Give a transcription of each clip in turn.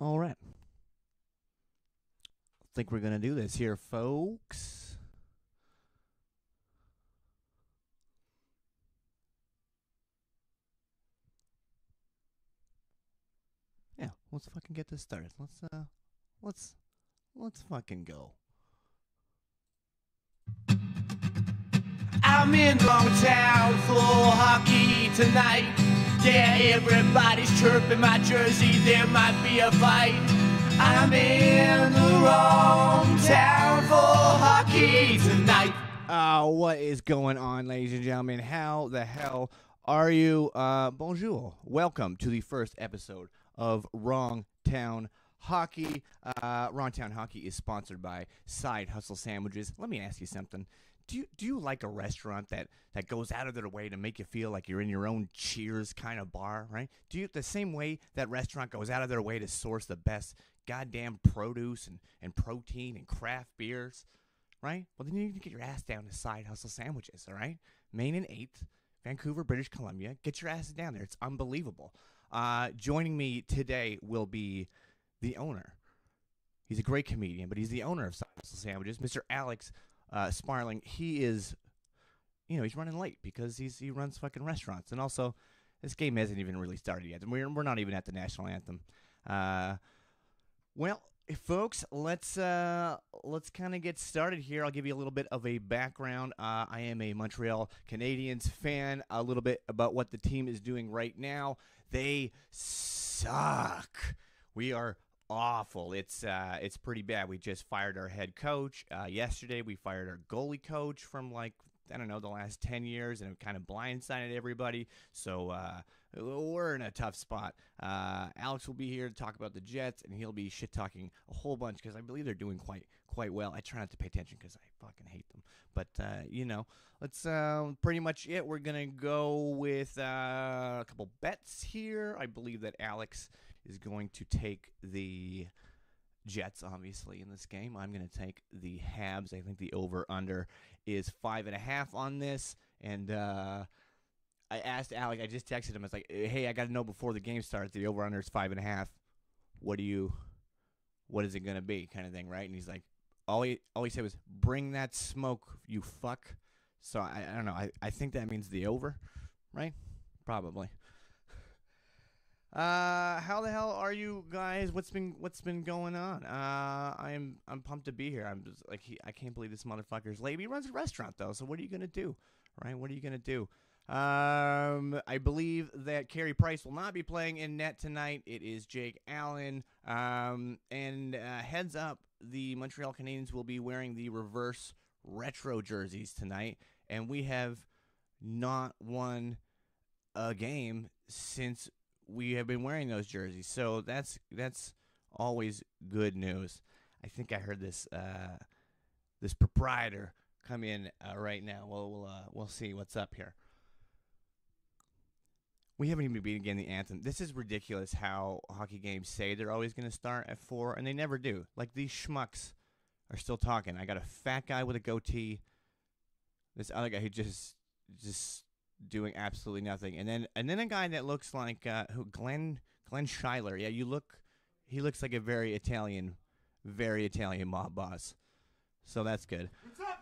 All right. I think we're going to do this here, folks. Yeah, let's fucking get this started. Let's fucking go. I'm in Longtown for hockey tonight. Yeah, everybody's chirping my jersey, there might be a fight. I'm in the wrong town for hockey tonight. What is going on, ladies and gentlemen? How the hell are you? Bonjour. Welcome to the first episode of Wrong Town Hockey. Wrong Town Hockey is sponsored by Side Hustle Sandwiches. Let me ask you something. Do you like a restaurant that goes out of their way to make you feel like you're in your own Cheers kind of bar, right? Do you the same way that restaurant goes out of their way to source the best goddamn produce and protein and craft beers, right? Well, then you need to get your ass down to Side Hustle Sandwiches, all right? Main and 8th, Vancouver, British Columbia. Get your asses down there. It's unbelievable. Joining me today will be the owner. He's a great comedian, but he's the owner of Side Hustle Sandwiches, Mr. Alex Sparling. He is, he's running late because he runs fucking restaurants, and also this game hasn't even really started yet. We're not even at the national anthem. Well, folks, let's kind of get started here. I'll give you a little bit of a background. I am a Montreal Canadiens fan. A little bit about what the team is doing right now. They suck. We are awful. It's pretty bad. We just fired our head coach yesterday. We fired our goalie coach from the last 10 years, and it kind of blindsided everybody. So we're in a tough spot. Alex will be here to talk about the Jets, and he'll be shit talking a whole bunch because I believe they're doing quite well. I try not to pay attention because I fucking hate them. But that's pretty much it. We're gonna go with a couple bets here. I believe that Alex is going to take the Jets, obviously, in this game. I'm going to take the Habs. I think the over-under is 5.5 on this. And I asked Alex, I just texted him. I was like, hey, I got to know before the game starts. The over-under is 5.5. What is it going to be, kind of thing, right? And he's like, all he said was, bring that smoke, you fuck. So I don't know. I think that means the over, right? Probably. How the hell are you guys? What's been going on? I'm pumped to be here. I'm just like I can't believe this motherfucker's late. He runs a restaurant though, so what are you gonna do, right? What are you gonna do? I believe that Carey Price will not be playing in net tonight. It is Jake Allen. And heads up, the Montreal Canadiens will be wearing the reverse retro jerseys tonight, and we have not won a game since we have been wearing those jerseys, so that's always good news. I think I heard this proprietor come in right now. We'll see what's up here. We haven't even begun the anthem. This is ridiculous how hockey games say they're always going to start at 4, and they never do. Like, these schmucks are still talking. I got a fat guy with a goatee. This other guy who just doing absolutely nothing, and then a guy that looks like Glenn Schuyler. Yeah, he looks like a very Italian mob boss. So that's good.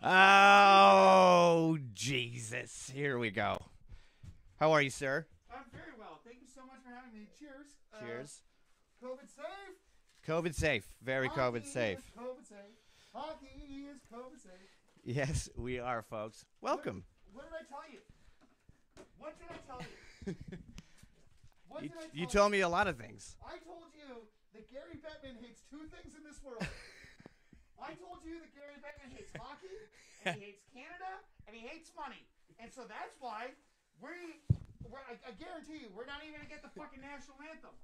Oh Jesus, here we go. How are you, sir? I'm very well. Thank you so much for having me. Cheers. Cheers. COVID safe. COVID safe. Very COVID safe. COVID safe. Hockey is COVID safe. Yes, we are, folks. Welcome. What did I tell you? What did I tell you? You told me a lot of things. I told you that Gary Bettman hates 2 things in this world. I told you that Gary Bettman hates hockey, and he hates Canada, and he hates money. And so that's why I guarantee you, we're not even going to get the fucking national anthem.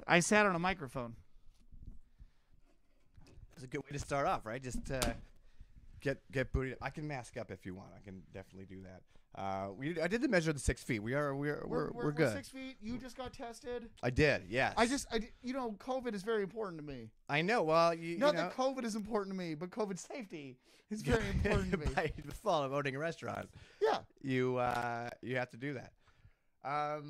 I sat on a microphone. It's a good way to start off, right? Just get booted. I can mask up if you want. I can definitely do that. I did the measure of the 6 feet. We're good. 6 feet. You just got tested. I did. Yes. COVID is very important to me. I know. Well, Not that COVID is important to me, but COVID safety is very important to me. By default of owning a restaurant, Yeah. you have to do that. I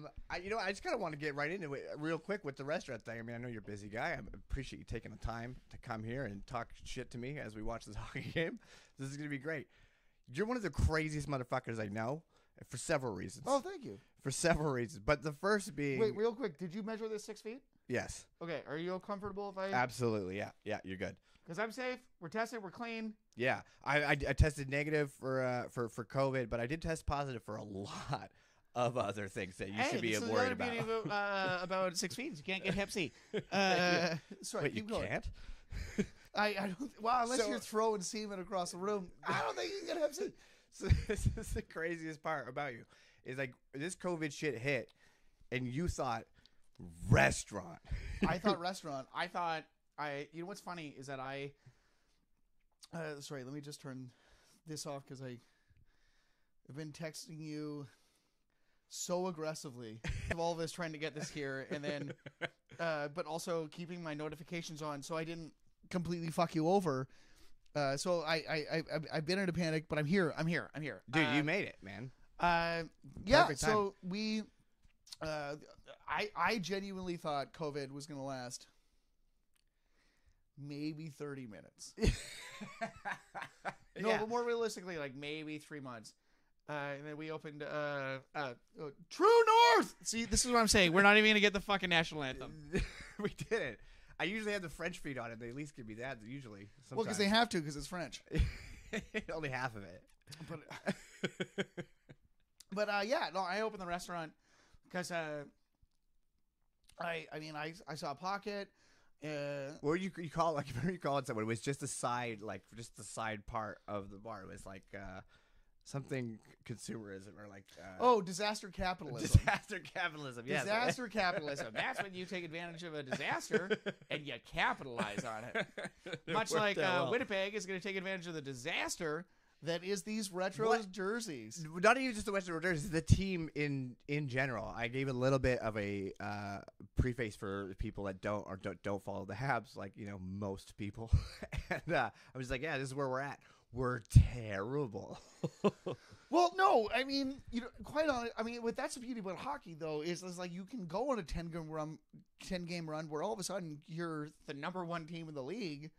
just kind of want to get right into it real quick with the restaurant thing. I mean, I know you're a busy guy. I appreciate you taking the time to come here and talk shit to me as we watch this hockey game. This is going to be great. You're one of the craziest motherfuckers I know for several reasons. Oh, thank you. For several reasons. But the first being... Wait, real quick. Did you measure this 6 feet? Yes. Okay. Are you comfortable if I... Absolutely. Yeah. Yeah, you're good. Because I'm safe. We're tested. We're clean. Yeah. I tested negative for COVID, but I did test positive for a lot of other things that you should be worried about. Hey, this is the other beauty about 6 feet. You can't get Hep C. Sorry, Wait, keep you going. can't? I don't. Well, unless you're throwing semen across the room, I don't think you can get Hep C. So this is the craziest part about you. Is like this COVID shit hit, and you thought restaurant. I thought restaurant. You know what's funny is that sorry, let me just turn this off because I've been texting you so aggressively of all this trying to get this here, and then but also keeping my notifications on so I didn't completely fuck you over. So I've been in a panic, but I'm here. Dude, you made it, man. Yeah. Perfect time. So we, I genuinely thought COVID was going to last maybe 30 minutes. No, Yeah. but more realistically, like maybe 3 months. And then we opened True North. See, this is what I'm saying. We're not even going to get the fucking national anthem. We didn't. I usually have the French feed on it. They at least give me that usually. Well, because they have to, because it's French. Only half of it. But yeah, no, I opened the restaurant because I saw a pocket. What would you call it? Like, remember you call it something? It was just the side, just the side part of the bar. It was like something consumerism or like disaster capitalism. Disaster capitalism. Yes. Disaster capitalism. That's when you take advantage of a disaster and you capitalize on it. Much like Winnipeg is going to take advantage of the disaster that is these retro jerseys. Not even just the Western jerseys, the team in general. I gave a little bit of a preface for people that don't follow the Habs, like most people, and I was like, yeah, this is where we're at. We're terrible. Well, no, I mean, quite honestly, I mean, that's the beauty about hockey, though, is like you can go on a 10-game run where all of a sudden you're the number one team in the league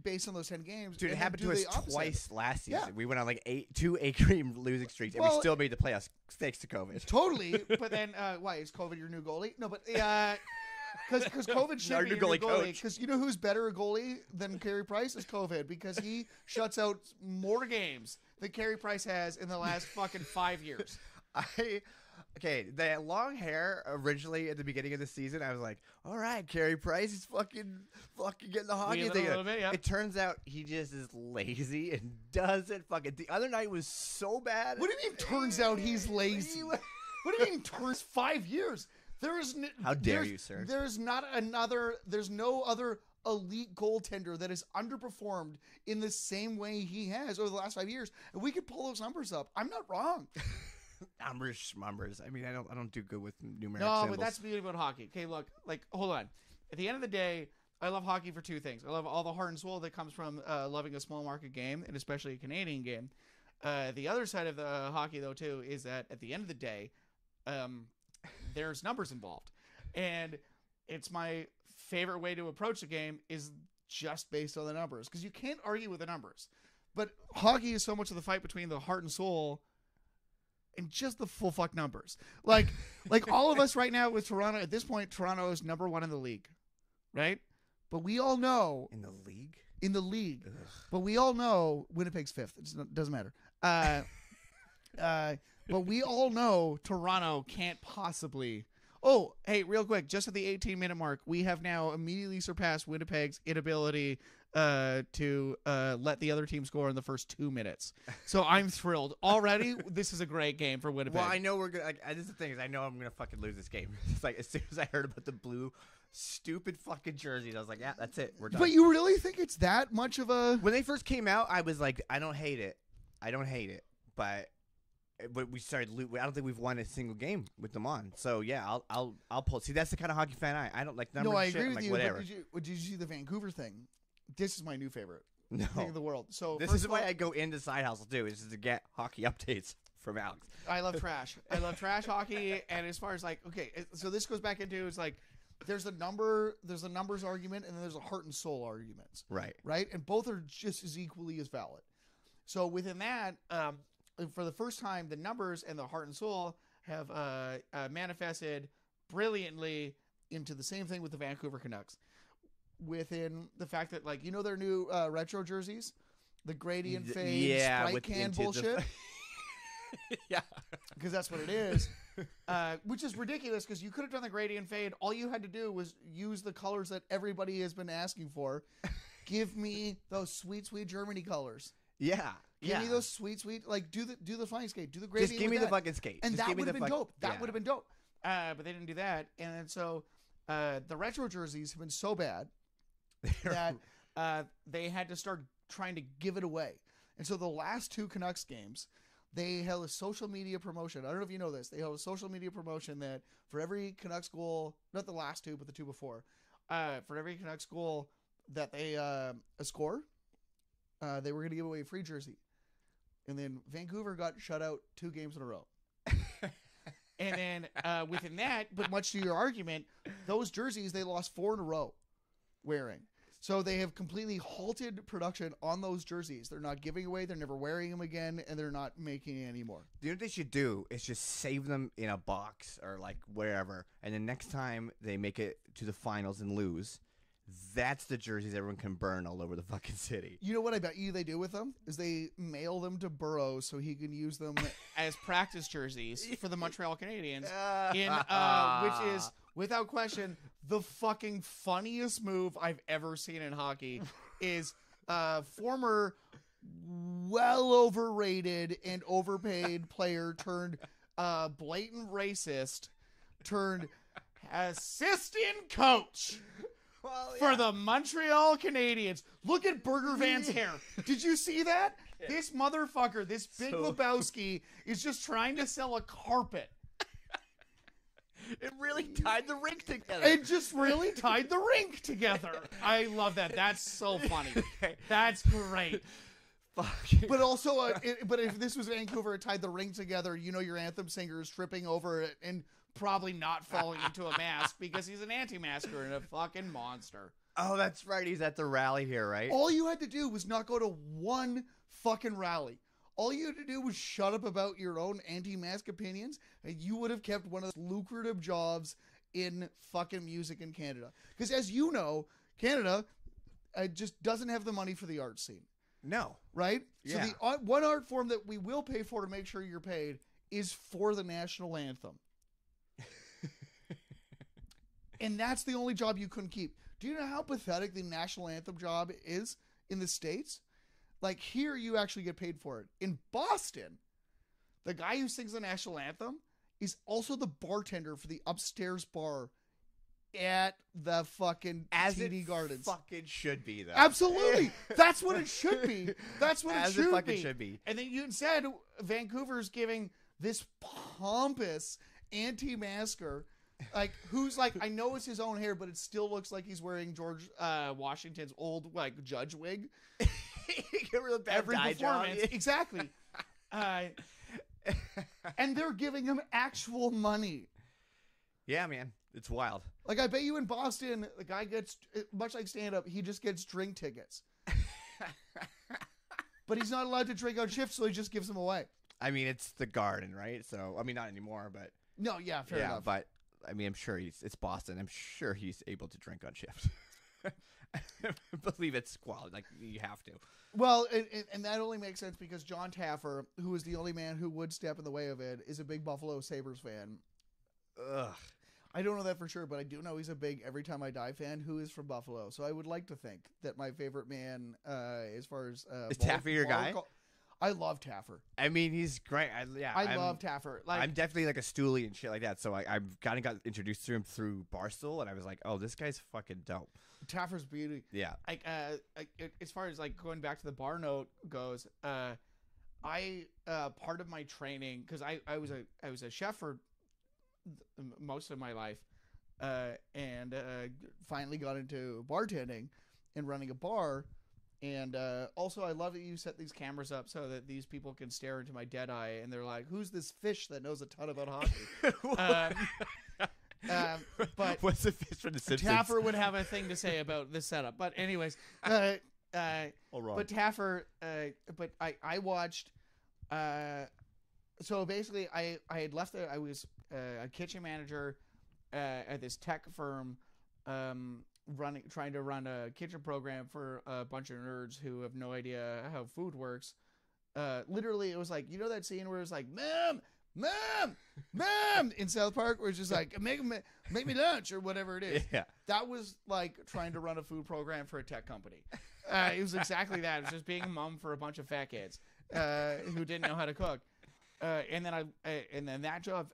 based on those 10 games. Dude, it happened to us twice last season. Yeah. We went on like 2 8-game losing streaks, and we still made the playoffs thanks to COVID. Totally, but then why is COVID your new goalie? No, but because COVID should be your new goalie. Because you know who's better a goalie than Carey Price is COVID, because he shuts out more games than Carey Price has in the last fucking 5 years. Okay, the long hair originally at the beginning of the season, I was like, all right, Carey Price is fucking getting the hockey thing. It turns out he just is lazy and doesn't fucking. The other night was so bad. What do you mean? Turns out he's lazy. What do you mean? Turns 5 years. There is how dare you, sir? There's no other elite goaltender that has underperformed in the same way he has over the last 5 years, and we could pull those numbers up. I'm not wrong. Numbers. I mean, I don't do good with numeric No, symbols. but that's the beauty about hockey. Okay, look, hold on. At the end of the day, I love hockey for two things. I love all the heart and soul that comes from loving a small market game, and especially a Canadian game. The other side of the hockey, though, too, is that at the end of the day, there's numbers involved, and it's my favorite way to approach the game is just based on the numbers, because you can't argue with the numbers. But hockey is so much of the fight between the heart and soul and just the full fuck numbers. Like all of us right now with Toronto, at this point, Toronto is number one in the league, right? But we all know in the league. Ugh. But we all know Winnipeg's fifth. It doesn't matter. But we all know Toronto can't possibly. Oh, hey, real quick, just at the 18-minute mark, we have now immediately surpassed Winnipeg's inability to let the other team score in the first 2 minutes. So I'm thrilled. Already, this is a great game for Winnipeg. Well, I know we're gonna. This is the thing is, I know I'm gonna fucking lose this game. It's like as soon as I heard about the blue stupid fucking jerseys. I was like, yeah, that's it. We're done. But you really think it's that much of a? When they first came out, I was like, I don't hate it. But we started. I don't think we've won a single game with them on. So yeah, I'll pull. See, that's the kind of hockey fan I don't like numbers. No, I shit. agree I'm with like, you. whatever. But did you see the Vancouver thing? This is my new favorite No. thing in the world. So This is why I go into Side Hustle too, is just to get hockey updates from Alex. I love trash. I love trash hockey. And as far as like, okay, so this goes back into it's like there's a numbers argument, and then there's a heart and soul arguments. Right. Right, and both are just as equally as valid. So within that, for the first time, the numbers and the heart and soul have manifested brilliantly into the same thing with the Vancouver Canucks. Within the fact that, like, you know, their new retro jerseys, the gradient fade Sprite can bullshit. Yeah, because that's what it is, which is ridiculous. Because you could have done the gradient fade. All you had to do was use the colors that everybody has been asking for. Give me those sweet, sweet Germany colors. Yeah. Give me those sweet, sweet, like do the flying skate, do the gradient. Just give me the fucking skate, and just that would have been dope. Yeah. That would have been dope. But they didn't do that, and then so the retro jerseys have been so bad that they had to start trying to give it away. And so the last two Canucks games, they held a social media promotion. I don't know if you know this. They held a social media promotion that for every Canucks goal, not the last two, but the two before, for every Canucks goal that they score, they were going to give away a free jersey. And then Vancouver got shut out 2 games in a row. And then within that, but much to your argument, those jerseys, they lost 4 in a row wearing. So they have completely halted production on those jerseys. They're not giving away. They're never wearing them again, and they're not making it anymore. You know what they should do is just save them in a box or like wherever, and then next time they make it to the finals and lose, that's the jerseys everyone can burn all over the fucking city. You know what I bet you they do with them? Is they mail them to Burrows so he can use them as practice jerseys for the Montreal Canadiens, which is, without question, the fucking funniest move I've ever seen in hockey. Is former well overrated and overpaid player turned blatant racist turned assistant coach for the Montreal Canadiens. Look at Burger Van's hair. Did you see that? Yeah. This motherfucker, this Big Lebowski, is just trying to sell a carpet. It really tied the rink together. It just really tied the rink together. I love that. That's so funny. That's great. But also, but if this was Vancouver, it tied the rink together. You know, your anthem singer is tripping over it and probably not falling into a mask because he's an anti-masker and a fucking monster. Oh, that's right. He's at the rally here, right? All you had to do was not go to one fucking rally. All you had to do was shut up about your own anti-mask opinions, and you would have kept one of the lucrative jobs in fucking music in Canada. Because as you know, Canada just doesn't have the money for the art scene. No. Right? Yeah. So the one art form that we will pay for to make sure you're paid is for the national anthem. And that's the only job you couldn't keep. Do you know how pathetic the national anthem job is in the States? Like, here you actually get paid for it. In Boston, the guy who sings the national anthem is also the bartender for the upstairs bar at the fucking TD Gardens. Fucking should be, though. Absolutely. That's what it should be. That's what As it it fucking should be. And then you instead, Vancouver's giving this pompous anti-masker, like, who's like, I know it's his own hair, but it still looks like he's wearing George Washington's old, like, judge wig. Every performance. Exactly. And they're giving him actual money. Yeah, man. It's wild. Like, I bet you in Boston, the guy gets, much like stand-up, he just gets drink tickets. But he's not allowed to drink on shift, so he just gives them away. I mean, it's the Garden, right? So, I mean, not anymore, but... No, yeah, fair enough. But, I mean, I'm sure it's Boston. I'm sure he's able to drink on shift. I believe it's quality. Like, you have to. Well, and that only makes sense because John Taffer, who is the only man who would step in the way of it, is a big Buffalo Sabres fan. Ugh. I don't know that for sure, but I do know he's a big Every Time I Die fan who is from Buffalo. So I would like to think that my favorite man, as far as... is Taffer your guy? I love Taffer. I mean, he's great. I love Taffer. Like, I'm definitely like a stoolie and shit like that. So I've kind of got introduced to him through Barstool, and I was like, oh, this guy's fucking dope. Taffer's beauty. Yeah. Like, as far as like going back to the bar note goes, I part of my training, because I was a chef for most of my life, and finally got into bartending and running a bar. And also, I love that you set these cameras up so that these people can stare into my dead eye, and they're like, "Who's this fish that knows a ton about hockey?" But what's the fish from the Simpsons? Taffer would have a thing to say about this setup. But anyways, All wrong. but Taffer, but I watched. So basically, I had left there. I was a kitchen manager at this tech firm, trying to run a kitchen program for a bunch of nerds who have no idea how food works. Literally, it was like, you know that scene where it's like, Mom, in South Park, where it's just like, make me lunch or whatever it is. Yeah. That was like trying to run a food program for a tech company. It was exactly that. It was just being a mom for a bunch of fat kids who didn't know how to cook. And then that job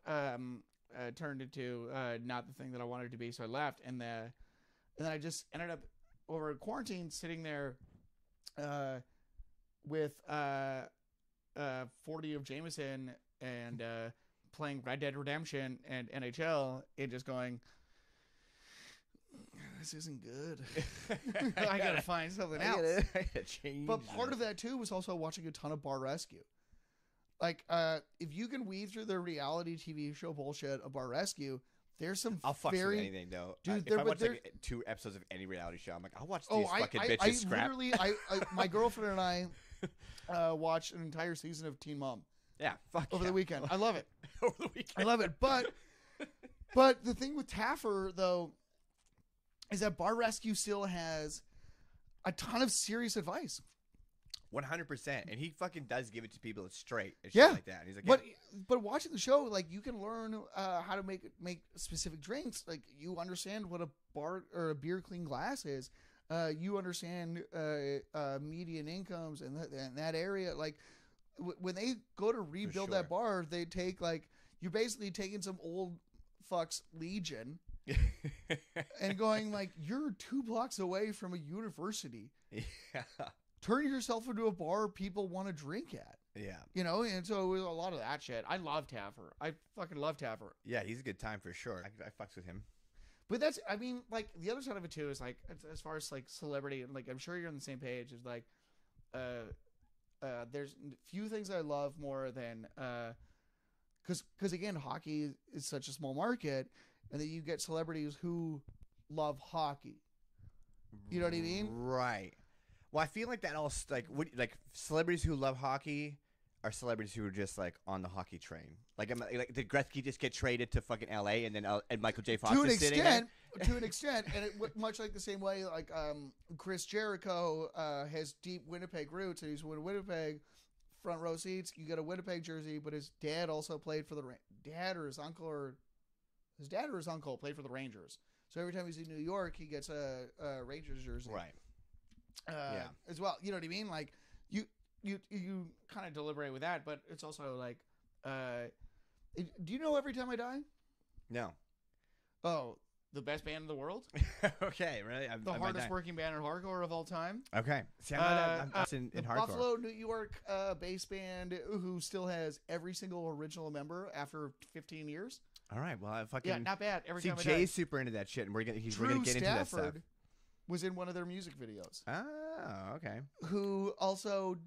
turned into not the thing that I wanted it to be, so I left. And then I just ended up over quarantine sitting there with 40 of Jameson and playing Red Dead Redemption and NHL and just going, this isn't good. I gotta find something else. I gotta change. But part of that too was also watching a ton of Bar Rescue. Like, if you can weave through the reality TV show bullshit of Bar Rescue, there's some I'll fuck very... with anything though. Dude, if I watch like 2 episodes of any reality show, I'm like, I'll watch these fucking bitches I scrap. Literally, my girlfriend and I watched an entire season of Teen Mom. Yeah, fuck over yeah. the weekend. I love it. Over the weekend, I love it. But the thing with Taffer though is that Bar Rescue still has a ton of serious advice. 100%, and he fucking does give it to people straight and Yeah. shit like that. And he's like, But watching the show, like, you can learn how to make specific drinks. Like, you understand what a bar or a beer clean glass is. You understand median incomes and that area. Like, when they go to rebuild that bar, they take, like, you're basically taking some old fucks Legion and going, like, you're 2 blocks away from a university. Yeah. Turn yourself into a bar people want to drink at. Yeah. You know, and so it was a lot of that shit. I love Taffer. I fucking love Taffer. Yeah, he's a good time for sure. I fucks with him. But that's, I mean, like, the other side of it too is, like, as far as, like, celebrity, and, like, I'm sure you're on the same page, is, like, there's few things I love more than, because again, hockey is such a small market, and that you get celebrities who love hockey. You know what I mean? Right. Well, I feel like that all like celebrities who love hockey are celebrities who are just like on the hockey train. Like did Gretzky just get traded to fucking LA and then and Michael J. Fox is sitting there? To an extent, and much like the same way, like Chris Jericho has deep Winnipeg roots, and he's in Winnipeg, front row seats. You get a Winnipeg jersey, but his dad also played for his dad or his uncle played for the Rangers. So every time he's in New York, he gets a Rangers jersey. Right. As well. You know what I mean? Like, you kind of deliberate with that, but it's also like, do you know Every Time I Die? No. Oh, the best band in the world? Okay, really? The hardest working band in hardcore of all time? Okay. See, I'm in hardcore. Buffalo, New York bass band who still has every single original member after 15 years. All right, well, I fucking... Yeah, not bad. Every time I Jay's Die. super into that shit, and we're gonna get Drew into that stuff. Stafford was in one of their music videos. Oh, okay. Who also,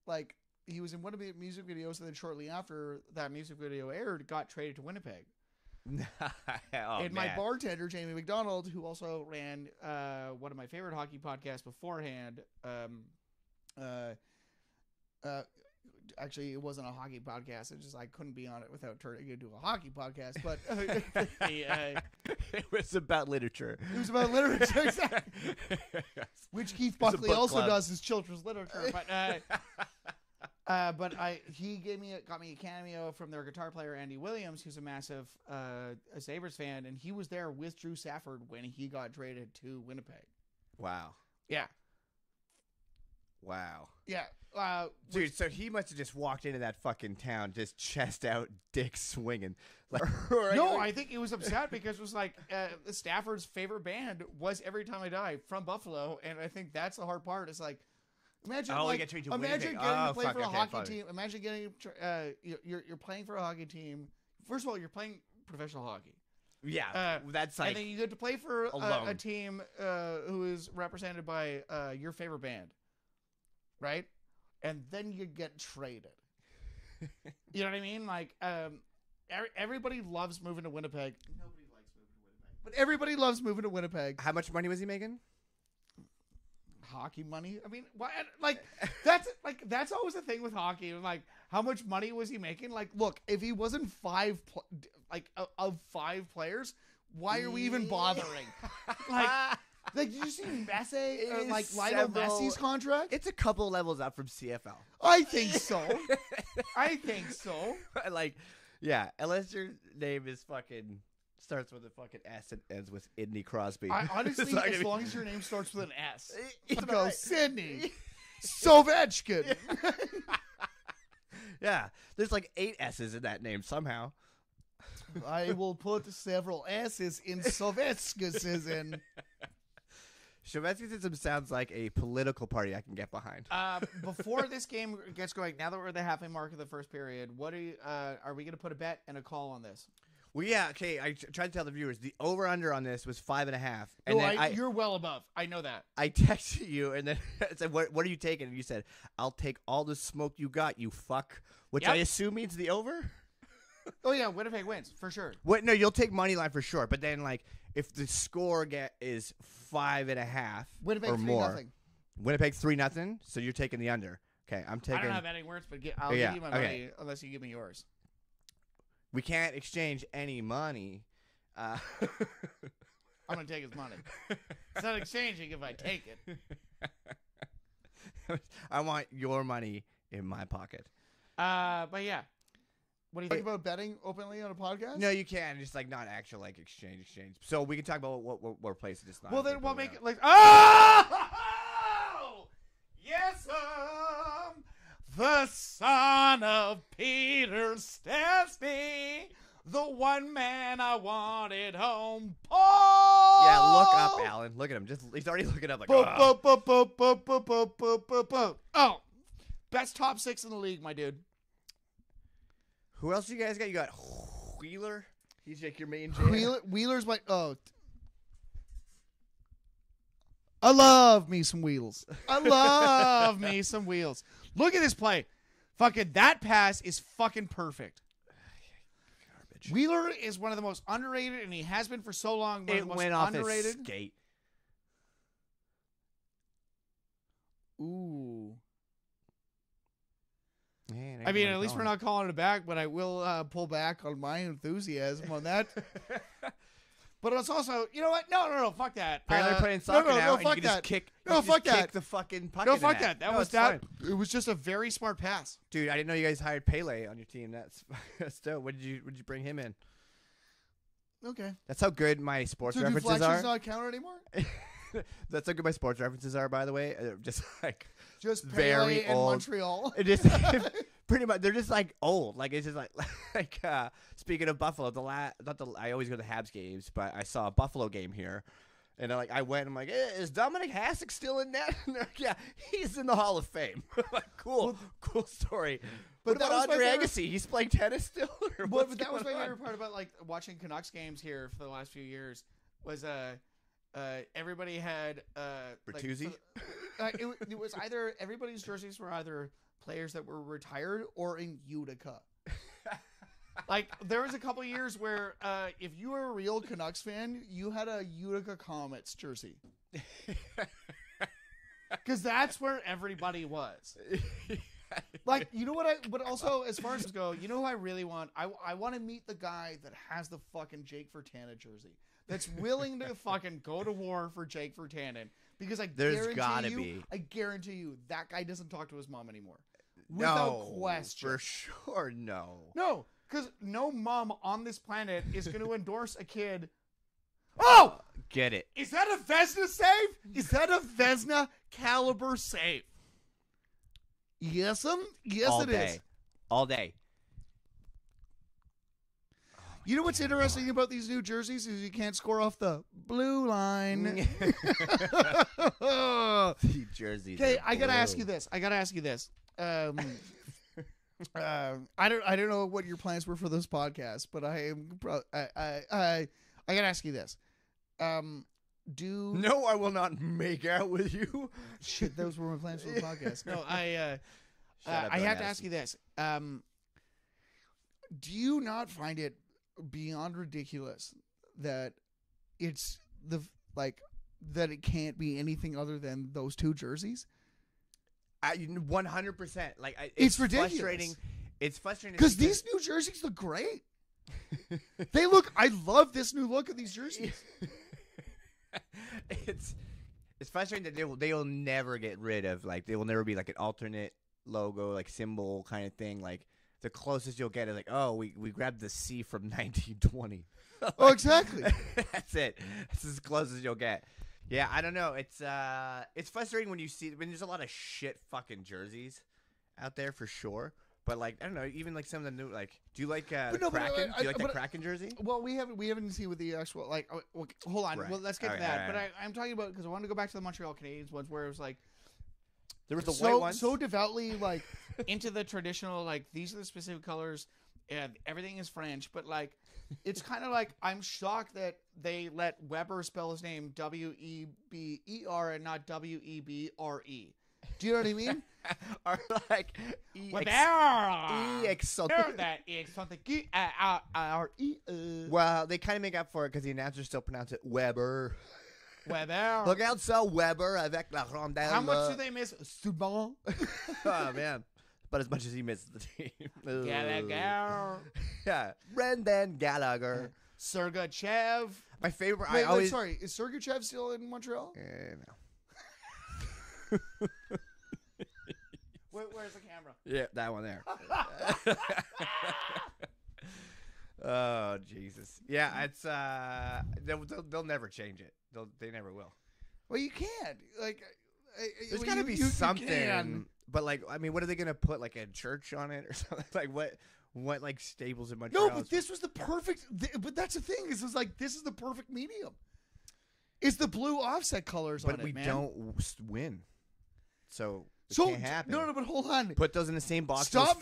like, he was in one of the music videos, and then shortly after that music video aired, got traded to Winnipeg. And my bartender, Jamie McDonald, who also ran one of my favorite hockey podcasts beforehand, actually, it wasn't a hockey podcast. It's just I couldn't be on it without turning into a hockey podcast. But it was about literature. It was about literature, exactly. Which Keith Buckley also does his children's literature. But he got me a cameo from their guitar player Andy Williams, who's a massive Sabres fan, and he was there with Drew Stafford when he got traded to Winnipeg. Wow. Yeah. Wow. Yeah. Dude, so he must have just walked into that fucking town, just chest out, dick swinging. Like, no, I think he was upset because it was like Stafford's favorite band was Every Time I Die from Buffalo, and I think that's the hard part. It's like, imagine getting to play for a hockey team. Imagine getting you're playing for a hockey team. First of all, you're playing professional hockey. Yeah, that's like, and then you get to play for a team who is represented by your favorite band, right? And then you get traded. You know what I mean? Like, everybody loves moving to Winnipeg. Nobody likes moving to Winnipeg, but everybody loves moving to Winnipeg. How much money was he making? Hockey money. I mean, why? That's always the thing with hockey. Like, how much money was he making? Like, look, if he wasn't of 5 players, why are we even bothering? Like, did you see Messi, Lionel Messi's contract? It's a couple levels up from CFL. I think so. Like, yeah, unless your name is fucking starts with a fucking S and ends with Sidney Crosby. Honestly, as long as your name starts with an S, go Sidney Sovechkin. Yeah, there's like 8 S's in that name somehow. I will put several S's in Sovechkin. Sovechkin sounds like a political party I can get behind. Before this game gets going, now that we're at the halfway mark of the first period, what are we going to put a bet and a call on this? Well, yeah, okay. I tried to tell the viewers the over/under on this was 5.5. And no, then you're well above. I know that. I texted you and then I said, "What are you taking?" And you said, "I'll take all the smoke you got, you fuck." Which I assume means the over. Oh yeah, Winnipeg wins for sure. What? No, you'll take money line for sure. But then, like, if the score is 5.5 Winnipeg or more, 3-0. Winnipeg 3-0. So you're taking the under. Okay, I'm taking. I don't have any words, but I'll give you my money unless you give me yours. We can't exchange any money. I'm gonna take his money. It's not exchanging if I take it. I want your money in my pocket. But yeah. What do you think about betting openly on a podcast? No, you can. Just like not actual like exchange. So we can talk about what we're placing. Just not. Well, then we'll make it like. Oh, yes, the son of Peter Stastny, the one man I wanted home. Paul. Yeah, look up, Alan. Look at him. He's already looking up like. Oh, best top 6 in the league, my dude. Who else you guys got? You got Wheeler. He's like your main jam. Wheeler's my I love me some Wheels. Look at this play. Fucking that pass is fucking perfect. Garbage. Wheeler is one of the most underrated, and he has been for so long. One of the most went off underrated. his skate. Ooh. Man, I mean, at least we're not calling it back, but I will pull back on my enthusiasm on that. But it's also, you know what? No, fuck that. Apparently, playing soccer now, fuck and you can that. just kick. Fuck that. Kick the fucking puck. No, into fuck that. No, It was just a very smart pass, dude. I didn't know you guys hired Pele on your team. That's dope. When did you bring him in? Okay. That's how good my sports so references are. Not count anymore. That's how good my sports references are, by the way. Just like very Pele old. In Montreal. It just pretty much they're just like old. Like it's just like speaking of Buffalo, I always go to the Habs games, but I saw a Buffalo game here, and I went. I'm like, is Dominic Hasek still in net? And they're like, yeah, he's in the Hall of Fame. Like, cool story. But what about Andre Agassi? He's playing tennis still. But that was my favorite part about like watching Canucks games here for the last few years was everybody had Bertuzzi. It was either everybody's jerseys were either players that were retired or in Utica. Like there was a couple years where if you were a real Canucks fan, you had a Utica Comets jersey. Because that's where everybody was. Like, you know what but also as far as go, you know who I really want? I want to meet the guy that has the fucking Jake Virtanen jersey. That's willing to fucking go to war for Jake Virtanen. Because I guarantee you that guy doesn't talk to his mom anymore. Without question. For sure, no. No, because no mom on this planet is going to endorse a kid. Oh! Get it. Is that a Vezina save? Is that a Vezina caliber save? Yes, all it day. is. All day. You know what's interesting about these new jerseys is you can't score off the blue line. The jerseys. Okay, I gotta blue. ask you this. I don't know what your plans were for this podcast, but I gotta ask you this. No, I will not make out with you. Shit, those were my plans for the podcast. No, I Shut up, have don't to ask you this. Do you not find it beyond ridiculous that it's that it can't be anything other than those two jerseys? 100%. Like It's ridiculous. Frustrating. It's frustrating Because these new jerseys look great. I love this new look of these jerseys. it's frustrating that they will never get rid of, like, they will never be like an alternate logo, like symbol kind of thing. Like the closest you'll get is like, oh, we grabbed the C from 1920. Oh, exactly. That's it. That's as close as you'll get. Yeah, I don't know. It's frustrating when there's a lot of shit fucking jerseys out there for sure. But like, I don't know, even like some of the new, like, do you like Kraken? Do you like the Kraken jersey? Well, we haven't seen what the actual, like, hold on. Right. Well, let's get to Okay, that. all right. But I'm talking about, because I wanted to go back to the Montreal Canadiens ones where it was like, There was the white ones. so devoutly like into the traditional, like, these are the specific colors and everything is French, but like it's kind of like, I'm shocked that they let Weber spell his name Weber and not Webre. Do you know what I mean? Or like Weber. That is something. Well, they kind of make up for it because the announcers still pronounce it Weber. Weber. Look out, so Weber avec la rondelle. How much do they miss Subban? Oh man, but as much as he misses the team. Gallagher. Yeah, Brendan Gallagher. Sergachev. My favorite. Sorry, is Sergachev still in Montreal? No. Where's the camera? Yeah, that one there. Oh Jesus! Yeah, it's they'll never change it. They never will. Well, you can't. Like, There's got to be something. But like, I mean, what are they gonna put, like a church on it or something? Like what like Staples in Montreal? No, but this was the perfect. But that's the thing. This is like, this is the perfect medium. It's the blue offset colors on it, but we man. don't win, so it can't happen. No, but hold on. Put those in the same box. Stop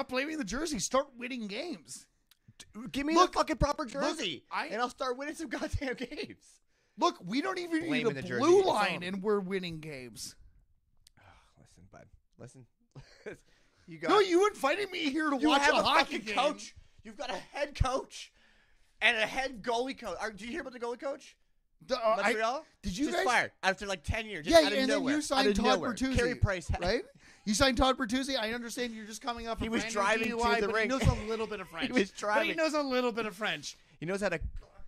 blaming the jersey. Start winning games. Give me the fucking proper jersey, and I'll start winning some goddamn games. Look, we don't even need Blaming a the blue jersey. line, and we're winning games. Listen, bud. Listen. You invited me here to watch a hockey game. Coach. You've got a head coach and a head goalie coach. Did you hear about the goalie coach? Montreal? Did you just guys fired after like 10 years? Yeah, Out of and nowhere. then you signed Todd Bertuzzi, Carey Price, right? You signed Todd Bertuzzi. I understand you're just coming up. He was driving to the but rink. He knows a little bit of French. He was driving. But he knows a little bit of French. He knows how to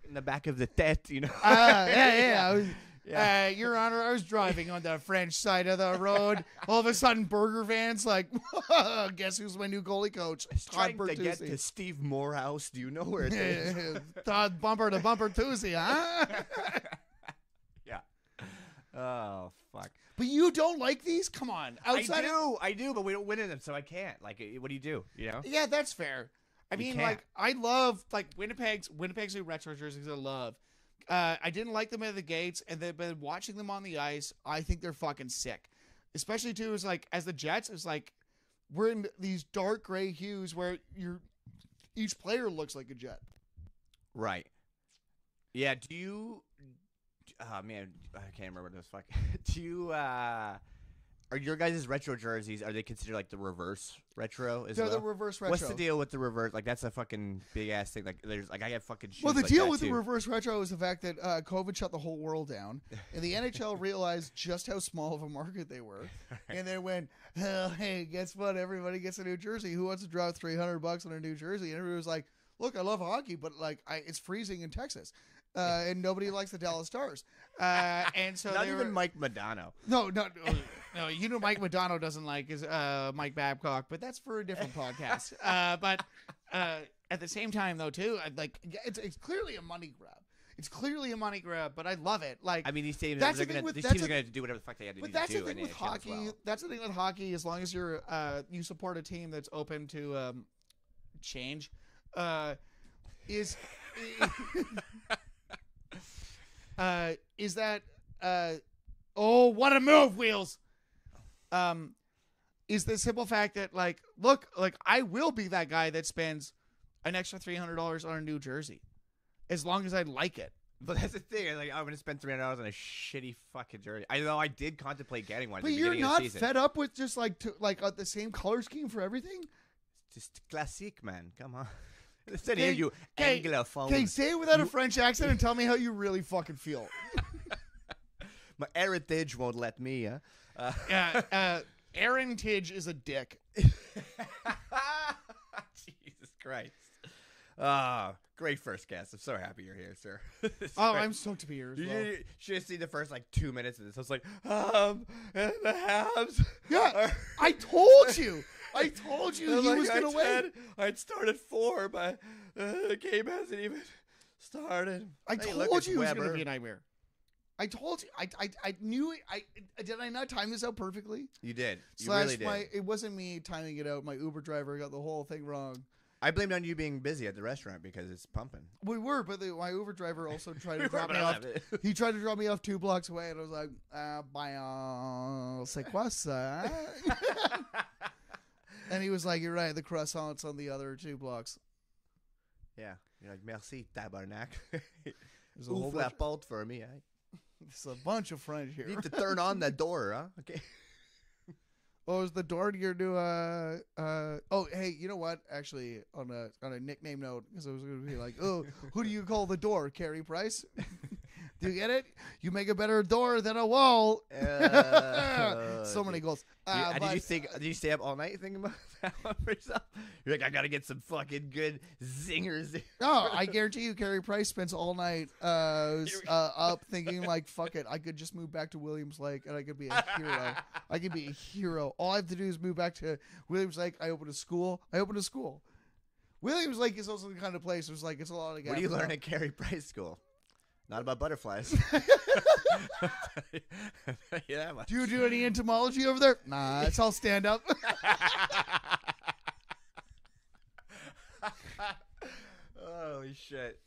in the back of the tête, you know. Yeah. Your Honor, I was driving on the French side of the road. All of a sudden, burger fans like, guess who's my new goalie coach? Todd Trying to get Bertuzzi. to Steve Morehouse. Do you know where it is? Todd Bumper to Bumper Tuzzi, huh? Yeah. Oh fuck. But you don't like these? Come on. I do, but we don't win in them, so I can't. Like, what do you do? You know? Yeah, that's fair. I mean, can't. like, I love like Winnipeg's new retro jerseys. I love. I didn't like them at the gates, and they've been watching them on the ice. I think they're fucking sick. Especially too, is like as the Jets, it's like we're in these dark gray hues where each player looks like a Jet. Right. Yeah. Do you? Oh man, I can't remember this. Fuck. Do you? Are your guys' retro jerseys? Are they considered like the reverse retro as well? The reverse retro. What's the deal with the reverse? Like that's a fucking big ass thing. Like there's like I have fucking shoes. Well, the like deal that with too. the reverse retro is the fact that COVID shut the whole world down, and the NHL realized just how small of a market they were, and they went, oh, "Hey, guess what? Everybody gets a new jersey. Who wants to drop $300 on a new jersey?" And everybody was like, "Look, I love hockey, but like, it's freezing in Texas." And nobody likes the Dallas Stars, and so not even Mike Madonna. No. You know Mike Madonna doesn't like is Mike Babcock, but that's for a different podcast. But at the same time, though, too, it's clearly a money grab. It's clearly a money grab, but I love it. Like, I mean, these teams that's are the thing going with- to that's the- do whatever the fuck they have to but do that's to the do thing in with the NHL as hockey. well. That's the thing with hockey. As long as you're you support a team that's open to change, is that oh, what a move, Wheels. Is the simple fact that like, look, like I will be that guy that spends an extra $300 on a new jersey, as long as I like it. But that's the thing. Like, I'm going to spend $300 on a shitty fucking jersey. I know I did contemplate getting one. At But the you're beginning of not the season. fed up with just like the same color scheme for everything. It's just classic, man. Come on. Listen here, you Okay, anglophone. Okay, say it without a French accent and tell me how you really fucking feel. My heritage won't let me. Aaron Tidge is a dick. Jesus Christ. Great first guest. I'm so happy you're here, sir. Oh, I'm stoked to be here as well. You should have seen the first like 2 minutes of this. I was like, and the Habs. Yeah, I told you. I told you he Like was going to win. I'd started 4, but the game hasn't even started. I Hey, look, told it's you it was going to Weber. be a nightmare. I told you. I knew it. Did I not time this out perfectly? You did. You Slash really did. it wasn't me timing it out. My Uber driver got the whole thing wrong. I blamed on you being busy at the restaurant because it's pumping. We were, but my Uber driver also tried to We drop were, me but I off. love it. He tried to drop me off 2 blocks away, and I was like, c'est quoi ça? And he was like, you're right, the croissant's on the other 2 blocks. Yeah. You're like, merci, tabarnak. There's a whole Ouvre la bunch, porte for me. there's a bunch of French here. You need to turn on the door, huh? Okay. Oh, is the door to your new oh, hey, you know what? Actually, on a nickname note, because I was going to be like, oh, who do you call the door? Carey Price? Do you get it? You make a better door than a wall. So many goals. Did you stay up all night thinking about that one for yourself? You're like, I gotta get some fucking good zingers. No, I guarantee you, Carey Price spends all night up thinking like, fuck it, I could just move back to Williams Lake and I could be a hero. I could be a hero. All I have to do is move back to Williams Lake. I open a school. Williams Lake is also the kind of place where it's like, it's a lot of guys. What do you learn at Carey Price School? Not about butterflies. Yeah, much. Do you do any entomology over there? Nah, it's all stand up. Holy shit.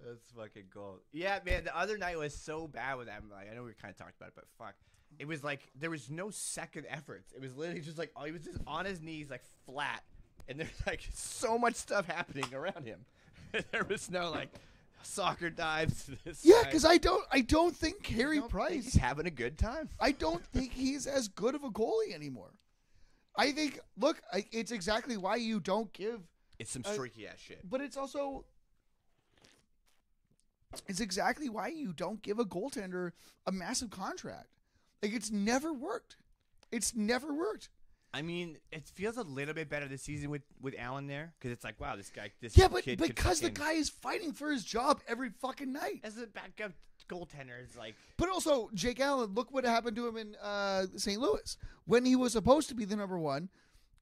That's fucking cool. Yeah, man, the other night was so bad with them. Like, I know we kind of talked about it, but fuck. It was like, there was no second efforts. It was literally just like, oh, he was just on his knees, like, flat. And there's, like, so much stuff happening around him. There was no, like, soccer dives to this Yeah, side. because I don't think Carey I don't think Price. he's having a good time. I don't think he's as good of a goalie anymore. I think, look, it's exactly why you don't give. It's some streaky ass shit. But it's also, it's exactly why you don't give a goaltender a massive contract. Like, it's never worked. It's never worked. I mean, it feels a little bit better this season with Allen there because it's like, wow, this Yeah, but kid could because the fucking- guy is fighting for his job every fucking night. as a backup goaltender, it's like, But also, Jake Allen, look what happened to him in St. Louis when he was supposed to be the number one,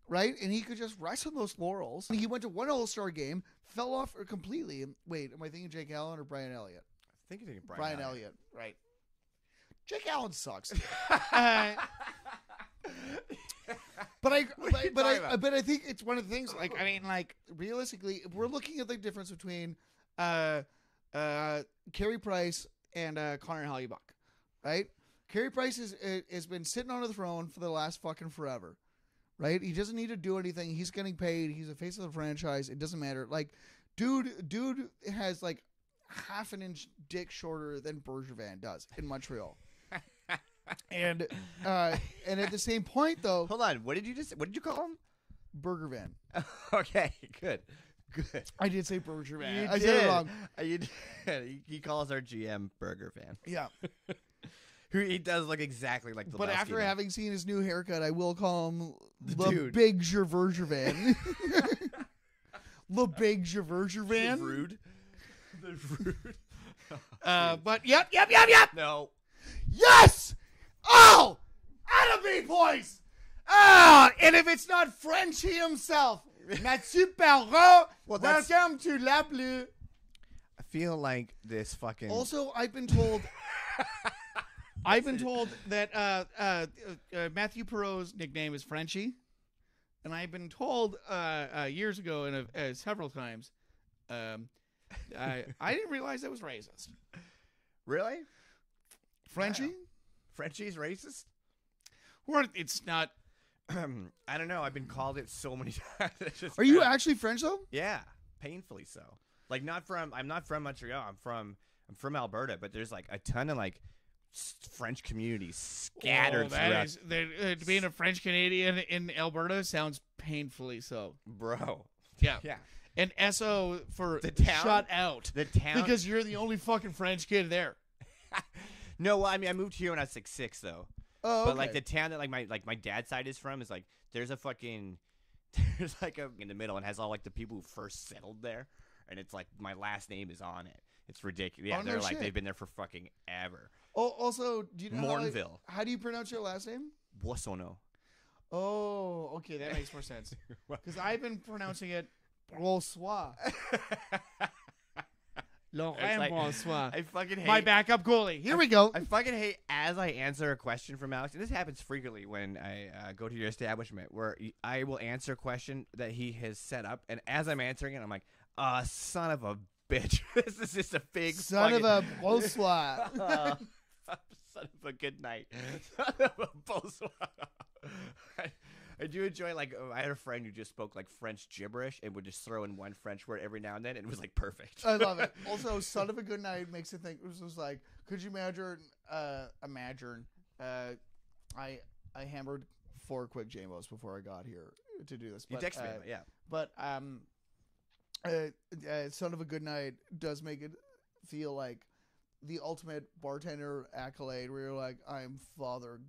right? And he could just rest on those laurels. He went to one All-Star game, fell off completely. Wait, am I thinking Jake Allen or Brian Elliott? I think you're thinking Brian Elliott, right? Jake Allen sucks. But I think it's one of the things. Like, I mean, like, realistically, if we're looking at the difference between Carey Price and Connor Hellebuyck, right? Carey Price has been sitting on the throne for the last fucking forever, right? He doesn't need to do anything. He's getting paid. He's the face of the franchise. It doesn't matter. Like, dude has like half an inch dick shorter than Bergevin does in Montreal. And at the same point, though, Hold on, what did you call him? Bergevin. Okay, good. I did say Bergevin. You I did. said it wrong. You did. He calls our GM Burger Fan. Yeah. Who he does look exactly like the But Lebowski after man. having seen his new haircut, I will call him The the dude. Big Gervergervan. The Big Gervergervan. Rude. The rude. But yep. No. Yes! Oh! Out of me, boys! Ah! And if it's not Frenchie himself, Mathieu Perrault, Well, that's- welcome to La Bleu. feel like this fucking. Also, I've been told. I've been told that Matthew Perot's nickname is Frenchie, and I've been told years ago and several times. I didn't realize that was racist. Really? Frenchie? Wow. Frenchie's racist? Or it's not. I don't know. I've been called it so many times. Are you actually French though? Yeah, painfully so. Like I'm not from Montreal. I'm from Alberta, but there's like a ton of like French communities scattered throughout. Being a French Canadian in Alberta sounds painfully so. Bro. Yeah. Yeah. And SO for the town, shut out. The town, because you're the only fucking French kid there. No, well, I mean, I moved here when I was like 6, though. Oh, okay. But like the town that my dad's side is from is like there's a fucking in the middle and has all like the people who first settled there, and it's like my last name is on it. It's ridiculous. Yeah, they're like they've been there for fucking ever. Oh, also, do you know Mornville? How do you pronounce your last name? Boissonneau. Oh, okay, that makes more sense. Because I've been pronouncing it Brossois. Laurent like, Brossois. I fucking hate my backup goalie. Here we go. I fucking hate as I answer a question from Alex, and this happens frequently when I go to your establishment, where I will answer a question that he has set up, and as I'm answering it, I'm like, son of a bitch. This is just a big son of a Brossois. Son of a good night. Son of a Brossois. I do enjoy, like, I had a friend who just spoke, like, French gibberish and would just throw in one French word every now and then, and it was, like, perfect. I love it. Also, son of a good night makes it think, it was just like, could you imagine, I hammered 4 quick JMOs before I got here to do this. You text me, yeah. But, son of a good night does make it feel like the ultimate bartender accolade where you're like, I'm Father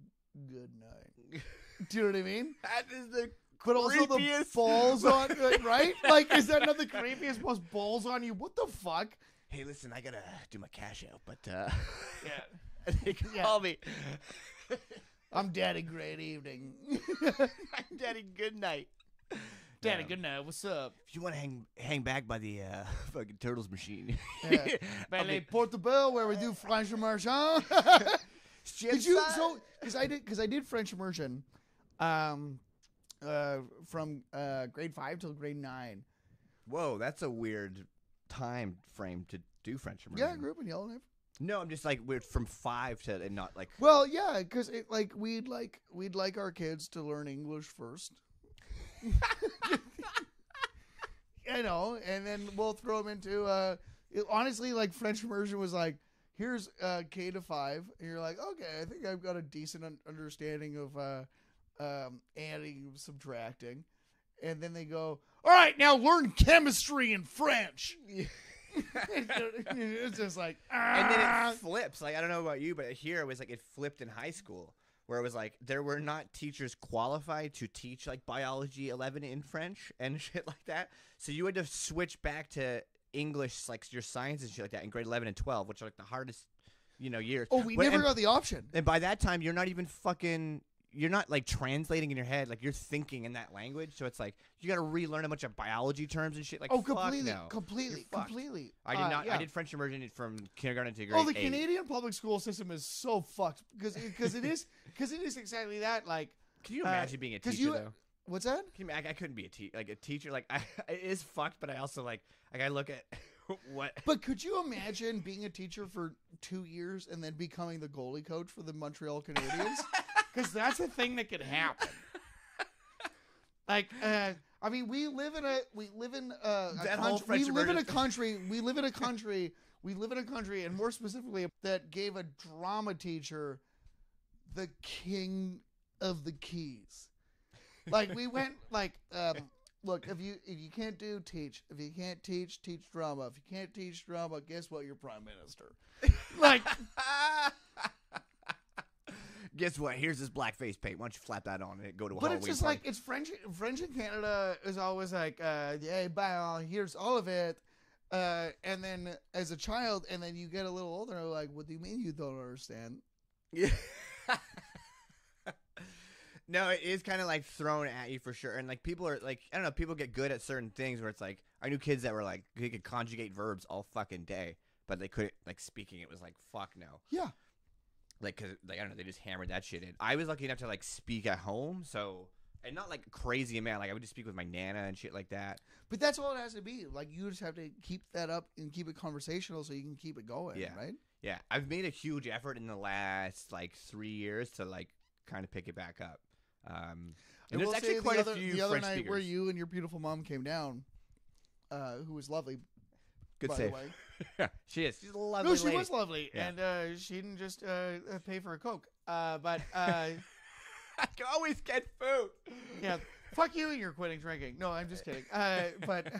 Good Night. Do you know what I mean? That is the but also the balls on right? Like, is that not the creepiest, most balls on you? What the fuck? Hey, listen, I gotta do my cash out, but yeah, they call me. I'm Daddy. Great evening. I'm Daddy. Good night. Daddy, good night. What's up? If you want to hang back by the fucking Turtles machine. Ballet Portable, where we do French immersion. Did you? So, because I did French immersion, from grade 5 till grade 9. Whoa, that's a weird time frame to do French immersion. Yeah, I grew up in Yellowknife. No, I'm just like weird from 5 to and not like. Well, yeah, because we'd like our kids to learn English first. You know, and then we'll throw them into honestly, like, French immersion was like, here's K to 5, and you're like, okay, I think I've got a decent understanding of adding, subtracting, and then they go, all right, now learn chemistry in French. It's just like, and then it flips. Like, I don't know about you, but here it was like it flipped in high school, where it was like there were not teachers qualified to teach like biology 11 in French and shit like that. So you had to switch back to English, like your science and shit like that, in grade 11 and 12, which are like the hardest, years. Oh, we never got the option. And by that time, you're not even fucking. You're not like translating in your head, like you're thinking in that language. So it's like you got to relearn a bunch of biology terms and shit. Like, oh, fuck completely, no. completely. I did not. Yeah. I did French immersion from kindergarten to grade 8. Oh, the Canadian public school system is so fucked because it is exactly that. Like, can you imagine being a teacher though? What's that? I couldn't be a teacher. Like, it is fucked, but I also like I look at what. But could you imagine being a teacher for 2 years and then becoming the goalie coach for the Montreal Canadiens? Because that's a thing that could happen. Like, I mean, we live in a country, and more specifically, that gave a drama teacher the king of the keys. Like, we went like, look, if you can't teach. If you can't teach drama. If you can't teach drama, guess what? You're prime minister. Like. Guess what? Here's this blackface paint. Why don't you flap that on and go to a But Halloween it's just party? like, it's French in Canada is always like, yeah, bye, here's all of it. And then as a child, and then you get a little older, like, what do you mean you don't understand? Yeah. No, it is kind of like thrown at you for sure. And like people are like, I don't know, people get good at certain things where it's like, I knew kids that were like, they could conjugate verbs all fucking day, but they couldn't, like speaking it was like, fuck no. Yeah. Like, cause like, I don't know, they just hammered that shit in. I was lucky enough to like speak at home. So, and not like crazy amount. Like I would just speak with my Nana and shit like that. But that's all it has to be. Like, you just have to keep that up and keep it conversational so you can keep it going, Yeah. right? Yeah. I've made a huge effort in the last like 3 years to like kind of pick it back up. And there's we'll actually say quite the a few the other French night speakers. where you and your beautiful mom came down, who was lovely, Good by save. the way. Yeah, she is. She's a lovely No, she lady. was lovely, Yeah. and she didn't just pay for a Coke. But I can always get food. yeah, fuck you and you're quitting drinking. No, I'm just kidding. But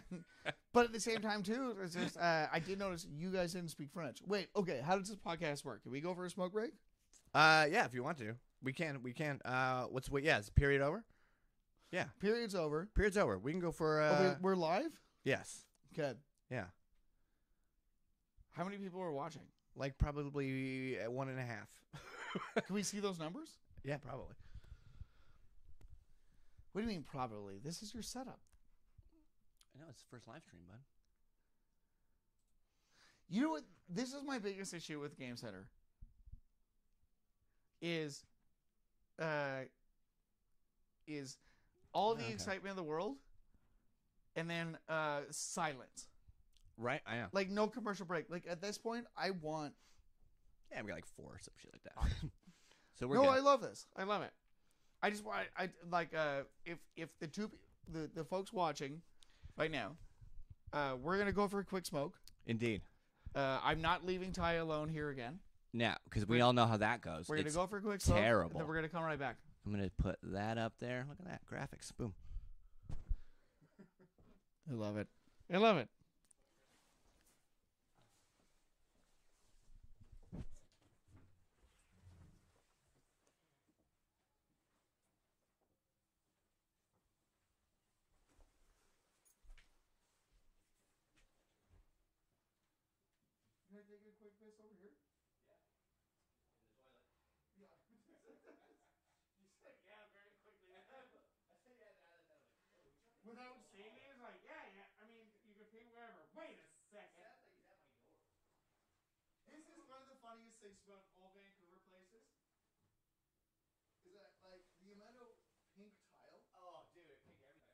at the same time too, it's just I did notice you guys didn't speak French. Wait, okay, how does this podcast work? Can we go for a smoke break? Yeah, if you want to, we can. We can. Yeah, is period over? Yeah, Period's over. period's over. We can go for. We're live. Yes. Okay. Yeah. How many people are watching? Like probably 1.5. Can we see those numbers? Yeah, probably. What do you mean probably? This is your setup. I know it's the first live stream, bud. You know what? This is my biggest issue with Game Center. Is all the Okay. excitement in the world, and then silence. Right, I know. Like no commercial break. Like at this point, I want. Yeah, we got like 4 or some shit like that. So we're No, good. I love this. I love it. I just want. I like. If the folks watching, right now, we're gonna go for a quick smoke. Indeed. I'm not leaving Ty alone here again. Now, because we all know how that goes. We're gonna It's go for a quick smoke. terrible. And then we're gonna come right back. I'm gonna put that up there. Look at that graphics. Boom. I love it. I love it. Can I take a quick piss over here? Yeah. In the toilet? Yeah. You said yeah very quickly. I said yeah. Without saying it, it's like, yeah. I mean, you can pay wherever. Wait a second. This is one of the funniest things about all Vancouver places. Is that, like, the amount of pink tile? Oh, dude, pink everything.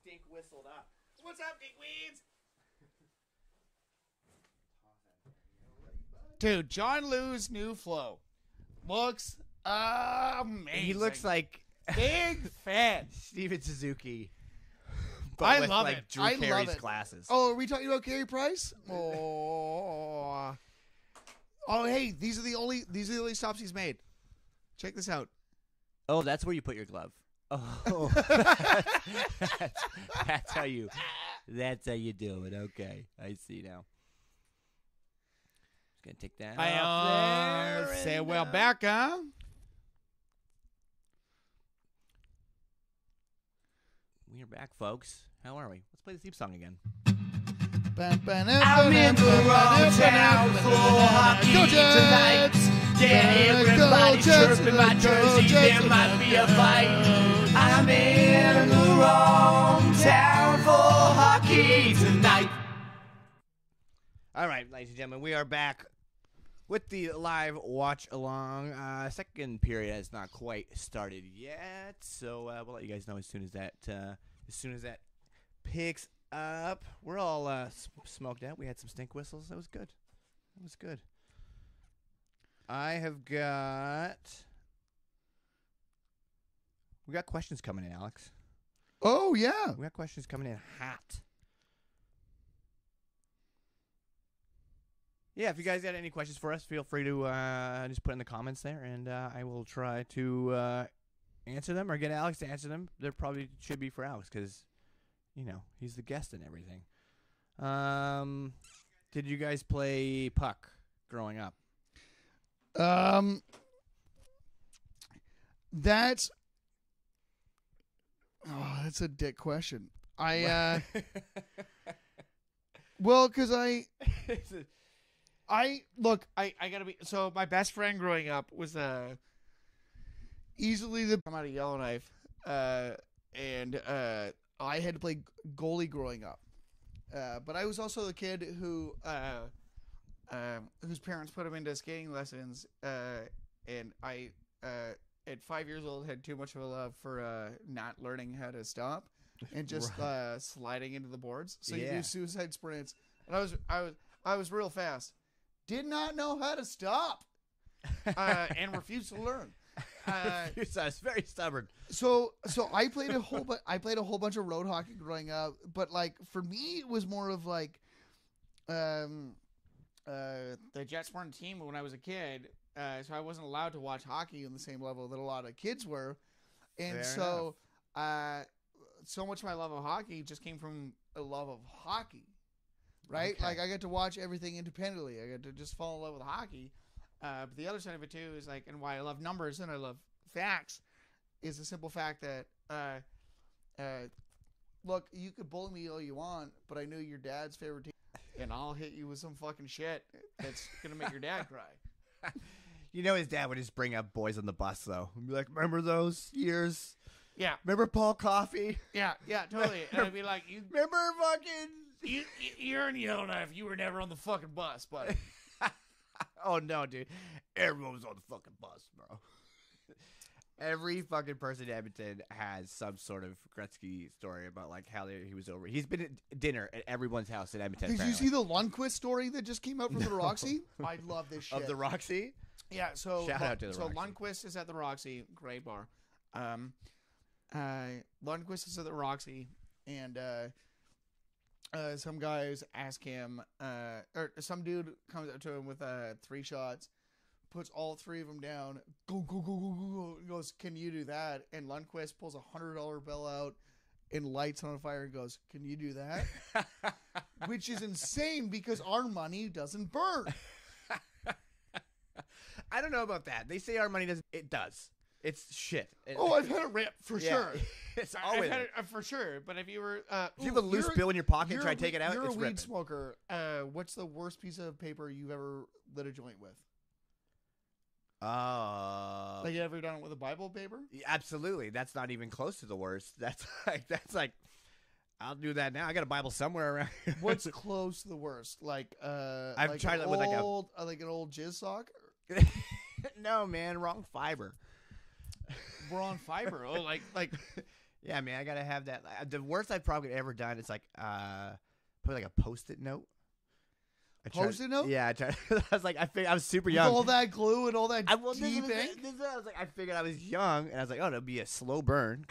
stink whistled up. What's up, dickweeds? Dude, John Liu's new flow looks amazing. He looks like big fan. Steven Suzuki. But I with, love like, it. Drew I love Carey's it. glasses. Oh, are we talking about Carey Price? Oh. Oh, hey, these are the only stops he's made. Check this out. Oh, that's where you put your glove. Oh, that's how you do it. Okay, I see now. Just gonna take that off there. Say and, well back, huh? We are back, folks. How are we? Let's play the theme song again. I'm in the wrong town for hockey tonight. Yeah, everybody's chirping my jersey, there might be a fight. I'm in the wrong town for hockey tonight. All right, ladies and gentlemen, we are back with the live watch along. Second period has not quite started yet, so we'll let you guys know as soon as that picks up. We're all smoked out. We had some stink whistles. That was good. That was good. I have got. We got questions coming in, Alex. Oh, yeah. We got questions coming in hot. Yeah, if you guys got any questions for us, feel free to just put in the comments there, and I will try to answer them or get Alex to answer them. There probably should be for Alex because, you know, he's the guest and everything. Did you guys play puck growing up? That's a dick question. Well, because I gotta be. So my best friend growing up was easily the come out of Yellowknife, and I had to play goalie growing up. But I was also the kid who whose parents put him into skating lessons, and I at 5 years old had too much of a love for not learning how to stop and just sliding into the boards. So you do suicide sprints, and I was real fast. Did not know how to stop, and refused to learn. I was very stubborn. So I played a whole bunch of road hockey growing up, but like for me it was more of like the Jets weren't a team when I was a kid, so I wasn't allowed to watch hockey on the same level that a lot of kids were, and so much of my love of hockey just came from a love of hockey, right? Okay. Like I got to watch everything independently. I got to just fall in love with hockey. But the other side of it too is like, and why I love numbers and I love facts, is the simple fact that, look, you could bully me all you want, but I knew your dad's favorite team, and I'll hit you with some fucking shit that's gonna make your dad cry. You know his dad would just bring up boys on the bus though. He'd be like, "Remember those years? Yeah, Remember Paul Coffey? yeah, totally." And I'd be like, "You Remember fucking? you're in Yellowknife. You were never on the fucking bus, buddy." Oh no, dude! Everyone was on the fucking bus, bro. Every fucking person in Edmonton has some sort of Gretzky story about like how he was over. He's been at dinner at everyone's house in Edmonton. Did apparently. you see the Lundqvist story that just came out from the Roxy? I love this shit. Of the Roxy? Yeah, so Shout out to the Roxy. Lundqvist is at the Roxy, great bar. Lundqvist is at the Roxy, and some guys ask him, or some dude comes up to him with 3 shots, puts all 3 of them down, go, and goes, "Can you do that?" And Lundqvist pulls a $100 bill out and lights on fire and goes, "Can you do that?" Which is insane because our money doesn't burn. I don't know about that. They say our money doesn't. It does. It's shit. I've had a rip for sure. It's I've always had it for sure. But if you were, if you have a loose bill in your pocket, try to take it out. You're It's a weed ripping. smoker. What's the worst piece of paper you've ever lit a joint with? Like you ever done it with a Bible paper? Absolutely. That's not even close to the worst. That's like I'll do that now. I got a Bible somewhere around here. What's close to the worst? Like I've like tried an it with old, like an old jizz sock. No, man, wrong fiber. We're on fiber. Oh, like Yeah, man, I gotta have that. The worst I've probably ever done is like put like a Post-it note. Post-it note? Yeah, I tried. I was like, I was super With young. all that glue and all that I, well, deep ink? I was like, I figured I was young, and I was like, oh, it'll be a slow burn.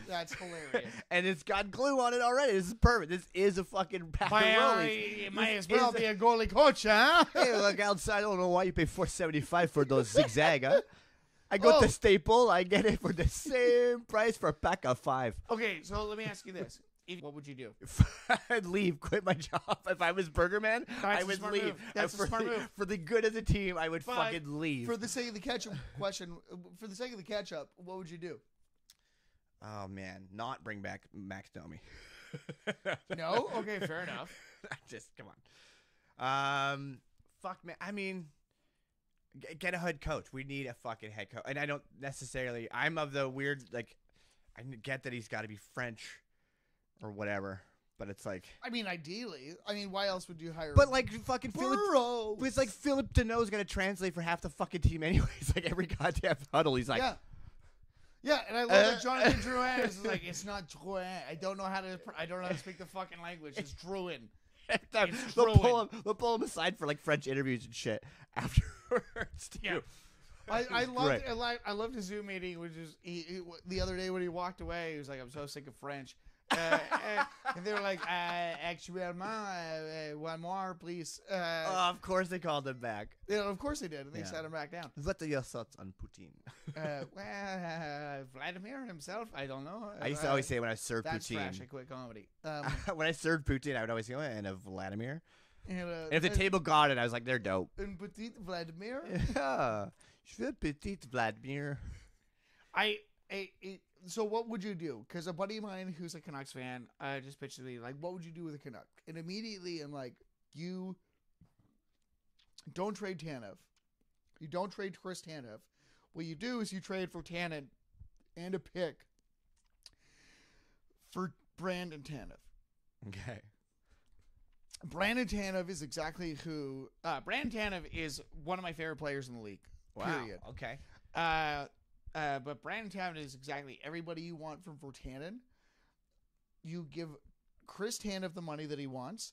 That's hilarious. And it's got glue on it already. This is perfect. This is a fucking pack of rollies. It might as well be a goalie coach, huh? Hey, look outside. I don't know why you pay $4.75 for those zigzag. Huh? I go to Staple. I get it for the same price for a pack of 5. Okay, so let me ask you this. What would you do? I'd leave, quit my job. If I was Burger Man, I would leave. Move. That's a smart move. For the good of the team, I would fucking leave. For the sake of the ketchup for the sake of the ketchup, what would you do? Oh, man. Not bring back Max Domi. No? Okay, fair enough. Just, come on. Fuck, man. I mean, get a head coach. We need a fucking head coach. And I don't necessarily, I'm of the weird, like, I get that he's got to be French or whatever. But it's like, I mean, ideally. I mean, why else would you hire? But like fucking Philip, Burrows. but it's like Philip Deneau's gonna translate for half the fucking team anyways. Like every goddamn huddle, he's like, yeah, and I love that Jonathan Drouin is like, it's not Drouin. I don't know how to speak the fucking language. It's Drouin. they'll pull him aside for like French interviews and shit afterwards. Too. Yeah. I loved his Zoom meeting, which is the other day when he walked away. He was like, "I'm so sick of French," and they were like, "Actuellement, one more, please." Of course they called him back. Yeah, of course they did, and they sat him back down. What are your thoughts on Poutine? Well, Vladimir himself, I don't know. I used to always say when I served that's poutine. trash. I quit comedy. When I served poutine, I would always go, and a Vladimir. And if the table got it, I was like, they're dope. Un petit Vladimir. Yeah, je veux petit Vladimir. So what would you do? Because a buddy of mine who's a Canucks fan just pitched to me, like, what would you do with a Canuck? And immediately I'm like, you don't trade Tanev. You don't trade Chris Tanev. What you do is you trade for Tanev and a pick for Brandon Tanev. Okay. Brandon Tanev is exactly who... Brandon Tanev is one of my favorite players in the league. Wow. Period. Okay. But Brandon Tanev is exactly everybody you want from Virtanen. You give Chris Tanev the money that he wants,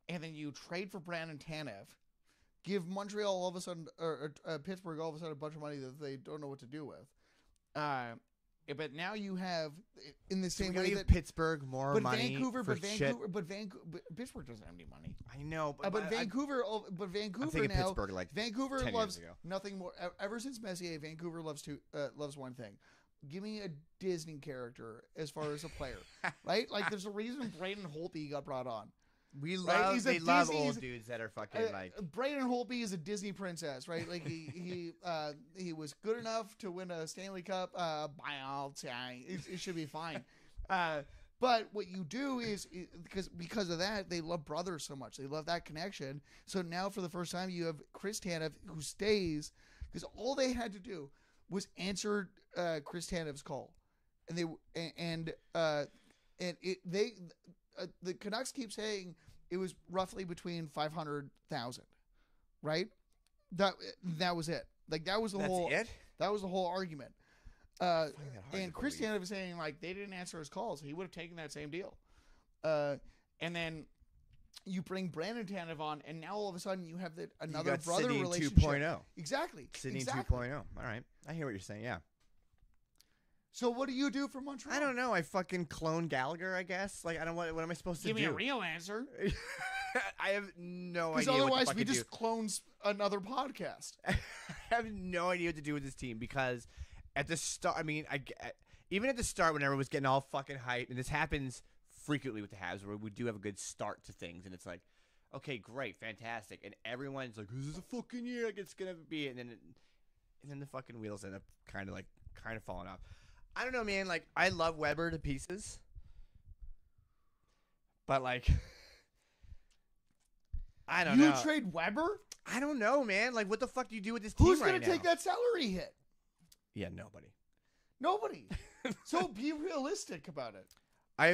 and then you trade for Brandon Tanev. Give Montreal all of a sudden, or Pittsburgh all of a sudden a bunch of money that they don't know what to do with. But now you have, in the same way that Pittsburgh more money Vancouver, for shit. But Pittsburgh doesn't have any money. I know, But Vancouver I'm thinking now. Pittsburgh like Vancouver 10 loves years ago. nothing more. Ever since Messier, Vancouver loves one thing: give me a Disney character as far as a player, right? Like there's a reason Braden Holtby got brought on. They love old dudes that are fucking like. Braden Holtby is a Disney princess, right? Like he was good enough to win a Stanley Cup. It should be fine. But what you do is because of that, they love brothers so much. They love that connection. So now for the first time, you have Chris Tanev who stays because all they had to do was answer Chris Tanev's call, and the Canucks keep saying it was roughly between 500,000, right? That was it. Like that was the whole. It? That was the whole argument. And Chris Tanev was saying like they didn't answer his calls. He would have taken that same deal. And then you bring Brandon Tanev on, and now all of a sudden you have another brother Sidney relationship. 2.0. Exactly. Sidney exactly. 2.0. All right, I hear what you're saying. Yeah. So what do you do for Montreal? I don't know. I fucking clone Gallagher, I guess. Like I don't. What am I supposed to do? Give me a real answer. I have no idea. Because otherwise, we just clone another podcast. I have no idea what to do with this team because at the start, I mean, even at the start, when everyone was getting all fucking hyped, and this happens frequently with the Habs, where we do have a good start to things, and it's like, okay, great, fantastic, and everyone's like, this is a fucking year, like it's gonna be, and then the fucking wheels end up kind of falling off. I don't know, man. Like, I love Weber to pieces, but like, I don't know. You trade Weber? I don't know, man. Like, what the fuck do you do with this team Who's right going to take that salary hit? Yeah, nobody. Nobody. So be realistic about it. I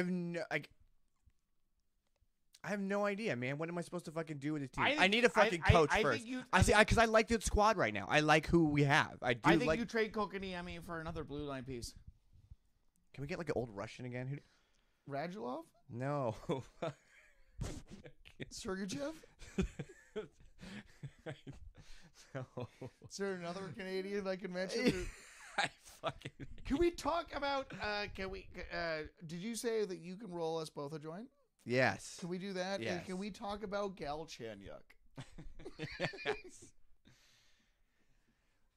have no idea, man. What am I supposed to fucking do with this team? I need a fucking coach first. Because I like the squad right now. I like who we have. I think you trade Kotkaniemi for another blue line piece. Can we get like an old Russian again? Radulov? No. Sergachev? No. Is there another Canadian I can mention? I fucking. Can we talk about? Did you say that you can roll us both a joint? Yes. Can we do that? Yes. And can we talk about Galchenyuk? Yes.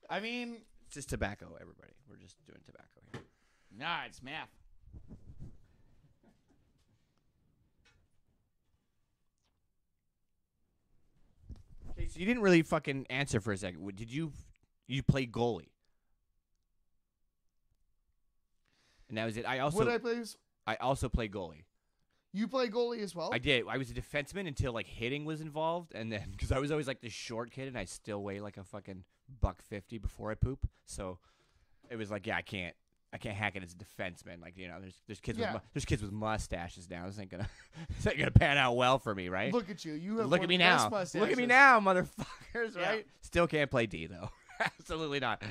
I mean, It's just tobacco, everybody. We're just doing tobacco here. nah, it's math. Okay, so you didn't really fucking answer for a second. Did you play goalie? And that was it. I also play goalie. You play goalie as well? I did. I was a defenseman until like hitting was involved, and then because I was always like the short kid, and I still weigh like a fucking $150 before I poop. So it was like, yeah, I can't hack it as a defenseman. Like, you know, there's kids there's kids with mustaches now. This ain't gonna pan out well for me, right? Look at you. You have Look at me now. mustaches. Look at me now, motherfuckers. Yeah. Right? Still can't play D though. Absolutely not.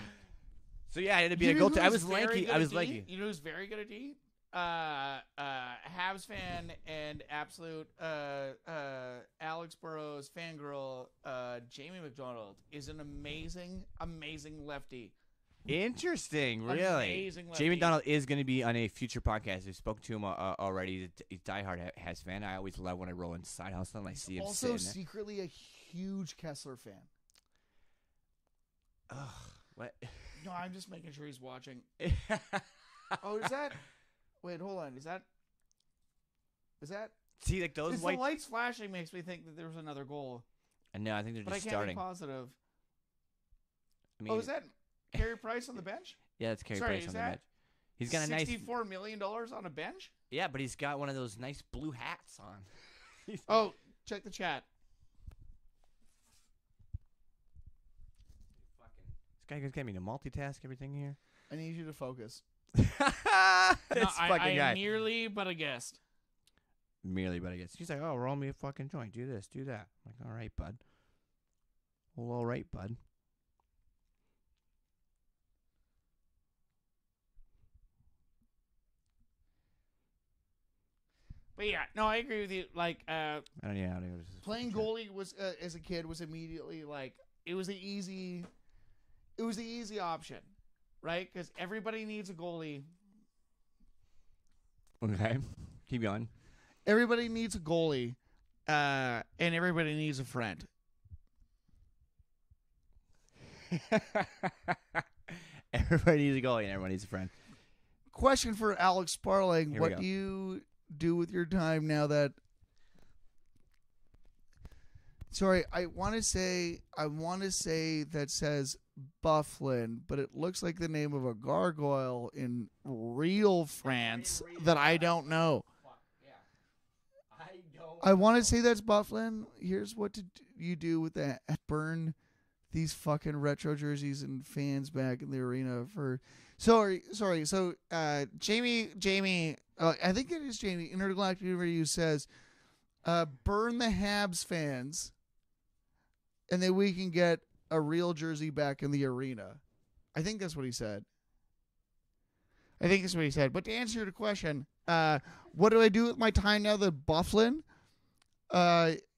So yeah, I had to be a goaltender. I was lanky. I was lanky. You know who's very good at D? Habs fan and absolute Alex Burrows fangirl Jamie McDonald is an amazing lefty. Interesting, really. Amazing lefty. Jamie Donald is going to be on a future podcast. I've spoken to him already. He's a diehard Habs fan. I always love when I roll inside house and I see him Also, sitting there. secretly a huge Kessler fan. Ugh, what? No, I'm just making sure he's watching. Oh, is that? Wait, hold on. Is that? See, like those Is white. the lights flashing makes me think that there was another goal, No, I think they're but I just can't starting. be positive. I mean, Oh, is that Carey Price on the bench? Yeah, it's Carey Sorry, Price is on the that bench. He's got a nice. $64 million on a bench? Yeah, but he's got one of those nice blue hats on. Oh, check the chat. This guy's getting me to multitask everything here. I need you to focus. This I fucking guy. am merely but a guest. Merely, but I guess he's like, "Oh, roll me a fucking joint. Do this, do that." I'm like, all right, bud. Well, all right, bud. But yeah, no, I agree with you. Like, I don't know. Yeah, playing goalie was as a kid was immediately like it was the easy option, right? Because everybody needs a goalie. Okay, keep going. Everybody needs a goalie, and everybody needs a friend. Everybody needs a goalie and everybody needs a friend. Question for Alex Sparling: Here we what go. do you do with your time now that? Sorry, I want to say that says Bufflin, but it looks like the name of a gargoyle in real France that I don't know. I want to say that's Bufflin. Here's what you do with that: burn these fucking retro jerseys and fans back in the arena for. Sorry. So Jamie, I think it is Jamie. Intergalactic Review says, burn the Habs fans, and then we can get a real jersey back in the arena. I think that's what he said. But to answer your question, what do I do with my time now that Bufflin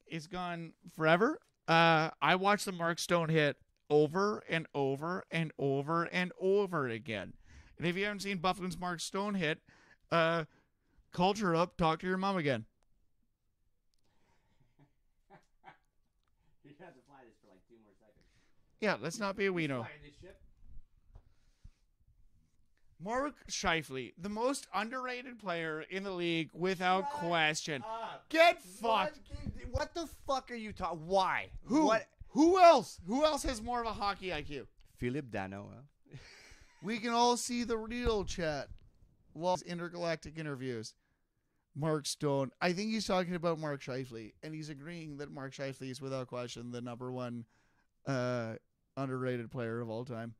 is gone forever? I watch the Mark Stone hit over and over and over and over again. And if you haven't seen Bufflin's Mark Stone hit, culture up, talk to your mom again. You have to fly this for like 2 more seconds. Yeah, let's not be a weeno. Mark Scheifele, the most underrated player in the league without question. Get fucked. What the fuck are you talking? Why? Who? What? Who else? Who else has more of a hockey IQ? Philip Dano. We can all see the real chat. Loves intergalactic interviews. Mark Stone. I think he's talking about Mark Scheifele, and he's agreeing that Mark Scheifele is without question the number one underrated player of all time.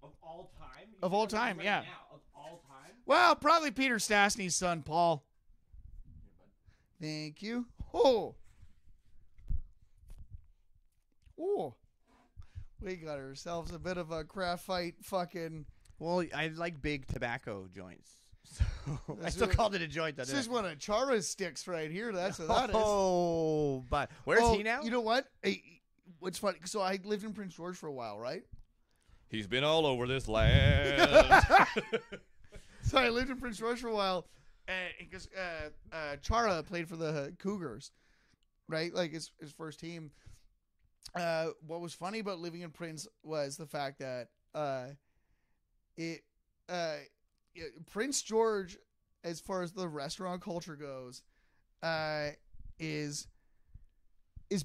Of all time? Of all time, yeah. Of all time? Well, probably Peter Stastny's son, Paul. Thank you. Oh. We got ourselves a bit of a craft fight fucking. Well, I like big tobacco joints. So I still called it a joint, though. This is one of Chara's sticks right here. That's what that is. Oh, but where's he now? You know what? Hey, what's funny? So I lived in Prince George for a while, right? He's been all over this land. So I lived in Prince George for a while, because Chara played for the Cougars, right? Like his first team. What was funny about living in Prince was the fact that Prince George, as far as the restaurant culture goes, is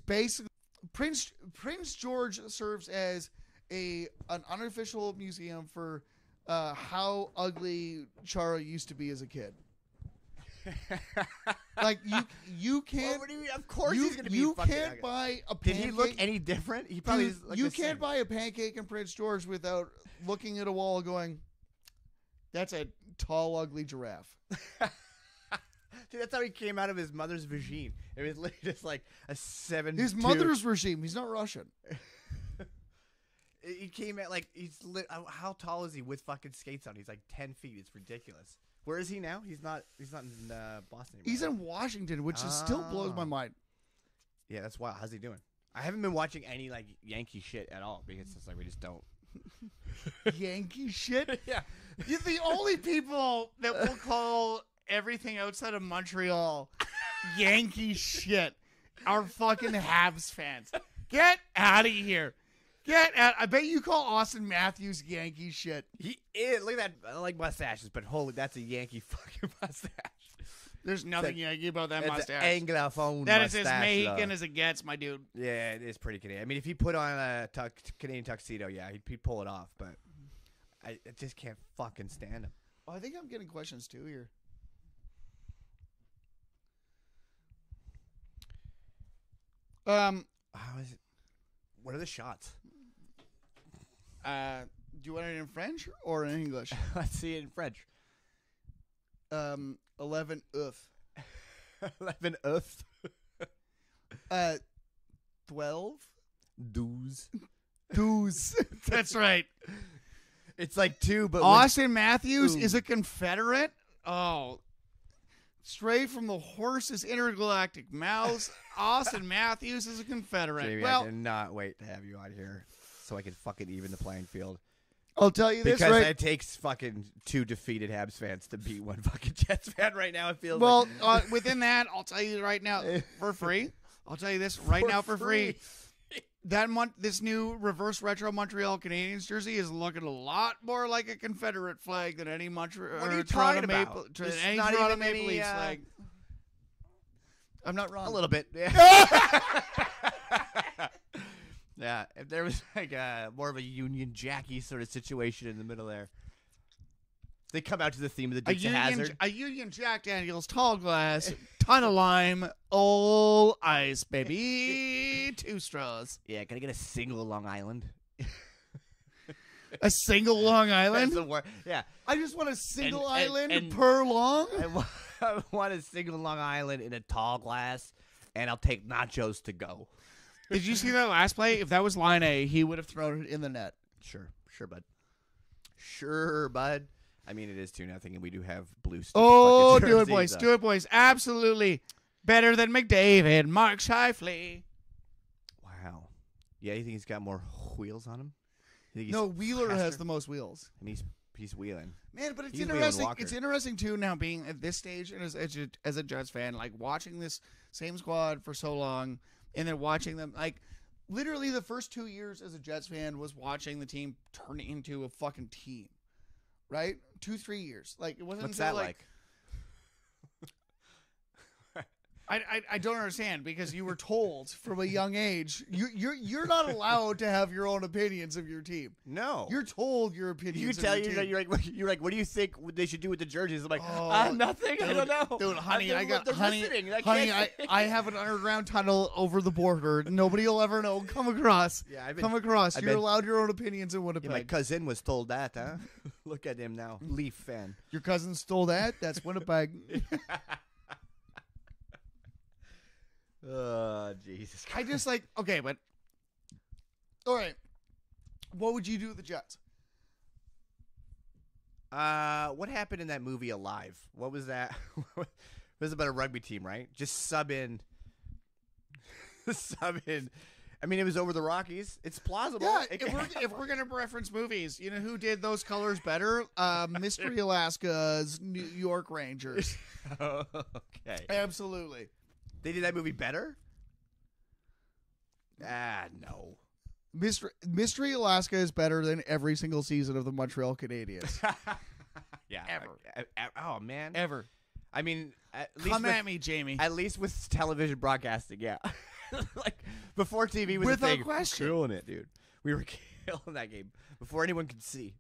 basically Prince George serves as an unofficial museum for how ugly Chara used to be as a kid. Like you can't. Well, what do you mean? Of course he's gonna be. You fucking can't ugly. buy a Did pancake. he look any different? He probably. Dude, Like you the can't same. buy a pancake in Prince George without looking at a wall going, "That's a tall, ugly giraffe." Dude, that's how he came out of his mother's vagine. It was literally just like a 7. His mother's regime. He's not Russian. He came at like how tall is he with fucking skates on? He's like 10 feet. It's ridiculous. Where is he now? He's not in Boston anymore. He's in Washington, which is still blows my mind. Yeah, that's wild. How's he doing? I haven't been watching any like Yankee shit at all because it's like we just don't. Yankee shit. Yeah. You're the only people that will call everything outside of Montreal Yankee shit are fucking Habs fans. Get out of here. Get out. I bet you call Austin Matthews Yankee shit. He is. Look at that. I like mustaches, but holy, that's a Yankee fucking mustache. There's nothing Yankee about that It's mustache. an Anglophone That is mustache. as Mexican as it gets, my dude. Yeah, it is pretty Canadian. I mean, if he put on a Canadian tuxedo, yeah, he'd pull it off, but I just can't fucking stand him. Oh, I think I'm getting questions too here. How is it? What are the shots? Do you want it in French or in English? Let's see it in French. 11 oof. 11 earth. 12? 12. That's right. It's like 2, but Austin Matthews Ooh. is a Confederate? Oh. Straight from the horse's intergalactic mouths, Austin Matthews is a Confederate. Jamie, Well, I cannot wait to have you on here so I can fucking even the playing field. I'll tell you this, Because right? it takes fucking 2 defeated Habs fans to beat 1 fucking Jets fan right now. It feels Well, like. within that, I'll tell you right now for free. I'll tell you this right now for free. This new reverse retro Montreal Canadiens jersey is looking a lot more like a Confederate flag than any Montreal. What are you Toronto talking Maple, about? than It's any not Toronto even Maple any, Leafs flag. I'm not wrong. A little bit. Yeah. Yeah. If there was like more of a Union Jackie sort of situation in the middle there. They come out to the theme of the Dukes of Hazzard. A Union Jack Daniels tall glass, ton of lime, all ice, baby. 2 straws. Yeah, can I get a single Long Island? A single Long Island? That's the word. Yeah. I just want a single And- island and- per long. I want a single Long Island in a tall glass, and I'll take nachos to go. Did you see that last play? If that was line A, he would have thrown it in the net. Sure, bud. Sure, bud. I mean, it is 2-0, and we do have blue. Oh, fucking do it, jerseys, boys. though. Do it, boys. Absolutely. Better than McDavid, Mark Scheifele. Wow. Yeah, you think he's got more wheels on him? You think he's No, Wheeler has faster? the most wheels. And he's wheeling. Man, but it's He's Wheeling interesting. Walker. It's interesting too now being at this stage and as a Jets fan, like watching this same squad for so long, and then watching them like literally the first 2 years as a Jets fan was watching the team turn into a fucking team, right? 2-3 years, like it wasn't. What's until, that like? I don't understand because you were told from a young age you're not allowed to have your own opinions of your team. No. You're told your opinions. You of tell your team. you're like, what do you think they should do with the jerseys? I'm like, Oh, nothing. I don't know. Dude, honey, They're I got listening. I honey, can't I have an underground tunnel over the border. Nobody will ever know. Come across. Yeah, I've been- Come across. I've You're been- allowed your own opinions in Yeah, Winnipeg. my cousin was told that, huh? Look at him now, Leaf fan. Your cousin stole that. That's Winnipeg. Oh, Jesus Christ. I just like okay, but all right. What would you do with the Jets? What happened in that movie Alive? What was that? It was about a rugby team, right? Just sub in. Sub in. I mean, it was over the Rockies. It's plausible. Yeah, if we're gonna reference movies, you know who did those colors better? Mystery Alaska's New York Rangers. Oh, okay. Absolutely. They did that movie better? No. Mystery Alaska is better than every single season of the Montreal Canadiens. Yeah. Ever. Oh, man. Ever. I mean, Come at me, Jamie. At least with television broadcasting, yeah. Like, before TV was Without a thing. question. Killing it, dude. We were killing that game before anyone could see.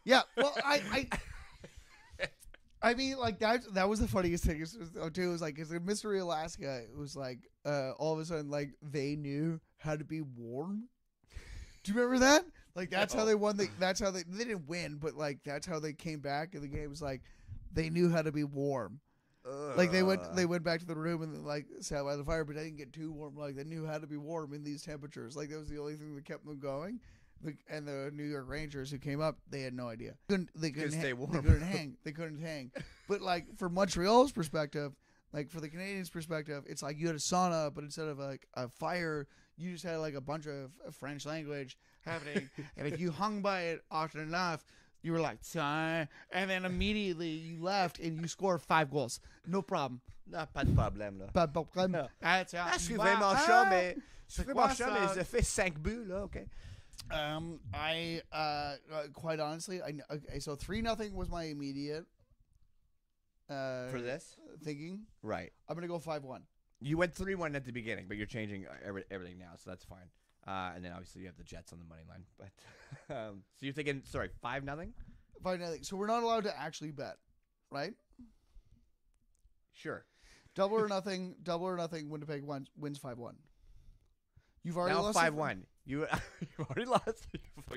Yeah, well, I mean, like that was the funniest thing too. It was like, because in Mystery Alaska, it was like all of a sudden, like they knew how to be warm. Do you remember that? Like that's how they won. That's how they didn't win, but like that's how they came back in the game. It was like they knew how to be warm. Like they went back to the room and like sat by the fire, but they didn't get too warm. Like they knew how to be warm in these temperatures. Like that was the only thing that kept them going. And the New York Rangers who came up, they had no idea. They couldn't stay warm. They couldn't hang. But like for Montreal's perspective, like for the Canadiens' perspective, it's like you had a sauna, but instead of like a fire, you just had like a bunch of French language happening. And if you hung by it often enough, you were like, "Tiens," and then immediately you left and you scored 5 goals. No problem. Non, pas de problème, là. Pas de problème. No. That's how. Je suis vraiment chaud, mais C'est je suis quoi vraiment chaud, ça? mais j'ai fait 5 buts, là, okay. I quite honestly, okay, so 3-0 was my immediate For this? thinking. Right. I'm gonna go 5-1. You went 3-1 at the beginning, but you're changing everything now, so that's fine. And then obviously you have the Jets on the money line. But so you're thinking, sorry, 5-0? 5-0. So we're not allowed to actually bet, right? Sure. Double or nothing. Winnipeg wins 5-1. You've already Now lost 5-1. You've already lost.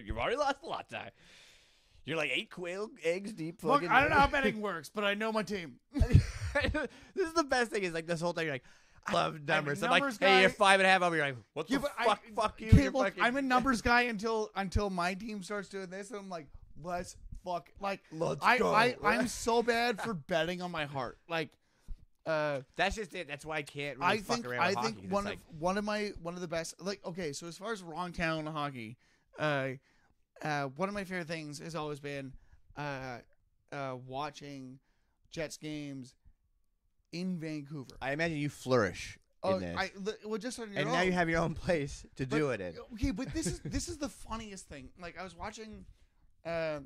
You've already lost a lot, Ty. You're like 8 quail eggs deep. Look, I don't know how betting works, but I know my team. This is the best thing. Is like this whole thing. You're like, I love numbers. I'm like, numbers hey, you're guy. 5.5. I'll be like, what the but fuck? Fuck you. Okay, You're look, fucking... I'm a numbers guy until my team starts doing this, and I'm like, let's fuck. Like, Let's I, go. I'm so bad for betting on my heart. Like, That's just it. That's why I can't really fuck around with hockey. one of the best. Like, okay, so as far as wrong town hockey, one of my favorite things has always been watching Jets games in Vancouver. I imagine you flourish in this. Well, just on your And own. now you have your own place to do it in. Okay, but this is the funniest thing. Like I was watching the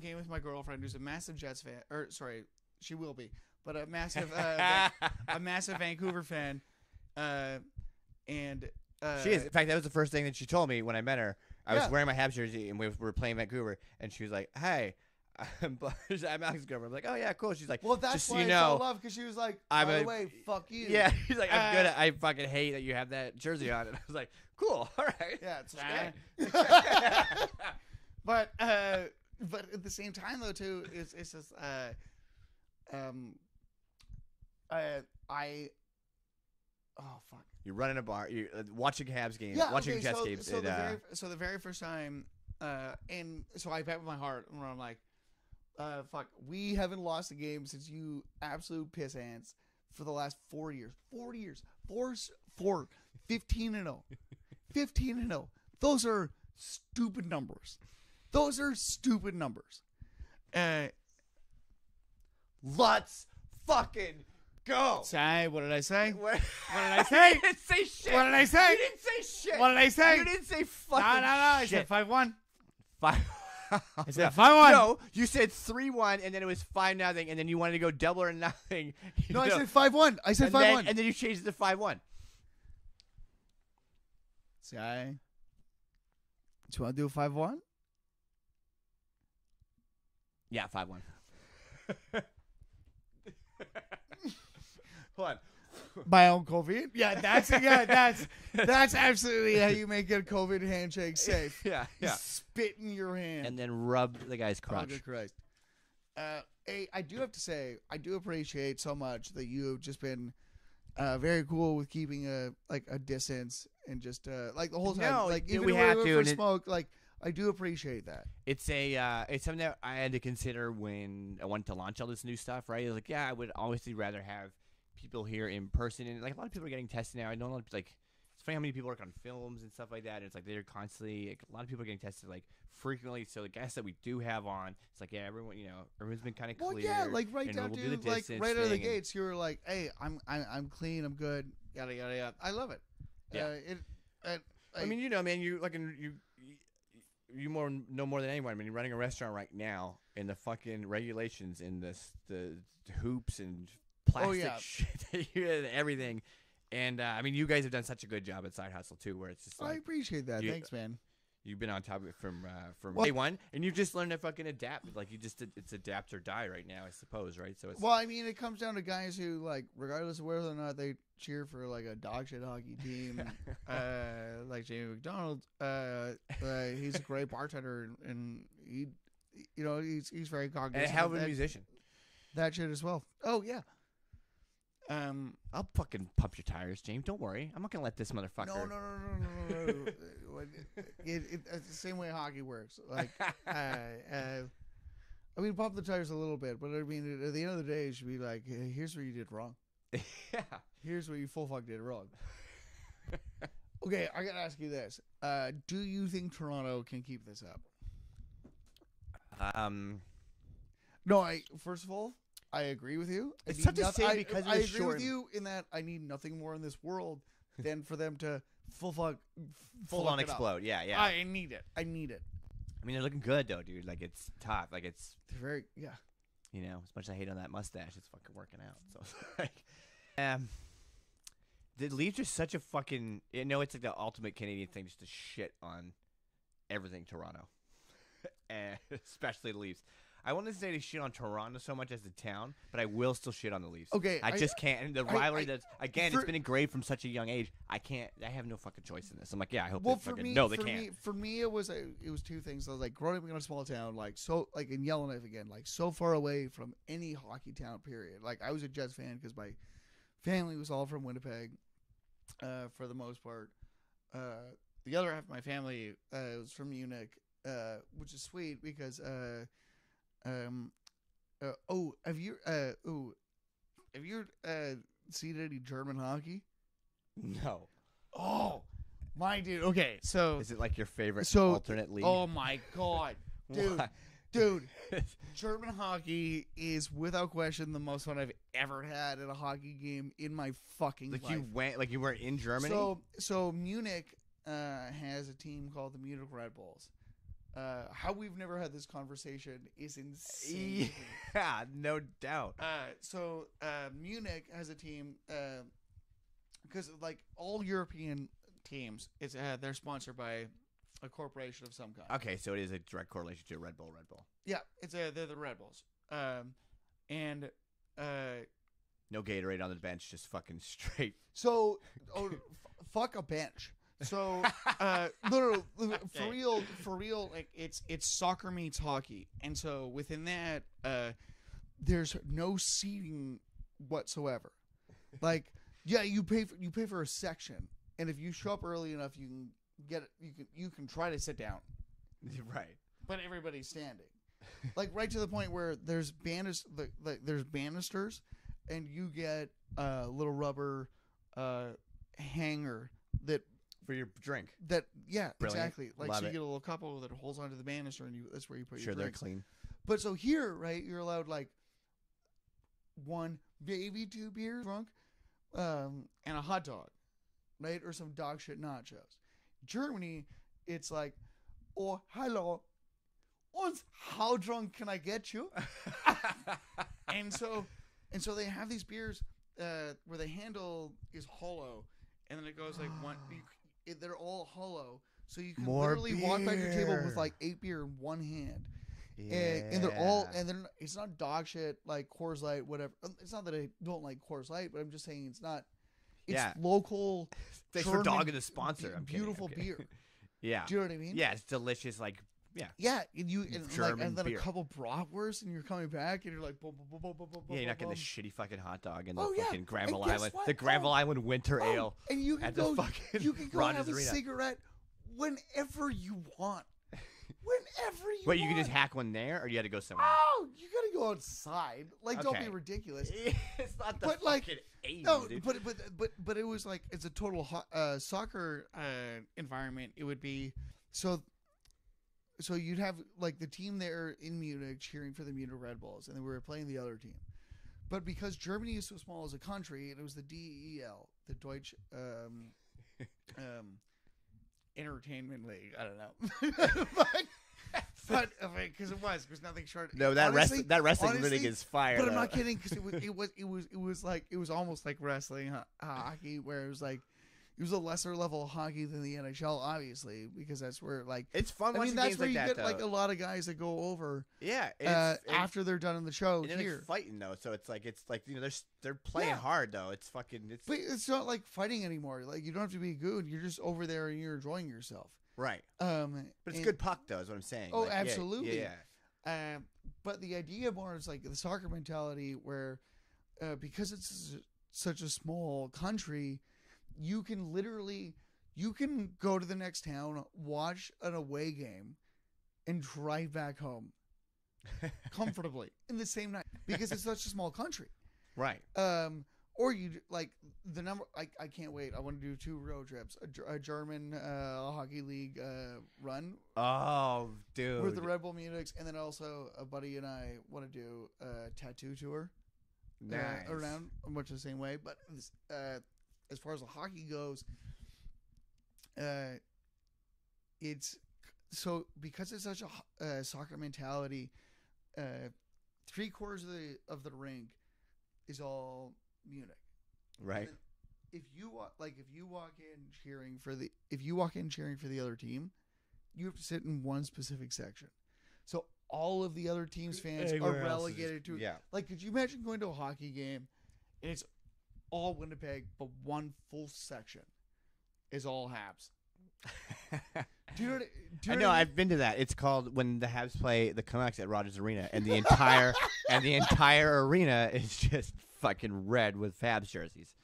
game with my girlfriend, who's a massive Jets fan. Or sorry, she will be, but a massive a massive Vancouver fan. And She is. In fact, that was the first thing that she told me when I met her. I was Yeah. wearing my Habs jersey, and we were playing Vancouver, and she was like, "Hey, I'm Alex's girlfriend." I'm like, "Oh yeah, cool." She's like, Well, that's just so why you I know, fell in love, because she was like, by the way, fuck you. Yeah, he's like, I'm good. I fucking hate that you have that jersey on. And I was like, cool, all right. Yeah, it's Okay. but at the same time though too, it's just oh fuck. You're running a bar. You're watching Habs games. Yeah, watching okay, Jets games. So the very first time, and so I bet with my heart, where I'm like, fuck, we haven't lost a game since you absolute piss ants for the last 4 years. 4 years. 15-0. 15-0. Those are stupid numbers. Let's fucking go. Say, what did I say? What did I say? You didn't say shit. What did I say? You didn't say shit. What did I say? You didn't say fucking No. I shit. said 5-1. Five. I said 5-1. No, you said 3-1, and then it was 5-0, and then you wanted to go double or nothing. No, I said 5-1. I said 5-1. And then you changed it to 5-1. Say, do you want to do a 5-1? Yeah, 5-1. Hold on. My own COVID? Yeah, that's absolutely how you make a COVID handshake safe. Yeah. Spit in your hand. And then rub the guy's crotch. Oh, good Christ. I do have to say, I do appreciate so much that you have just been very cool with keeping a distance and just like the whole time. No, like yeah, even we when have went to, for and it- smoke, like I do appreciate that. It's it's something that I had to consider when I wanted to launch all this new stuff. Right? I was like, yeah, I would obviously rather have people here in person, and like a lot of people are getting tested now. I know a lot of like. It's funny how many people work on films and stuff like that. And it's like they're constantly like, a lot of people are getting tested like frequently. So the guests that we do have on, it's like everyone's been kind of clear. Well, yeah, like right down we'll to like right out of the gates, you were like, hey, I'm clean, I'm good, yada yada yada. I love it. Yeah. I mean, man, you know more than anyone. I mean, you're running a restaurant right now, and the fucking regulations and the hoops and plastic shit and everything. And I mean, you guys have done such a good job at Side Hustle too, where it's just like I appreciate that. Thanks, man. You've been on top of it from day one, and you've just learned to fucking adapt. Like it's adapt or die right now, I suppose, right? So it's I mean, it comes down to guys who like, regardless of whether or not they cheer for like a dog shit hockey team, like Jamie McDonald. He's a great bartender, and he's very cognizant. And a hell of a musician. That shit as well. Oh yeah. I'll fucking pump your tires, James. Don't worry. I'm not gonna let this motherfucker. No. It's the same way hockey works. Like, I mean, pump the tires a little bit, but I mean, at the end of the day, it should be like, hey, here's where you did wrong. Yeah. Here's where you full fuck did wrong. Okay, I gotta ask you this: do you think Toronto can keep this up? No. First of all, I agree with you. It's tough to say because I agree with you in that I need nothing more in this world than for them to full on explode. Yeah. I need it. I mean, they're looking good though, dude. Like it's tough. Like it's very as much as I hate on that mustache, it's fucking working out. So like, the Leafs are such a fucking. It's like the ultimate Canadian thing, just to shit on everything Toronto, and especially the Leafs. I wouldn't say to shit on Toronto so much as the town, but I will still shit on the Leafs. Okay, I just can't. And the rivalry that's it's been engraved from such a young age. I have no fucking choice in this. I'm like, yeah, I hope they fucking no, they can't. For me, it was two things. I was like growing up in a small town, like in Yellowknife again, like so far away from any hockey town. Period. Like I was a Jets fan because my family was all from Winnipeg, for the most part. The other half of my family was from Munich, which is sweet because. Have you seen any German hockey? No. Oh, my dude. Okay, so is it like your favorite alternate league? Oh my god, dude, German hockey is without question the most fun I've ever had at a hockey game in my fucking life. You were in Germany. So Munich has a team called the Munich Red Bulls. How we've never had this conversation is insane. Yeah, no doubt. So Munich has a team because like all European teams, they're sponsored by a corporation of some kind. Okay, so it is a direct correlation to Red Bull. Yeah, they're the Red Bulls. And no Gatorade on the bench, just fucking straight. So, fuck a bench. So, no, for real, like it's soccer meets hockey, and so within that, there's no seating whatsoever. Like, yeah, you pay for a section, and if you show up early enough, you can get it. You can try to sit down, right? But everybody's standing, like right to the point where there's there's banisters, and you get a little rubber hanger that. For your drink. Brilliant. Exactly. Like Love so you it. get a little couple that holds onto the banister and that's where you put your they're drinks. clean. But so here, right, you're allowed like one, maybe two beers drunk, and a hot dog, right? Or some dog shit nachos. Germany, it's like, oh hello. Und how drunk can I get you? and so they have these beers where the handle is hollow and then it goes like one they're all hollow, so you can literally walk by your table with like 8 beer in one hand. Yeah. And they're all, it's not dog shit like Coors Light, whatever. It's not that I don't like Coors Light, but I'm just saying it's local. Thanks for dogging the sponsor. Beautiful beer. Yeah. Do you know what I mean? Yeah, it's delicious. Like, yeah. Yeah, and then beer. a couple bratwursts, and you're coming back, and you're like, boom, boom, boom, boom, boom, yeah, you're not getting the shitty fucking hot dog and the fucking yeah. Granville And guess Island, what? the Granville Island Winter Ale, and you can at go, the fucking you can go Rogers have a Arena. cigarette whenever you want. Whenever you Wait, you want. can just hack one there, or you had to go somewhere? Oh, you gotta go outside. Like, don't Okay. be ridiculous. It's not the But, like, fucking 80s, No, dude. but it was like it's a total soccer environment. It would be so you'd have like the team there in Munich cheering for the Munich Red Bulls, and then we were playing the other team. But because Germany is so small as a country, and it was the DEL, the Deutsche Entertainment League. I don't know, but because it was nothing short. No, that honestly, wrestling honestly, league is fire. But I'm though. not kidding, because it was almost like wrestling hockey, where it was like it was a lesser level of hockey than the NHL, obviously, because that's where like It's fun I watching mean that's games where like you that, get like though. a lot of guys that go over Yeah, after they're done in the show and then here. it's fighting though, so it's like they're playing hard though. It's fucking But it's not like fighting anymore. Like you don't have to be good. You're just over there and you're enjoying yourself. right. But But it's good puck though, is what I'm saying. Oh, Like, yeah, absolutely. Yeah. But the idea more is like the soccer mentality, where because it's such a small country, you can go to the next town, watch an away game, and drive back home comfortably in the same night, because it's such a small country. Right. Or you like the number. I can't wait. I want to do 2 road trips: a German hockey league run Oh, dude. with the Red Bull Munichs, and then also a buddy and I want to do a tattoo tour Nice. around much the same way. But as far as the hockey goes, it's so because it's such a soccer mentality. 3/4 of the rink is all Munich. Right. And if you walk in cheering for the other team, you have to sit in one specific section. So all of the other team's fans Everywhere are else is relegated to yeah. Like, could you imagine going to a hockey game and it's all Winnipeg, but one full section is all Habs? Do you know what I know. I mean? I've been to that. It's called when the Habs play the Canucks at Rogers Arena, and the entire arena is just fucking red with Habs jerseys,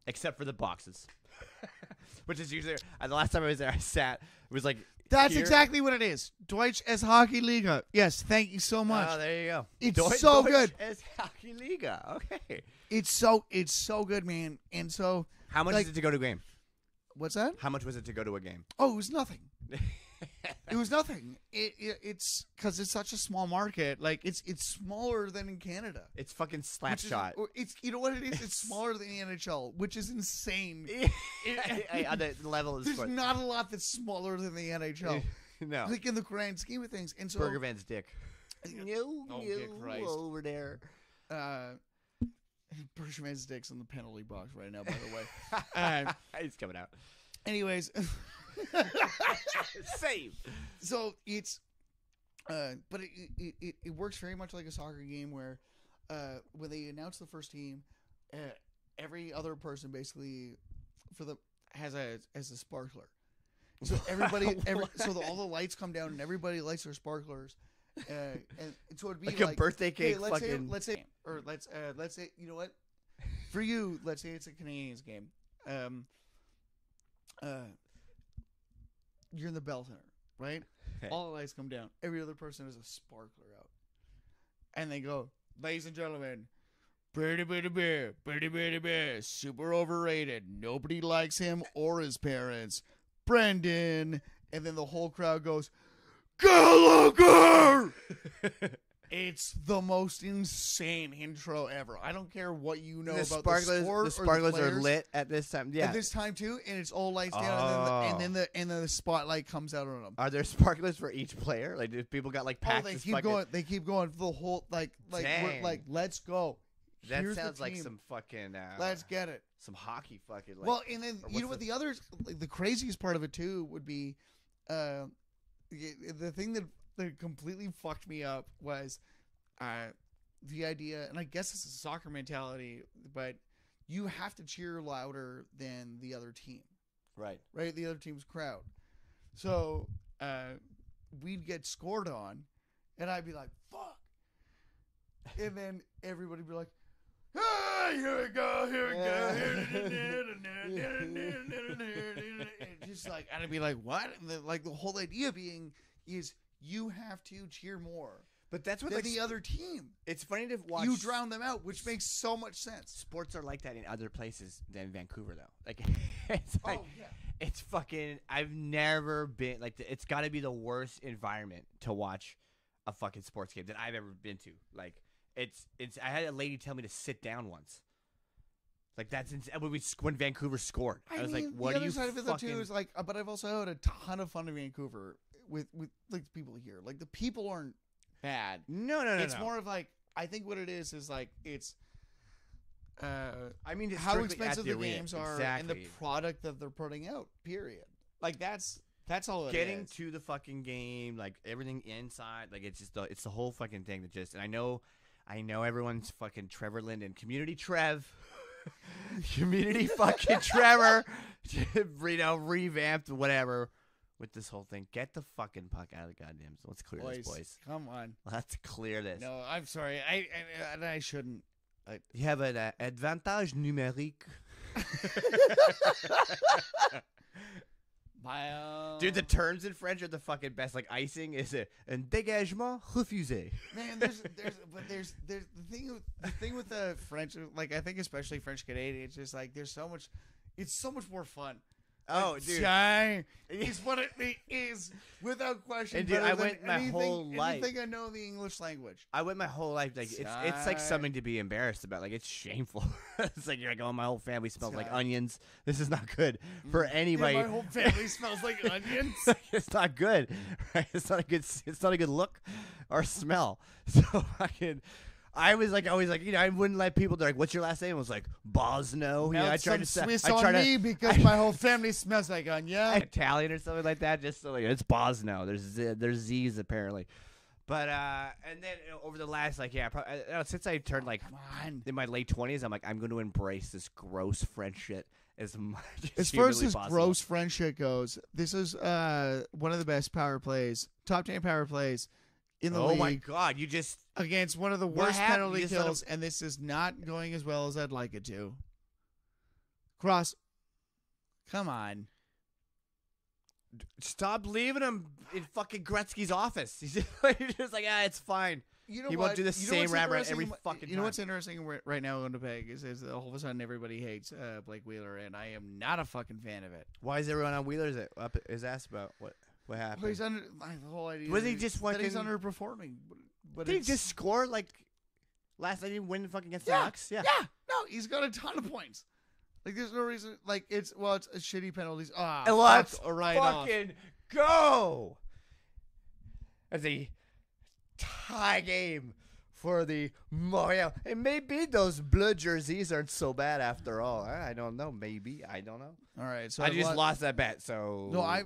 except for the boxes, which is usually. The last time I was there, I sat. It was like That's here. exactly what it is. Deutsche as Hockey Liga. Yes, thank you so much. Oh, there you go. It's so Deutsche good. as Hockey Liga. Okay. It's so good, man. And so, How much like, is it to go to a game? what's that? How much was it to go to a game? Oh, it was nothing. It was nothing. It's because it's such a small market. Like it's smaller than in Canada. It's fucking slap Which is- shot. or it's you know what it is. It's smaller than the NHL, which is insane. On the level of the There's sport. not a lot that's smaller than the NHL. No. Like in the grand scheme of things. And so Burger Van's dick. Oh, good Christ. Over there. Bergman's dick's in the penalty box right now, by the way. He's coming out. Anyways, Save. so it's but it works very much like a soccer game, where when they announce the first team, every other person basically has a sparkler. So all the lights come down and everybody lights their sparklers, and so it'd be Like a birthday cake. hey, let's say you know what, for you, let's say it's a Canadians game. You're in the Bell Center, right? Okay. All the lights come down. Every other person has a sparkler out, and they go, "Ladies and gentlemen, Birdie Bear, super overrated. Nobody likes him or his parents. Brendan," and then the whole crowd goes, "Gallagher!" It's the most insane intro ever. I don't care what you know The about sparklers, the sport. the sparklers or the are players. lit at this time. Yeah. At this time too, and it's all lights down, and then the spotlight comes out on them. Are there sparklers for each player? Like, do people got like Oh, packs they of keep fucking- going. They keep going for the whole like Dang. we're like, let's go. That Here's the sounds like team. some fucking. Let's get it. some hockey fucking. Like, Well, and then or you know what's what the others, like, the craziest part of it too would be, the thing that completely fucked me up was, the idea, and I guess it's a soccer mentality, but you have to cheer louder than the other team, right. right? The other team's crowd. So we'd get scored on, and I'd be like, "Fuck," and then everybody'd be like, "Ah, here we go, here we go." And just like, and I'd be like, "What?" And then, like, the whole idea being, is you have to cheer more But that's what than like the other team. it's funny to watch. You drown them out, which makes so much sense. Sports are like that in other places than Vancouver, though. Like, it's like Oh, yeah. it's fucking. I've never been like. It's got to be the worst environment to watch a fucking sports game that I've ever been to. Like, it's. I had a lady tell me to sit down once. Like that's when Vancouver scored. I was like, "What the are you other side of it though fucking?" too is like, but I've also had a ton of fun in Vancouver with like the people here. Like the people aren't bad. No. It's more of like I think what it is like it's. I mean, it's how strictly expensive at the arena. games are and Exactly. the product that they're putting out. Period. Like that's all it Getting is. to the fucking game, like everything inside, like it's just it's the whole fucking thing that just. And I know everyone's fucking Trevor Linden, community Trev, community fucking Trevor, revamped whatever with this whole thing. Get the fucking puck out of the goddamn. So let's clear this, boys. Come on. Let's clear this. No, I'm sorry. I shouldn't. You have an advantage numérique. Dude, the terms in French are the fucking best. Like icing is un dégagement refusé. Man, there's the thing with the French, like I think especially French Canadian, it's just like it's so much more fun. Oh, Like, dude. Chang is what it is without question. And dude, better I than went my anything, whole life. anything I know the English language. I went my whole life like it's like something to be embarrassed about. Like it's shameful. It's like you're like, oh, my whole family smells like onions. This is not good for anybody. Yeah, my whole family smells like onions. It's not good, right? It's not a good look or smell. So fucking. I was like always like I wouldn't let people. They're like, "What's your last name?" I was like Bosno. Now I it's tried to some say Swiss I tried on to, me because my whole family smells like onion. Italian or something like that. Just so like, it's Bosno. There's Z's apparently, but and then over the last since I turned like Come on. in my late 20s, I'm like I'm going to embrace this gross French shit as much As far as this gross French shit goes, this is one of the best power plays, top 10 power plays in the league. Oh my god, you just Against one of the What worst happened? penalty You just let kills, and this is not going as well as I'd like it to. Cross. Come on. stop leaving him in fucking Gretzky's office. He's just, it's fine. You know He what? won't do the You know same what's rapper interesting every about- fucking You know time. what's interesting right now in Winnipeg is that all of a sudden everybody hates Blake Wheeler, and I am not a fucking fan of it. Why is everyone on Wheeler's up his ass about what happened? Well, he's under the whole idea. Was that he just that he's fucking- underperforming? But Did he it's- just score like last night? He win fucking against the Yeah, Ducks. Yeah. No, he's got a ton of points. Like there's no reason. Like it's shitty penalties. Ah, And let's fuck right off. fucking go. As a tie game for the Montreal. And maybe those blue jerseys aren't so bad after all. I don't know. Maybe. I don't know. All right, so I just lost that bet, so. No,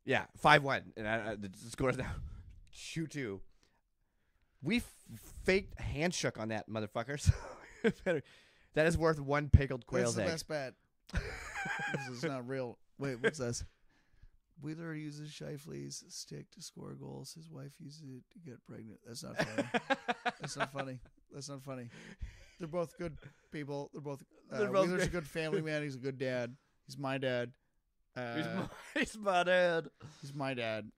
Yeah, 5-1. And the score is now 2-2. We faked handshook on that motherfucker. So that is worth one pickled quail's That's the egg. best bet. This is not real. Wait, what's this? Wheeler uses Shifley's stick to score goals. His wife uses it to get pregnant. That's not funny. That's not funny. That's not funny. They're both good people. They're both. Wheeler's good. a good family man. He's a good dad. He's my dad. He's my dad. He's my dad.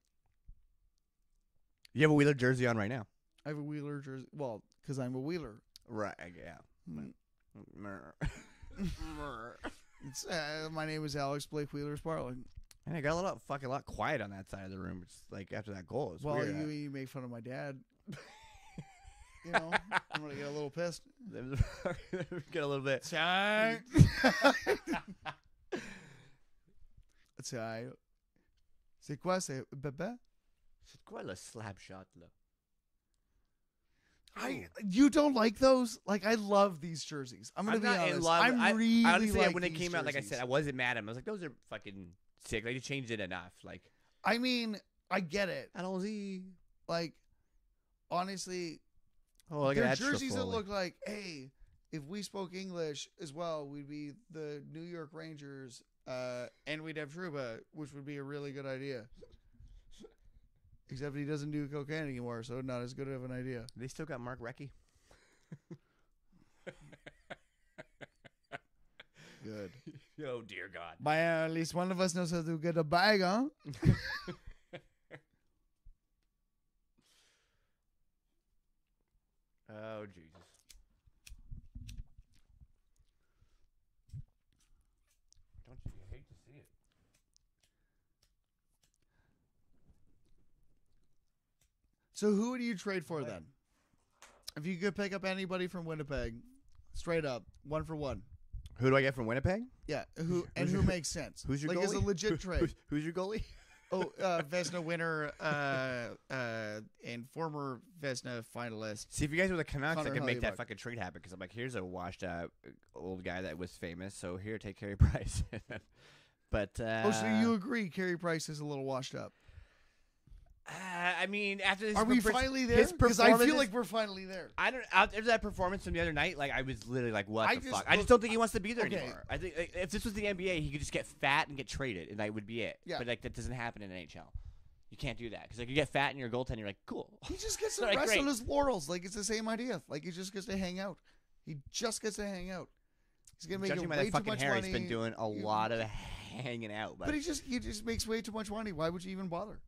You have a Wheeler jersey on right now. I have a Wheeler jersey. Well, because I'm a Wheeler. Right, yeah. It's, my name is Alex Blake Wheeler Sparling. And I got a lot quiet on that side of the room. It's like after that goal. It's Well, weird. you make fun of my dad. You know, I'm gonna get a little pissed. Get a little bit. C'est quoi, c'est bébé? C'est quoi le slap shot là? You don't like those? Like, I love these jerseys. I'm gonna be not in honest. love. I'm really honestly, like when it these came out, like I jerseys. said, I wasn't mad at him. I was like, those are fucking sick. Like, they changed it enough. Like, I mean, I get it. allons-y. Like, honestly, Oh, look they're at that jerseys that Trifoli. look like, hey, if we spoke English as well, we'd be the New York Rangers, and we'd have Trouba, which would be a really good idea. Except he doesn't do cocaine anymore, so not as good of an idea. They still got Mark Recchi. Good. Oh dear God. At least one of us knows how to get a bag, huh? So who would you trade for then? If you could pick up anybody from Winnipeg, straight up, 1 for 1. Who do I get from Winnipeg? Yeah, who makes sense? Who's your like goalie? Is a legit trade. Who's your goalie? Vezina winner and former Vezina finalist. See, if you guys were the Canucks, I Connor could make that Hellebuyck. fucking trade happen because I'm like, here's a washed up old guy that was famous, so here, take Carey Price. But So you agree Carey Price is a little washed up? I mean, after this, Are we finally there? Because I feel like we're finally there. I don't. After that performance from the other night, like I was literally like, "What the fuck?" I look- just don't think he wants to be there Okay. anymore. I think if this was the NBA, he could just get fat and get traded, and that would be it. Yeah. But like that doesn't happen in NHL. You can't do that because like you get fat and you're a goaltender. You're like, cool. He just gets to All right, rest great. on his laurels. Like it's the same idea. Like he just gets to hang out. He just gets to hang out. He's gonna make Judging by way that too fucking much hair, money. he's been doing a lot of hanging out. But he just makes way too much money. Why would you even bother?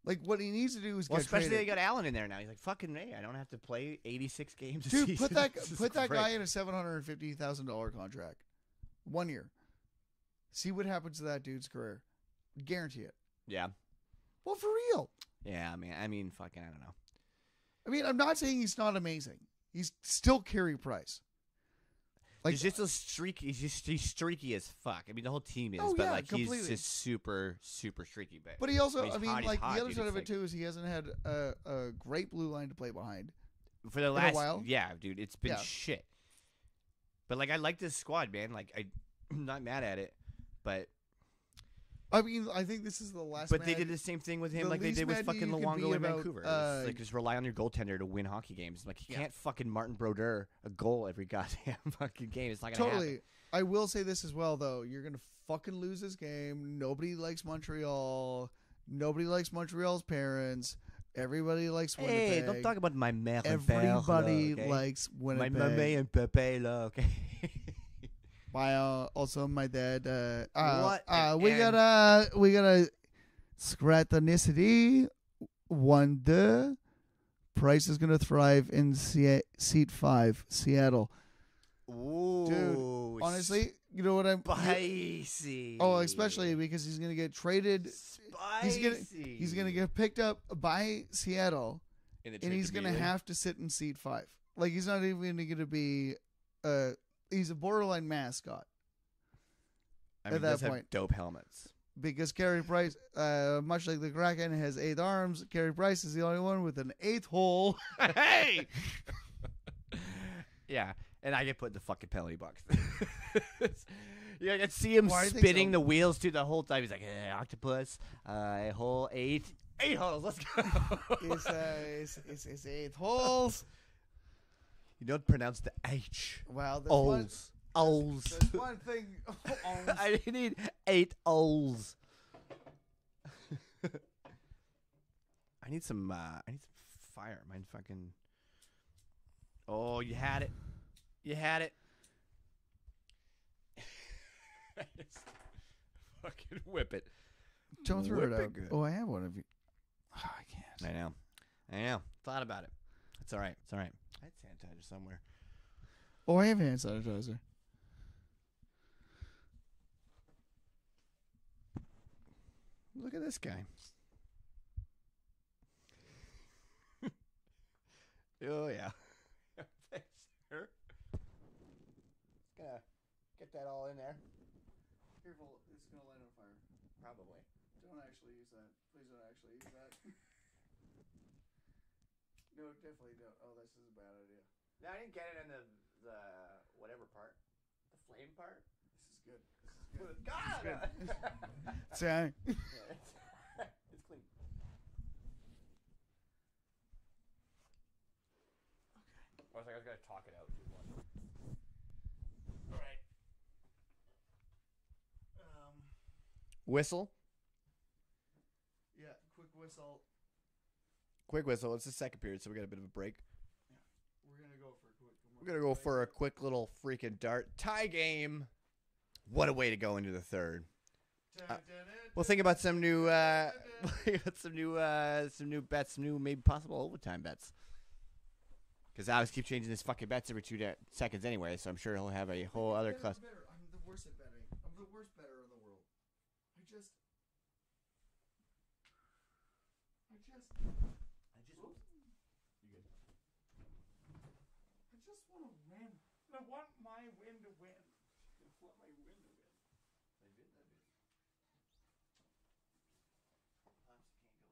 Like what he needs to do is well, get especially traded. they got Allen in there now. He's like, fucking me. I don't have to play 86 games. A Dude, season. put that Great. guy in a $750,000 contract, 1 year. See what happens to that dude's career. Guarantee it. Yeah. Well, for real. Yeah. I mean, fucking, I don't know. I mean, I'm not saying he's not amazing. He's still Carey Price. Like He's just a streaky. He's streaky as fuck. I mean, the whole team is, Oh, but yeah, like completely. he's just super streaky. But he also, He's I mean, hot, he's like hot, the other dude. side of It's it like- too is he hasn't had a great blue line to play behind. For the a last, while? yeah, dude, it's been Yeah. shit. But like, I like this squad, man. Like, I'm not mad at it, but I mean, I think this is the last. they mad- did the same thing with him, the like they least did with mad fucking you can Luongo be in about, Vancouver. It's like just rely on your goaltender to win hockey games. Like you Yeah. can't fucking Martin Brodeur a goal every goddamn fucking game. It's not gonna Totally. happen. I will say this as well, though. You're gonna fucking lose this game. Nobody likes Montreal. Nobody likes Montreal's parents. Everybody likes Winnipeg. Hey, don't talk about my mère and père, Everybody okay? likes my Winnipeg. mamé and Pepe, là, okay? Also my dad. What? We And- gotta Scratanicity 1-2. Price is gonna thrive in seat 5, Seattle. Ooh, Honestly, you know what I'm. spicy. Oh, especially because he's gonna get traded. Spicy. He's gonna get picked up by Seattle, In the and trade he's gonna immediately. have to sit in seat 5. Like he's not even gonna be. He's a borderline mascot I mean, at that he does have point. dope helmets. because Carey Price, much like the Kraken, has 8 arms. Carey Price is the only one with an 8th hole. Hey. Yeah, and I get put in the fucking penalty box. Yeah, I can see him Well, I think spinning so. the wheels too the whole time. He's like, hey, octopus, hole 8 holes. Let's go. It's 8 holes. You don't pronounce the H. Well, there's Oles. Oles. There's one thing. I need 8 Oles. I need some fire. Mine fucking. Oh, you had it. You had it. Just fucking whip it. Don't throw Whip it it out. good. Oh, I have one of you. Oh, I can't. I know. Thought about it. It's all right. It's all right. I had sanitizer somewhere. Oh, I have hand sanitizer. Look at this guy. Oh yeah. Thanks, sir. Just gonna get that all in there. Careful, it's gonna light on fire. Probably. Don't actually use that. Please don't actually use that. No, definitely don't. Oh, this is a bad idea. No, I didn't get it in the whatever part. The flame part. This is good. God. Sorry. It's clean. I was gonna talk it out too much. All right. Whistle. Yeah, quick whistle. Quick whistle. It's the second period, so we got a bit of a break. We're gonna go for a quick. We're gonna go for a quick little freaking dart tie game. What a way to go into the third. We'll think about some new, some new bets, some new maybe possible overtime bets. Because Alex keeps changing his fucking bets every 2 seconds anyway, so I'm sure he'll have a whole other class. I'm the worst at betting. I'm the worst better in the world. I just want my win to win. My win to win. Pops can't go in there, but.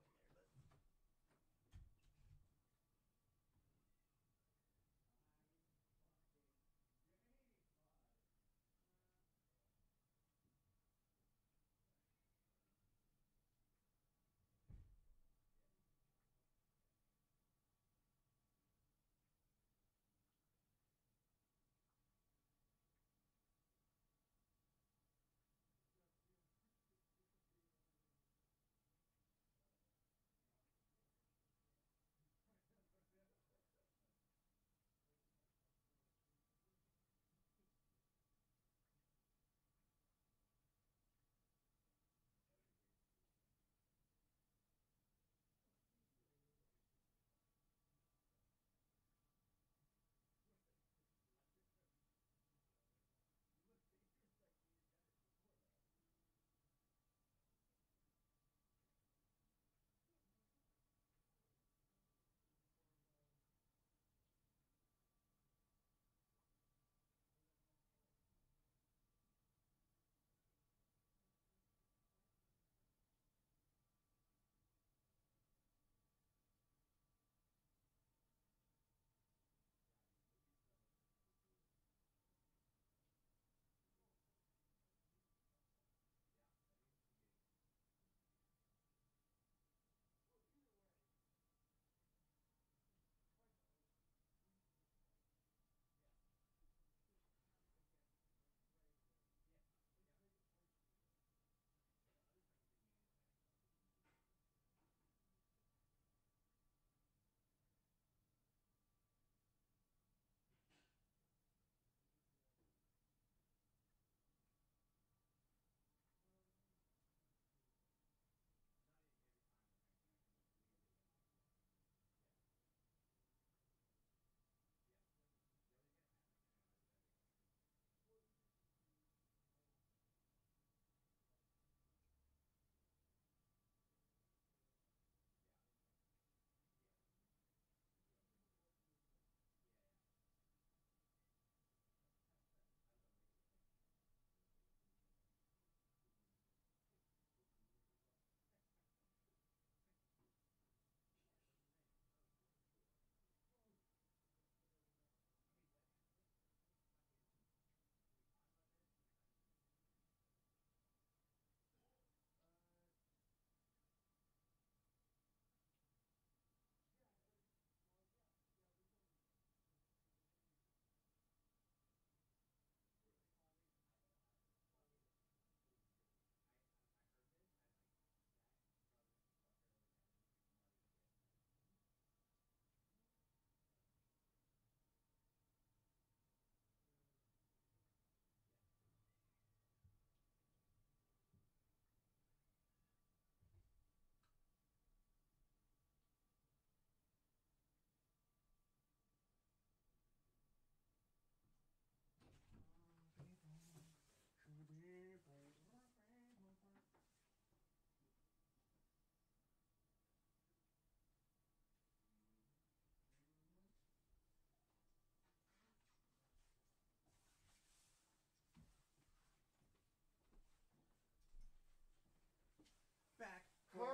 Back for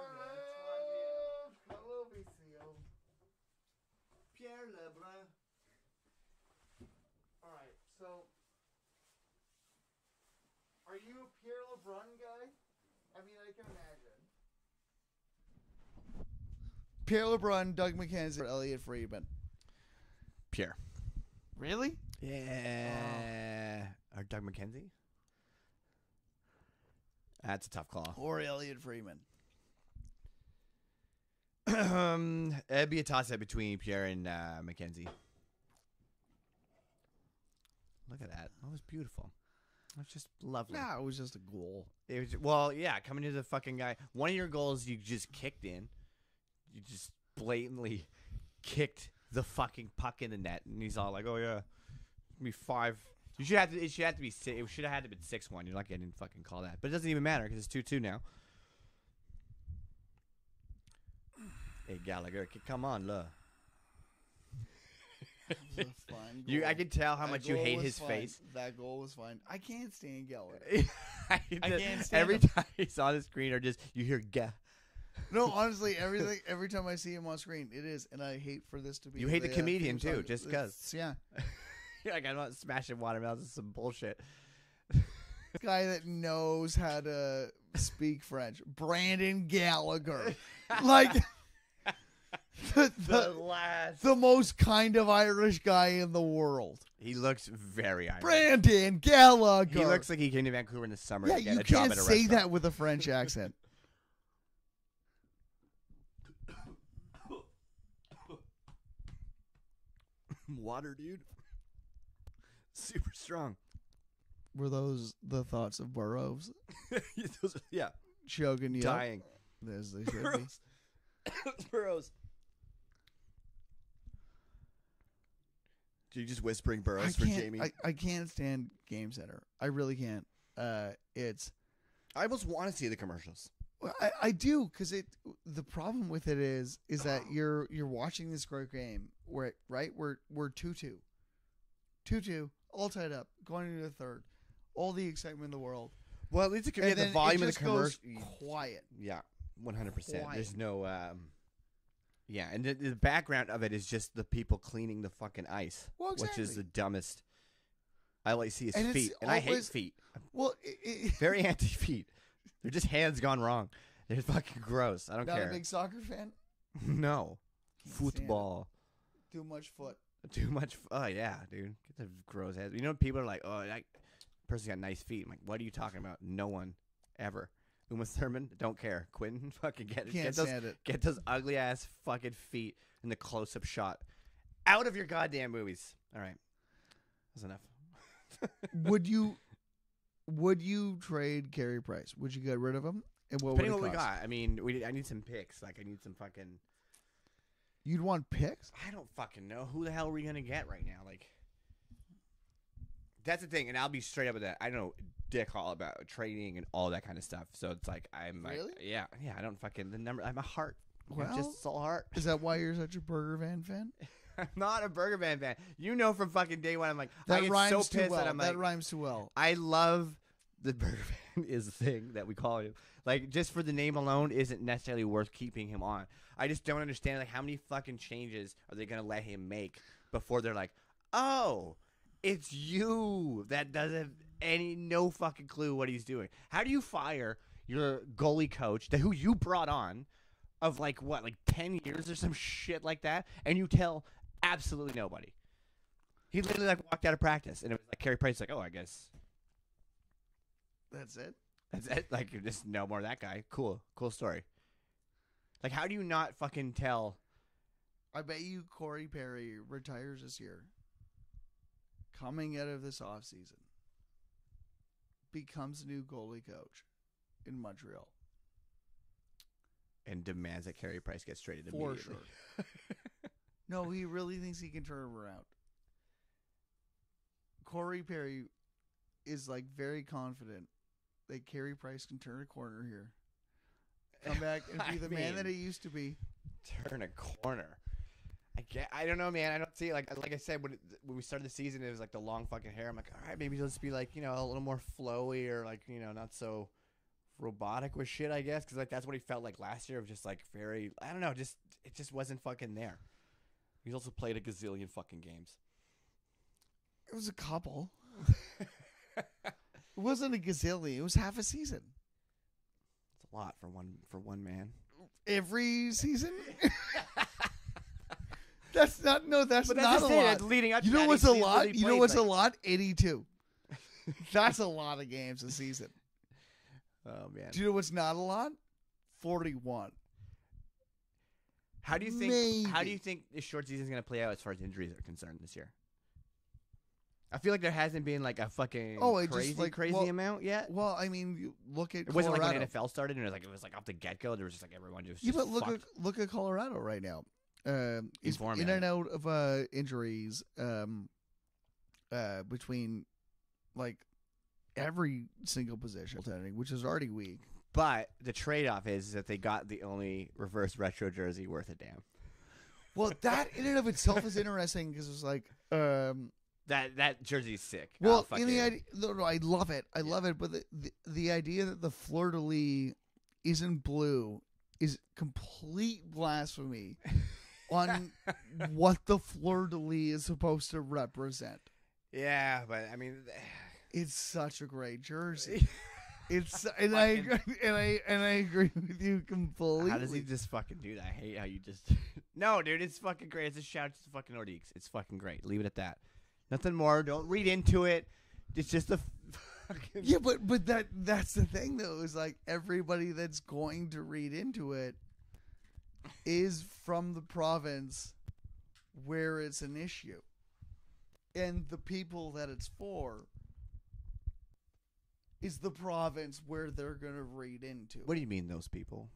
Hello, VCO. Pierre Lebrun. All right, so are you a Pierre LeBrun guy? I mean, I can imagine. Pierre LeBrun, Doug McKenzie, or Elliot Friedman. Pierre. Really? Yeah. Or Doug McKenzie? That's a tough call. Or Elliot Friedman. It'd be a toss-up between Pierre and McKenzie. Look at that. That was beautiful. It was just lovely. Nah, it was just a goal. It was, well, yeah, coming to the fucking guy. One of your goals you just kicked in. You just blatantly kicked the fucking puck in the net, and he's all like, "Oh yeah, be 5." You should have to. It should have to be. It should have had to be 6-1. You're lucky I didn't fucking call that, but it doesn't even matter because it's 2-2 now. Hey Gallagher, come on, look. It was a fine I goal. can tell how That much you goal hate was his fine. face. That goal was fine. I can't stand Gallagher. I can't stand every him. time he's on the screen, or just you hear "gah." No, honestly, every time I see him on screen, it is, and I hate for this to be. You hate the comedian, theme too, song. just 'cause. Yeah, You're like, I'm not smashing watermelons. This is some bullshit. guy that knows how to speak French, Brandon Gallagher, like the most kind of Irish guy in the world. He looks very Irish. Brandon Gallagher. He looks like he came to Vancouver in the summer Yeah, to get you a job can't at a say restaurant. that with a French accent. Water, dude. Super strong. Were those the thoughts of Burroughs Yeah. choking you up? Dying. As they should be. Burroughs. Burroughs. Are you just whispering Burroughs for Jamie? I can't stand Game Center. I really can't. It's. I almost want to see the commercials. Well, I do, because the problem with it is that you're watching this great game where we're 2-2, all tied up, going into the third, all the excitement in the world. Well, at least it could be And the then volume it of the just goes commercial. quiet. Yeah, 100%. Quiet. There's no. Yeah, and the background of it is just the people cleaning the fucking ice, Well, which is exactly. the dumbest. All I see is And it's feet, and I hate always- feet. Well, Very anti-feet. They're just hands gone wrong. They're fucking gross. I don't not care. a big soccer fan. No. Can't stand it. Football. Too much foot. Too much. Oh, yeah, dude. Get the gross ass. You know, people are like, oh, that person got nice feet. I'm like, what are you talking about? No one. Ever. Uma Thurman, don't care. Quentin, fucking Can't get those, stand it. get those ugly ass fucking feet in the close up shot. Out of your goddamn movies. All right. That's enough. Would you trade Carey Price? Would you get rid of him? And what Depending would on it what we cost? got. I mean, I need some picks. Like, I need some fucking. You'd want picks? I don't fucking know. Who the hell are we gonna get right now? Like, that's the thing, and I'll be straight up with that. I don't know dick all about trading and all that kind of stuff. So it's like I'm Really? like, yeah. I don't fucking the number. I'm a heart. Well, I'm just soul heart. Is that why you're such a Burger Van fan? I'm not a Burger Man fan. You know from fucking day one. I'm like, I That get rhymes so too pissed well. that I'm That like, rhymes too well. I love the Burger Man is the thing that we call him. Like, just for the name alone isn't necessarily worth keeping him on. I just don't understand, like, how many fucking changes are they going to let him make before they're like, oh, it's you that doesn't no fucking clue what he's doing. How do you fire your goalie coach who you brought on of, like, what, like 10 years or some shit like that, and you tell absolutely nobody? He literally, like, walked out of practice, and it was like Carey Price, like, oh, I guess That's it. that's it. Like, you just no more of that guy. Cool story. Like, how do you not fucking tell? I bet you Corey Perry retires this year. Coming out of this offseason, becomes a new goalie coach in Montreal. And demands that Carey Price gets traded For immediately. sure. No, he really thinks he can turn it around. Corey Perry is like very confident that Carey Price can turn a corner here. Come back and be the man that he used to be. Turn a corner. I don't know, man. I don't see it. Like I said, when we started the season, it was like the long fucking hair. I'm like, all right, maybe he'll just be like, you know, a little more flowy or like, you know, not so robotic with shit, I guess. Because like that's what he felt like last year of just like very, I don't know, it just wasn't fucking there. He's also played a gazillion fucking games. It was a couple. It wasn't a gazillion. It was half a season. It's a lot for one man. Every season? That's not a lot. That's leading up to You know that. what's He's a literally lot? You know played, what's a like- lot? 82. That's a lot of games a season. Oh man. Do you know what's not a lot? 41. How do you think Maybe. this short season is going to play out as far as injuries are concerned this year? I feel like there hasn't been like a fucking crazy well, amount yet. Well, I mean, you look at It wasn't like Colorado. when NFL started and it was like off the get go. There was just like everyone just Yeah, but fucked. look at Colorado right now. He's form, in yeah. and out of injuries between like every single position, which is already weak. But the trade off is that they got the only reverse retro jersey worth a damn. Well, that in and of itself is interesting because it's like, That jersey's sick. well, Oh, in the idea, no, I love it. I love it. But the idea that the fleur de lis isn't blue is complete blasphemy on what the fleur de lis is supposed to represent. Yeah, but I mean, It's such a great jersey. I agree with you completely. how does he just fucking do that? I hate how you just. No, dude, it's fucking great. It's a shout to fucking Nordiques. It's fucking great. Leave it at that. Nothing more. Don't read into it. It's just a. Fucking... Yeah, but that's the thing though, is like everybody that's going to read into it is from the province where it's an issue. And the people that it's for is the province where they're going to read into. What do you mean, those people?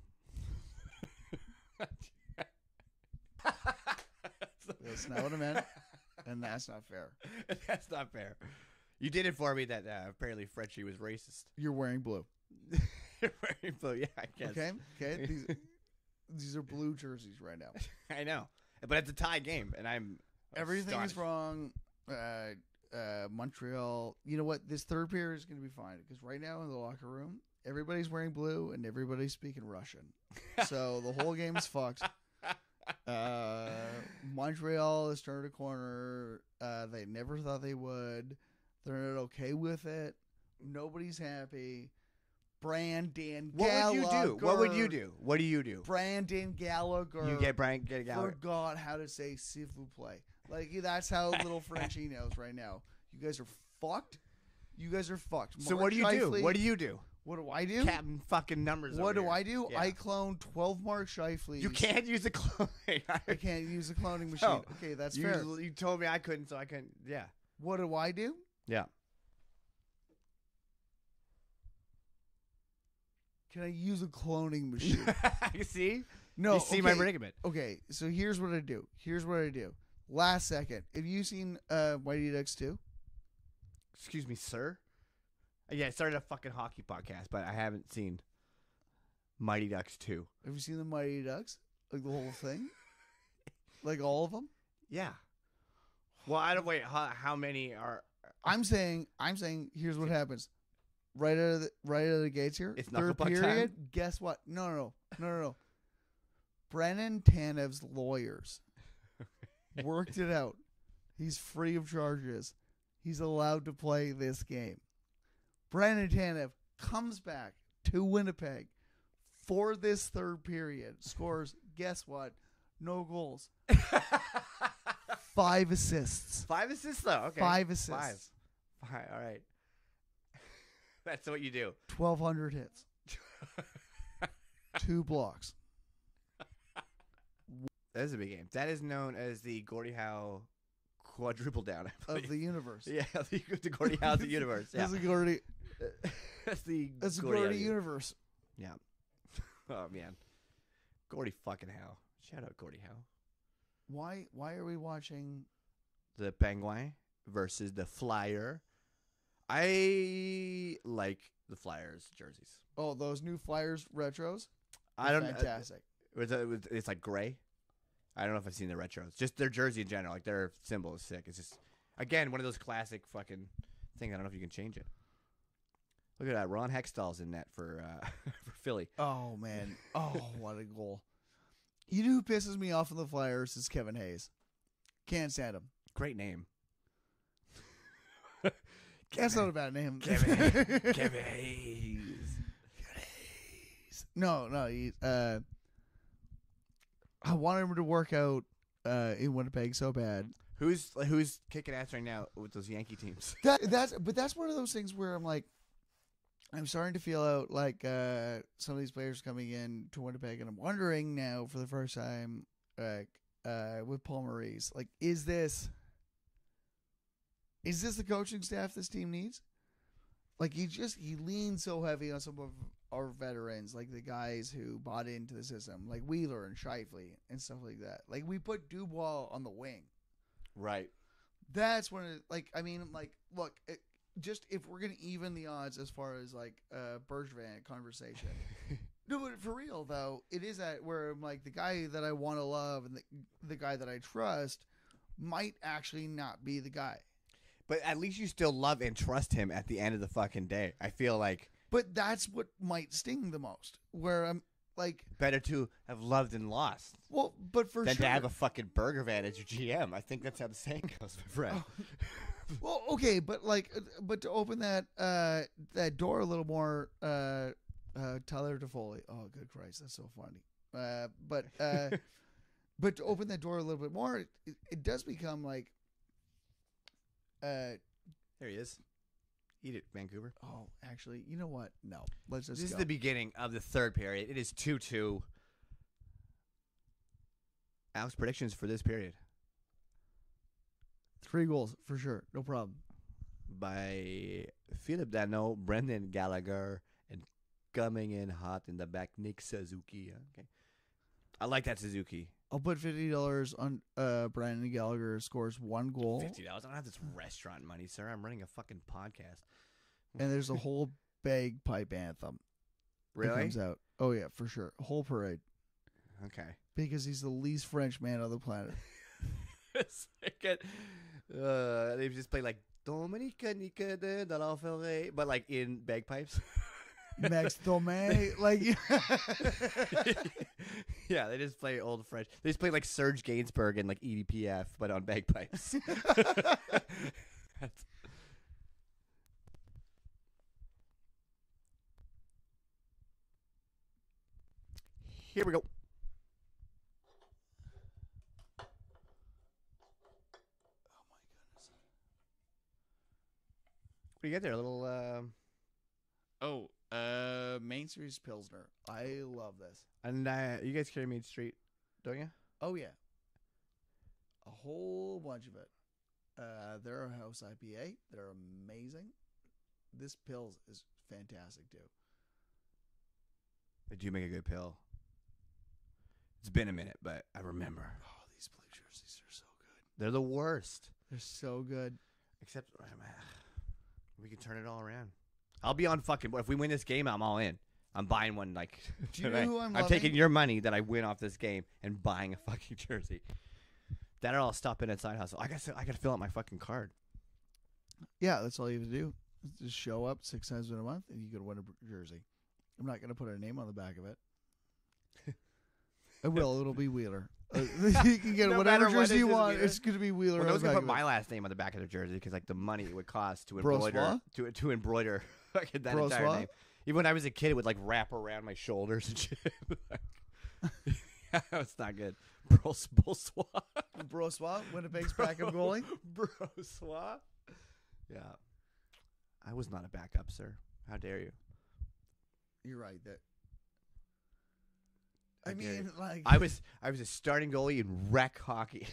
That's not what I meant, and that's not fair. That's not fair. You did inform me that apparently Frenchie was racist. You're wearing blue. You're wearing blue, yeah, I guess. Okay. These are blue jerseys right now. I know, but it's a tie game, and I'm Everything astonished. is wrong. Montreal. You know what? This third period is going to be fine because right now in the locker room, everybody's wearing blue and everybody's speaking Russian. So the whole game is fucked. Montreal has turned a corner. They never thought they would. They're not okay with it. Nobody's happy. Brandon Gallagher. What would you do? What do you do? Brandon Gallagher. You get Brandon Gallagher. Forgot how to say s'il vous plaît. Like, that's how little Frenchie knows right now. You guys are fucked. You guys are fucked. So Mark what do you Scheifele, do? What do you do? What do I do? Captain fucking numbers. What over do here. I do? Yeah. I clone 12 Mark Scheifele. You can't use a clone. I can't use a cloning machine. No. Okay, that's you, fair. You told me I couldn't, so I couldn't. Yeah. What do I do? Yeah. Can I use a cloning machine? You see? No. You see my predicament. Okay, so here's what I do. Last second. Have you seen Mighty Ducks 2? Excuse me, sir. Yeah, I started a fucking hockey podcast, but I haven't seen Mighty Ducks 2. Have you seen the Mighty Ducks? Like the whole thing? Like all of them? Yeah. Well, I don't wait. How many are? I'm saying. Here's what happens. Right out of the gates here. It's third knucklepuck period. time? Guess what? No. Brennan Tanev's lawyers worked it out. He's free of charges. He's allowed to play this game. Brennan Tanev comes back to Winnipeg for this third period. Scores. Guess what? No goals. 5 assists. 5 assists though. Okay. 5 assists. 5. All right. That's what you do. 1,200 hits. 2 blocks. That is a big game. That is known as the Gordie Howe quadruple down. I Of believe. the universe. Yeah, the Gordie Howe of the universe. Yeah. That's the Gordy. That's the That's the Gordie Howe Gordy of the- universe. Yeah. Oh man, Gordie fucking Howe. Shout out Gordie Howe. Why are we watching? The Penguin versus the Flyer. I like the Flyers jerseys. Oh, those new Flyers retros. I don't. Fantastic. It's like gray. I don't know if I've seen the retros. Just their jersey in general, like their symbol is sick. It's just again one of those classic fucking things. I don't know if you can change it. Look at that. Ron Hextall's in net for for Philly. Oh man. Oh, what a goal. You know who pisses me off on the Flyers is Kevin Hayes. Can't stand him. Great name. That's not a bad name. Kevin Hayes. Kevin Hayes. No. He, I wanted him to work out in Winnipeg so bad. Who's kicking ass right now with those Yankee teams? That's one of those things where I'm like, I'm starting to feel out like some of these players coming in to Winnipeg, and I'm wondering now for the first time, with Paul Maurice, like, is this the coaching staff this team needs? Like, he leans so heavy on some of our veterans, like the guys who bought into the system, like Wheeler and Scheifele and stuff like that. Like, we put Dubois on the wing. Right. That's when look, just if we're gonna even the odds as far as like Bergevin conversation, No, but for real though, it is that where I'm like the guy that I want to love and the guy that I trust might actually not be the guy. But at least you still love and trust him at the end of the fucking day. I feel like But that's what might sting the most. Where I'm like, better to have loved and lost well, but for than sure. to have a fucking burger van as your GM. I think that's how the saying goes, my friend. Well, okay, but to open that door a little more, Tyler Toffoli. Oh, good Christ, that's so funny. But to open that door a little bit more, it does become like, There he is. Eat it, Vancouver. oh, actually, you know what? No, let's just. This go. is the beginning of the third period. It is 2-2. Alex, predictions for this period 3 goals for sure, no problem. by Philip Dano, Brendan Gallagher, and coming in hot in the back, Nick Suzuki. Okay, I like that Suzuki. I'll put $50 on Brandon Gallagher scores 1 goal, $50. I don't have this restaurant money, sir. I'm running a fucking podcast. and there's a whole bagpipe anthem. that Really? comes out. Oh yeah, for sure, a whole parade Okay. because he's the least French man on the planet. They just play like Dominica Nica de la Forêt, but like in bagpipes. Max Domain, like Yeah, they just play old French. They just play like Serge Gainsbourg and like EDPF, but on bagpipes. Here we go. What do you get there? A little, Main Street Pilsner. I love this. and you guys carry Main Street, don't you? Oh yeah, a whole bunch of it. They're a house IPA. They're amazing. This Pils is fantastic too. They do make a good pill. It's been a minute, but I remember. Oh, these blue jerseys are so good. They're the worst. They're so good. Except we can turn it all around. I'll be on fucking. If we win this game, I'm all in. I'm buying one. Like, Do you know tonight. who I'm taking loving? your money that I win off this game and buying a fucking jersey. That or I'll stop in at Side Hustle. I gotta fill out my fucking card. Yeah, that's all you have to do. Just show up 6 times in a month, and you can win a jersey. I'm not gonna put a name on the back of it. I will. It'll be Wheeler. You can get No whatever matter what, jersey you it's just want. Wheeler. It's gonna be Wheeler. Well, on no one's the gonna back put of it. my last name on the back of their jersey because like the money it would cost to Brossois? embroider to embroider fucking that entire Brossois? name. Even when I was a kid, it would like wrap around my shoulders and shit. It's not good. Brossois. Brossois, Winnipeg's backup goalie. Brossois. Yeah. I was not a backup, sir. How dare you? You're right. That. How I dare you. mean, like, I was a starting goalie in rec hockey.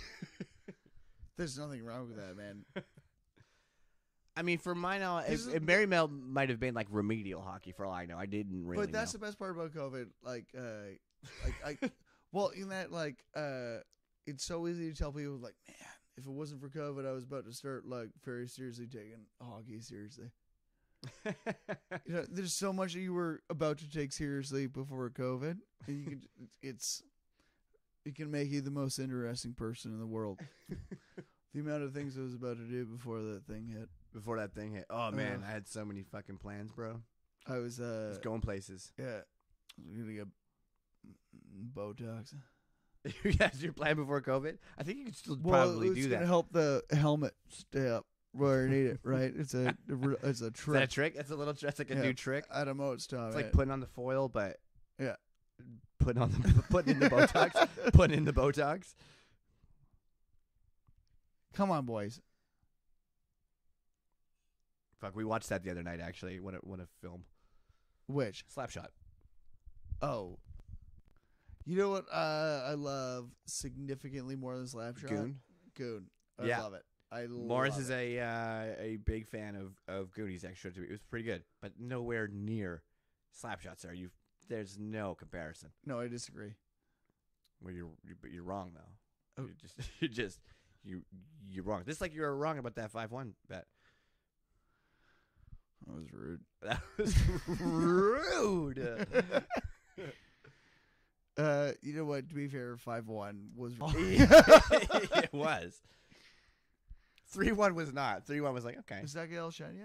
there's nothing wrong with that, man. I mean, for my knowledge, This is- Marymount might have been like remedial hockey for all I know. I didn't really But that's know. the best part about COVID. Well, in that, it's so easy to tell people, like, man, if it wasn't for COVID, I was about to start, like, very seriously taking hockey seriously. You know, there's so much that you were about to take seriously before COVID. And you can, it can make you the most interesting person in the world. The amount of things I was about to do before that thing hit. Before that thing hit. Oh, man. Ugh. I had so many fucking plans, bro. I was, Just going places. yeah, I was gonna get Botox. Yes, your plan before COVID? I think you could still Well, probably it's do gonna that. help the helmet stay up where I need it. Right? It's a Is trick. that a trick? That's a little. That's like a Yeah. new trick. I don't know. It's It's like putting on the foil, but Yeah. putting in the Botox. Putting in the Botox. Come on, boys. Fuck, we watched that the other night. Actually, what a film. Which? Slapshot. Oh. You know what I love significantly more than Slapshot? Goon. I Yeah. love it. I Morris love is it. a big fan of Goonies. Extra to me, it was pretty good, but nowhere near Slapshot. Sir, there's no comparison. No, I disagree. Well, you're wrong though. Oh. You're wrong. Just like you were wrong about that 5-1 bet. That was rude. That was rude. You know what? To be fair, 5-1 was. It was. 3-1 was not. 3-1 was like, okay. Is that Gail Shen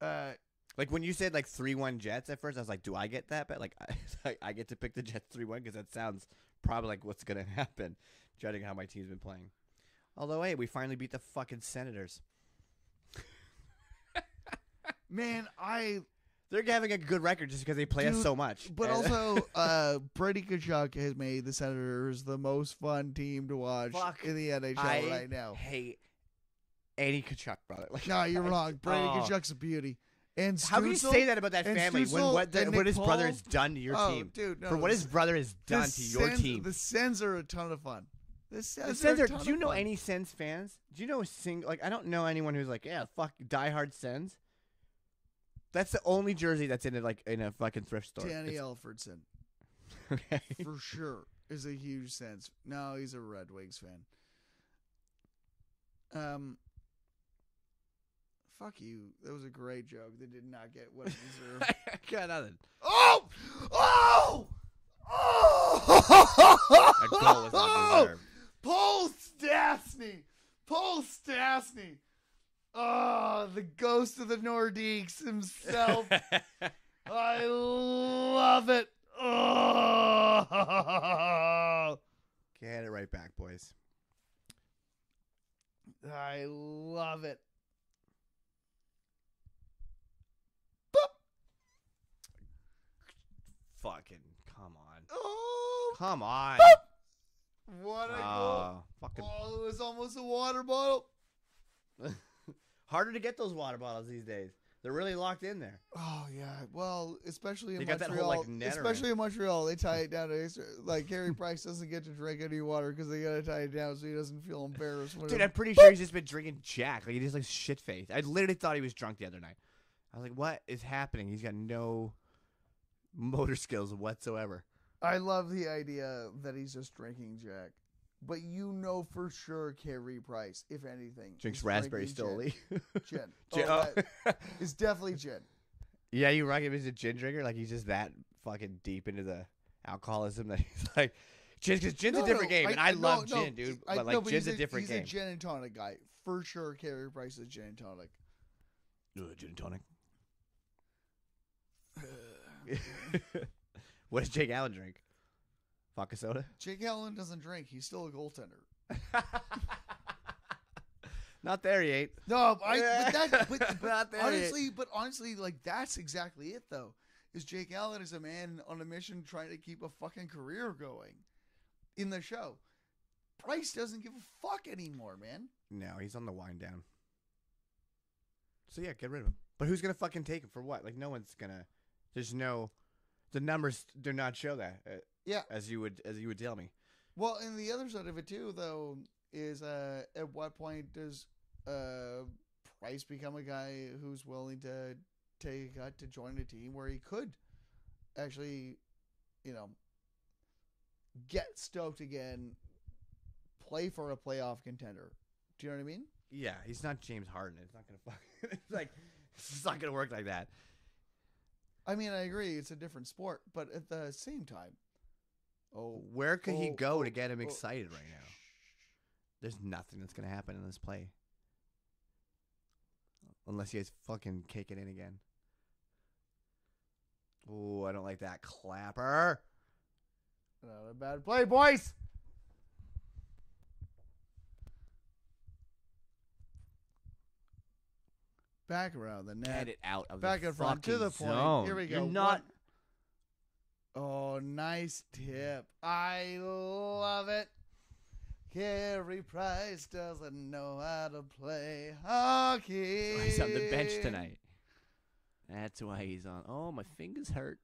yet? Like when you said like 3-1 Jets at first, I was like, do I get that? But like, I get to pick the Jets 3-1 because that sounds probably like what's gonna happen, judging how my team's been playing. Although, hey, we finally beat the fucking Senators. Man, they're having a good record just because they play us so much. But also, Brady Tkachuk has made the Senators the most fun team to watch in the NHL right now. Hate any Tkachuk, brother. Like, No, you're wrong. Brady Tkachuk's a beauty. And how can you say that about that family when what his brother has done to your team? Dude, no, for what his brother has done to your team. The Sens are a ton of fun. The Sens do you know any Sens fans? Do you know a single? Like, I don't know anyone who's like, yeah, fuck, diehard Sens. That's the only jersey that's in a fucking thrift store. Danny Alfredson, Okay. for sure, is a huge Sens. No, he's a Red Wings fan. Fuck you. That was a great joke. They did not get what it deserved. I got nothing. Oh! That goal was not deserved. Paul Stastny. Oh, the ghost of the Nordiques himself. I love it. Oh. Get it right back, boys. I love it. Fucking come on. Oh. Come on. What a goal. Fucking Oh, it was almost a water bottle. harder to get those water bottles these days. They're really locked in there. Oh yeah, well, especially in They got Montreal. that whole, like, net Especially in Montreal, they tie it down to extra. Like Carey Price doesn't get to drink any water because they gotta tie it down so he doesn't feel embarrassed. Dude, I'm pretty sure he's just been drinking Jack. Like, he just like shit faced. I literally thought he was drunk the other night. I was like, what is happening? He's got no motor skills whatsoever. I love the idea that he's just drinking Jack, but you know for sure Carey Price, if anything, Drinks is raspberry drinking Stoli. Gin. It's definitely gin. Yeah, you reckon he's a gin drinker? Like, he's just that fucking deep into the alcoholism that he's like, because gin's a different game, and I love gin, dude. But gin's a different game. He's a gin and tonic guy. For sure, Carey Price is gin and tonic. Gin and tonic. What does Jake Allen drink? Vodka soda? Jake Allen doesn't drink. He's still a goaltender. Not there, he ain't. No, but Not there honestly, like that's exactly it though. Is Jake Allen is a man on a mission trying to keep a fucking career going in the show. Price doesn't give a fuck anymore, man. No, he's on the wind down. So yeah, get rid of him. But who's gonna fucking take him for what? Like, no one's gonna. There's no. The numbers do not show that. Yeah, as you would tell me. Well, and the other side of it too, though, is at what point does Price become a guy who's willing to take a cut to join a team where he could actually, get stoked again, play for a playoff contender? Do you know what I mean? Yeah, he's not James Harden. It's not gonna it's not gonna work like that. I mean, I agree. It's a different sport, but at the same time, where could he go to get him excited right now? There's nothing that's gonna happen in this play, unless you guys fucking kick it in again. Oh, I don't like that clapper. Not a bad play, boys. Back around the net. Get it out of back the in front to the point. zone. Here we go. You're not. Oh, nice tip. I love it. Carey Price doesn't know how to play hockey. That's why he's on the bench tonight. That's why he's on. Oh, my fingers hurt.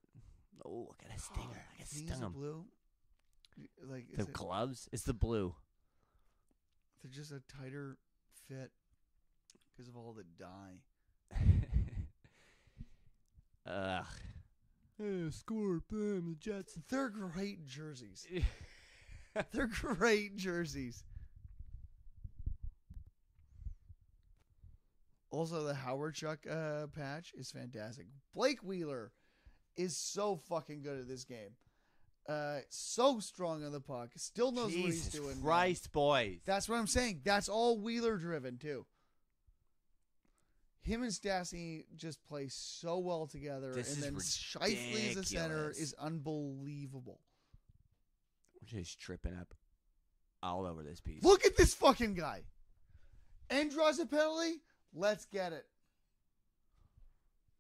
Oh, I got a stinger. I got stung him. Blue. Like the gloves. It's the blue. They're just a tighter fit because of all the dye. Ugh. Score, boom, the Jets. They're great jerseys. They're great jerseys. Also, the Howard Chuck patch is fantastic. Blake Wheeler is so fucking good at this game. So strong on the puck. Still knows what he's Jesus doing. Christ, boys. That's what I'm saying. That's all Wheeler driven too. Him and Stastny just play so well together, This and is then Scheifele as a center ridiculous. is unbelievable. We're just tripping up all over this piece. Look at this fucking guy. And draws a penalty. Let's get it.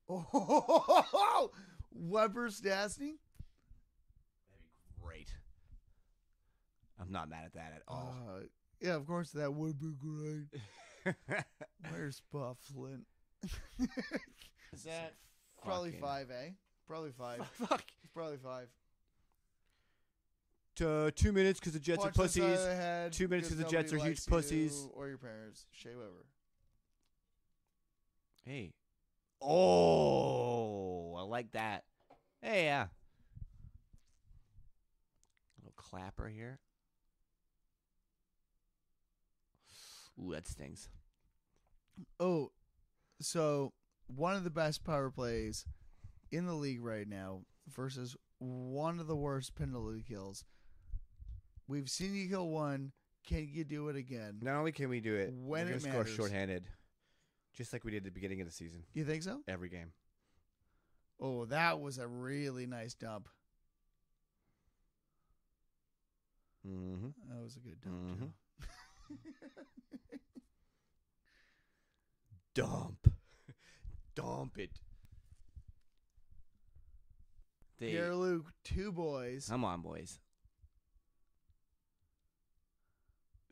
Oh, Weber Stastny. That'd be great. I'm not mad at that at all. Yeah, of course that would be great. Where's Bufflin? Is that Probably fucking- 5, eh? Probably 5. Fuck. Probably 5. 2 minutes because the Jets Punch are the side of pussies. the head 2 minutes because the nobody Jets are huge likes you pussies. Or your parents. Shea Weber. Hey. Oh, I like that. Hey, yeah. Little clapper here. Ooh, that stings. Oh, so one of the best power plays in the league right now versus one of the worst penalty kills. We've seen you kill one. Can you do it again? Not only can we do it, When we're it gonna score matters. shorthanded, just like we did at the beginning of the season. You think so? Every game. Oh, that was a really nice dump. Mm-hmm. That was a good dump, Mhm. too. Dump. Dump it. Pierre Luc, 2 boys. Come on, boys.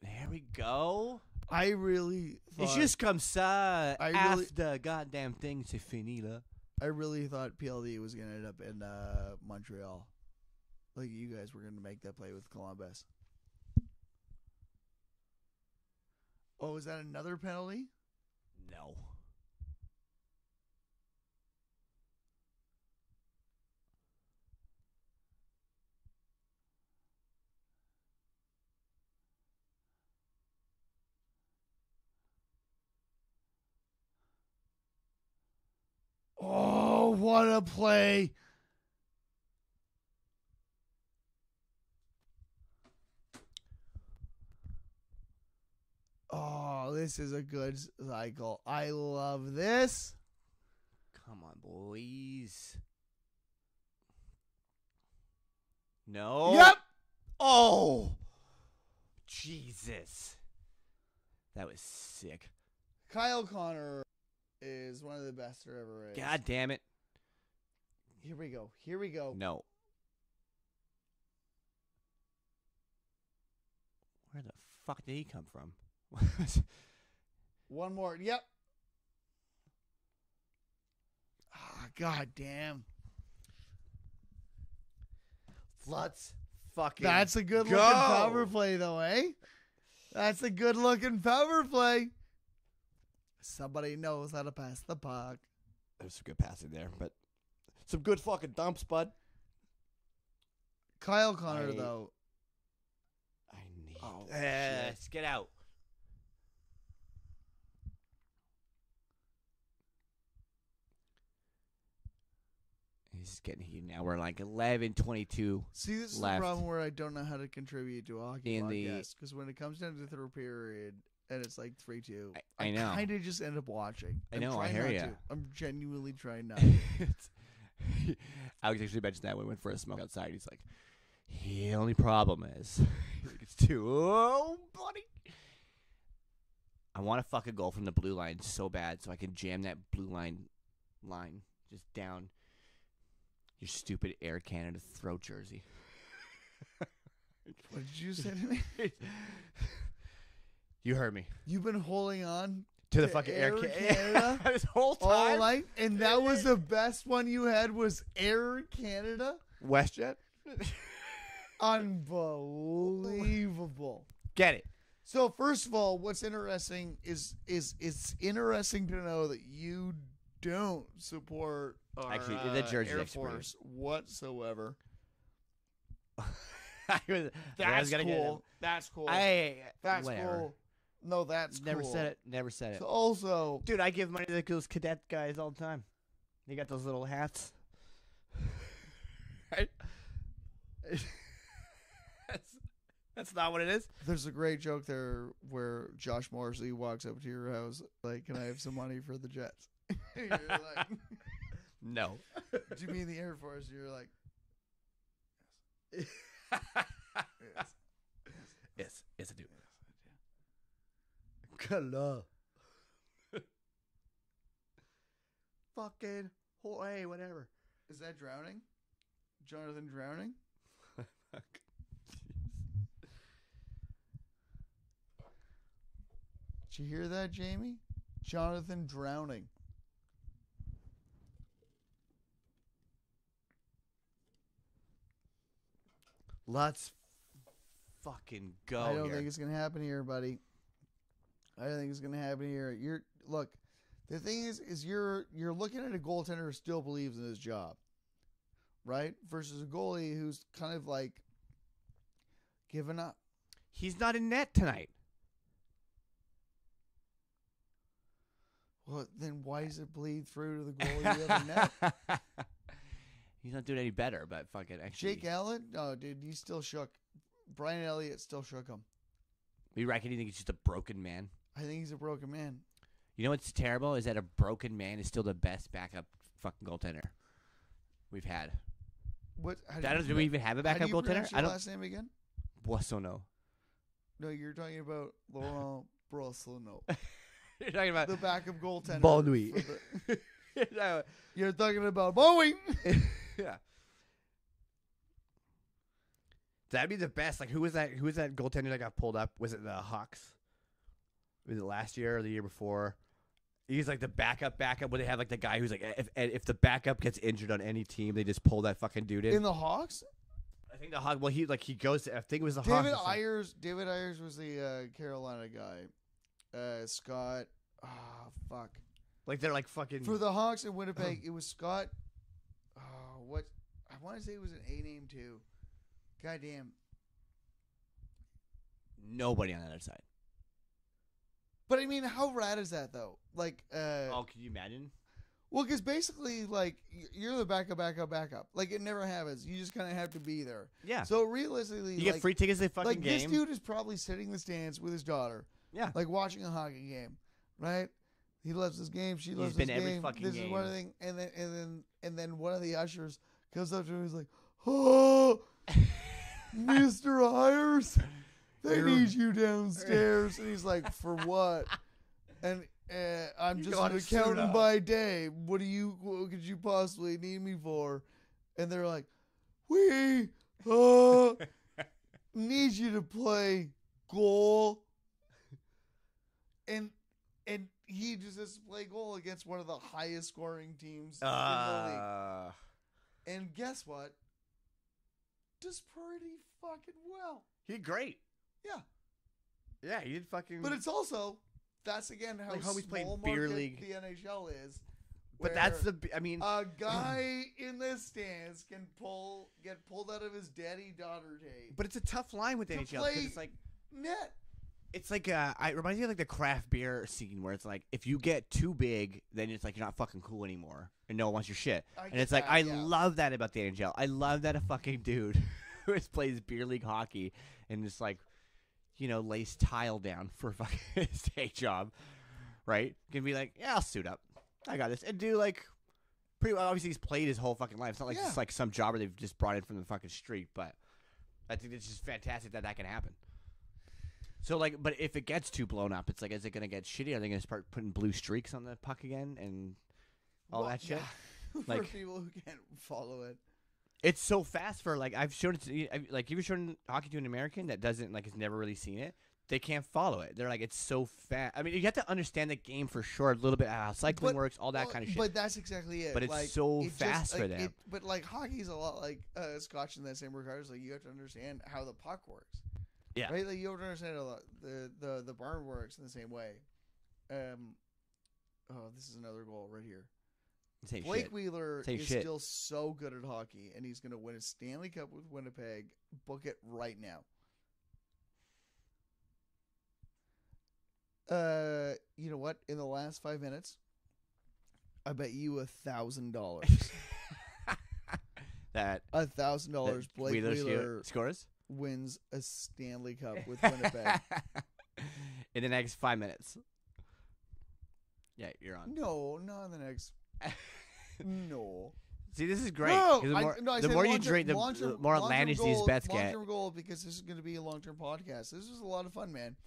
There we go. I really It thought, just comme ça I really- after goddamn thing, c'est fini, là. I really thought PLD was going to end up in Montreal. Like you guys were going to make that play with Columbus. Oh, is that another penalty? No. Oh, what a play. Oh, this is a good cycle. I love this. Come on, boys. No. Yep. Oh. Jesus. That was sick. Kyle Connor is one of the best there ever is. God damn it. Here we go. Here we go. No. Where the fuck did he come from? One more. Yep. Ah, God damn. Let's fucking That's a good go. looking power play, though, eh? That's a good looking power play. Somebody knows how to pass the puck. There's some good passing there, but some good fucking dumps, bud. Kyle Connor, I- though. I need. Oh, Yes, get out. He's getting heated now. We're like 11:22. See, this is left. the problem where I don't know how to contribute to a hockey In the- podcast. Because when it comes down to the third period and it's like 3-2, I know. kind of just end up watching. I know, I I'm hear trying ya. not to. I'm genuinely trying not to. Alex actually mentioned that when we went for a smoke outside. He's like, the only problem is it's too. Oh, buddy. I want to fuck a goal from the blue line so bad so I can jam that blue line just down your stupid Air Canada throat jersey. What did you say to me? You heard me. You've been holding on To the to fucking Air Canada Canada this whole all time. night, and that was the best one you had was Air Canada? WestJet. Unbelievable. Get it. So first of all, what's interesting is it's interesting to know that you don't support our Actually, the jersey Air actually pretty Force whatsoever. I was That's gonna get cool. him. That's cool. That's Whatever. Cool. No, that's Never cool. said it. Never said it. So also, Dude, I give money to those cadet guys all the time. They got those little hats. Right? That's not what it is. There's a great joke there where Josh Morrissey walks up to your house like, "Can I have some money for the Jets?" You're like, No. "Do you mean the Air Force?" You're like, "Yes, Yes, I do. yes, Color. Fucking hey, whatever. Is that drowning? Jonathan drowning? Did you hear that, Jamie? Jonathan drowning. Let's fucking go. I don't here. think it's gonna happen here, buddy. I don't think it's gonna happen here. Look. The thing is you're looking at a goaltender who still believes in his job, right? Versus a goalie who's kind of like given up. He's not in net tonight. Well, then why does it bleed through to the goalie of the net? He's not doing any better, but fucking actually. Jake Allen? No, dude, he still shook. Brian Elliott still shook him. You reckon you think he's just a broken man? I think he's a broken man. You know what's terrible is that a broken man is still the best backup fucking goaltender we've had. What? Do we even have a backup goaltender? I don't. Last name again? Boissonneau. No, you're talking about Laurent Brossono. You're talking about the backup goaltender. Bon nuit. You're talking about Boeing. Yeah. That'd be the best. Like, who was that? Who was that goaltender that got pulled up? Was it the Hawks? Was it last year or the year before? He's like the backup. Where they have like the guy who's like, if the backup gets injured on any team, they just pull that fucking dude in. In the Hawks? I think the Hawks. Well, he goes to. I think it was the David Hawks. David Ayers was the Carolina guy. Scott. Ah, fuck. Like they're like fucking for the Hawks in Winnipeg. It was Scott. What? I want to say it was an A name too. Goddamn. Nobody on the other side. But I mean, how rad is that though? Like, oh, can you imagine? Well, because basically, like, you're the backup. Like, it never happens. You just kind of have to be there. Yeah. So realistically, you get free tickets to the fucking like, game. This dude is probably sitting in the stands with his daughter. Yeah. Like watching a hockey game, right? He loves this game. She loves He's this been every game. fucking This game. is one thing, and then one of the ushers comes up to him. He's like, "Oh, Mr. Ayers, they need you downstairs." And he's like, "For what?" And I'm just an accountant by day. What could you possibly need me for? And they're like, "We need you to play goal." And he just has to play goal against one of the highest scoring teams in the league. And guess what? Does pretty fucking well. He did great. Yeah. Yeah, he did fucking. But it's also, that's again how like he's played small beer market league. the NHL is. But that's I mean, a guy in the stands can get pulled out of his daddy-daughter tape. But it's a tough line with the NHL because it's like net. It's like it reminds me of like the craft beer scene where it's like if you get too big, then it's like you're not fucking cool anymore, and no one wants your shit. And it's like I love that about the NHL. I love that a fucking dude who plays beer league hockey and just like, lays tile down for fucking his day job, right? Can be like, yeah, I'll suit up. I got this, and do like pretty well. Obviously, he's played his whole fucking life. It's not like it's like some jobber they've just brought in from the fucking street, but I think it's just fantastic that can happen. So, like, but if it gets too blown up, it's like, is it going to get shitty? Are they going to start putting blue streaks on the puck again and all that shit? Yeah. Like, for people who can't follow it. It's so fast for, like, I've shown it to, like, you've shown hockey to an American that doesn't, like, has never really seen it. They can't follow it. They're like, it's so fast. I mean, you have to understand the game for sure, a little bit how cycling works, all that kind of shit. But that's exactly it. But it's so fast for them. But, like, hockey's a lot like Scotch in that same regards. Like, you have to understand how the puck works. Yeah. Right? Like, you don't understand a lot. The barn works in the same way. This is another goal right here. Same Blake shit. Wheeler Same is shit. still so good at hockey, and he's going to win a Stanley Cup with Winnipeg. Book it right now. You know what? In the last 5 minutes, I bet you $1,000. that $1,000. Blake Wheeler scores wins a Stanley Cup with Winnipeg. in the next 5 minutes. Yeah, you're on. No, not in the next. No. See, this is great. No, 'Cause the more you drink, the more outlandish these bets get. Long-term goal, because this is going to be a long-term podcast. This was a lot of fun, man.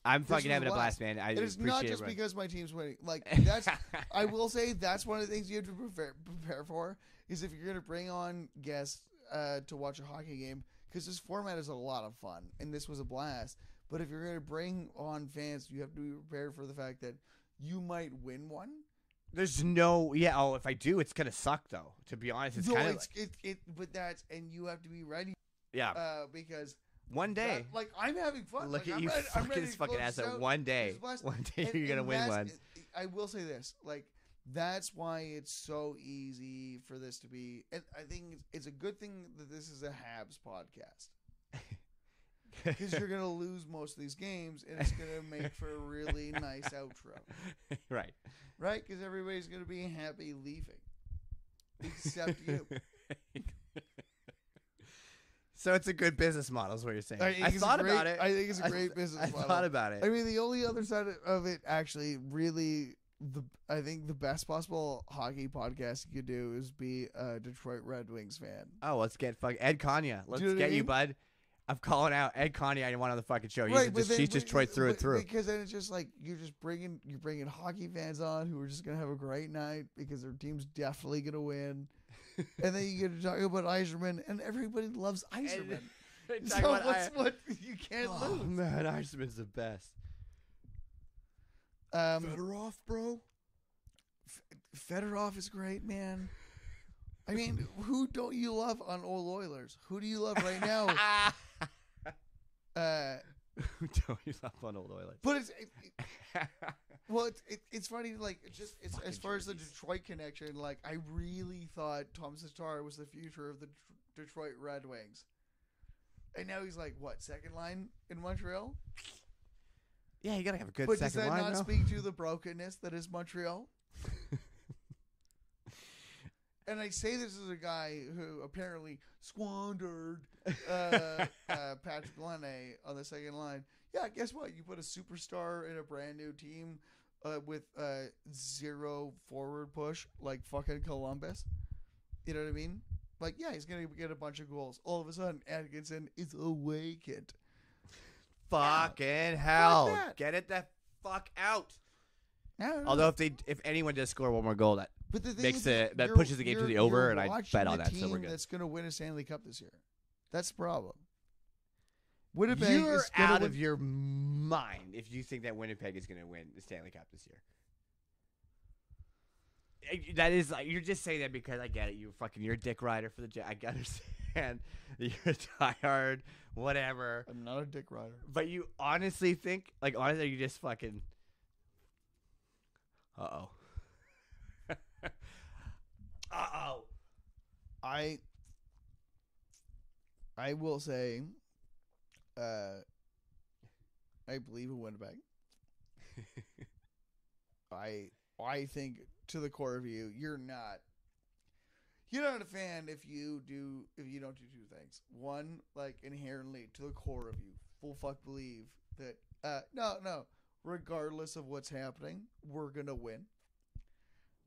I'm fucking having a blast, man. I it is appreciate not just because my team's winning. Like that's, I will say that's one of the things you have to prepare for is if you're going to bring on guests to watch a hockey game, because this format is a lot of fun and this was a blast. But if you're going to bring on fans, you have to be prepared for the fact that you might win one. There's no, if I do, it's gonna suck though. To be honest, it's kind of but that's, and you have to be ready. Yeah, because one day, I'm having fun. Look at you, fucking asset. One day you're gonna win one. I will say this, that's why it's so easy for this to be. And I think it's a good thing that this is a Habs podcast. Because you're going to lose most of these games, and it's going to make for a really nice outro. Right. Right? Because everybody's going to be happy leaving. Except you. So it's a good business model is what you're saying. I thought about it. I think it's a great business model. I thought about it. I mean, the only other side of it, actually, really, I think the best possible hockey podcast you could do is be a Detroit Red Wings fan. Oh, let's get Ed Kanya. Let's get you, bud. I'm calling out Ed Kanye. I didn't want on the fucking show. He's just Detroit through and through. Because then it's just like you're bringing hockey fans on who are just gonna have a great night because their team's definitely gonna win, and then you get to talk about Yzerman, and everybody loves Yzerman. So what you can't lose. Man, Yzerman's the best. Fedorov, bro. Fedorov is great, man. I mean, who don't you love on Old Oilers? Who do you love right now? Who don't you love on Old Oilers? But it's funny, as far as the Detroit connection, I really thought Tom Tatar was the future of the Detroit Red Wings. And now he's second line in Montreal? Yeah, you gotta have a good second line. But does that not speak to the brokenness that is Montreal? And I say this as a guy who apparently squandered Patrick Laine on the second line. Yeah, guess what? You put a superstar in a brand new team with zero forward push, like fucking Columbus. You know what I mean? He's going to get a bunch of goals. All of a sudden, Atkinson is awakened. Fucking hell. Get it the fuck out. Although if anyone does score one more goal, that pushes the game to the over, and I bet on that. So we're good. That's going to win a Stanley Cup this year. That's the problem. Winnipeg You're is out of your mind if you think that Winnipeg is going to win the Stanley Cup this year. That is you're just saying that because I get it. You're a dick rider for the Jets. I understand. You're a diehard, whatever. I'm not a dick rider. But you honestly think, honestly, you just fucking. Uh-oh. Uh-oh. I will say, I believe in Winnipeg. I think to the core of you, you're not a fan if you don't do two things. One, inherently to the core of you, full fuck believe that no. Regardless of what's happening, we're gonna win.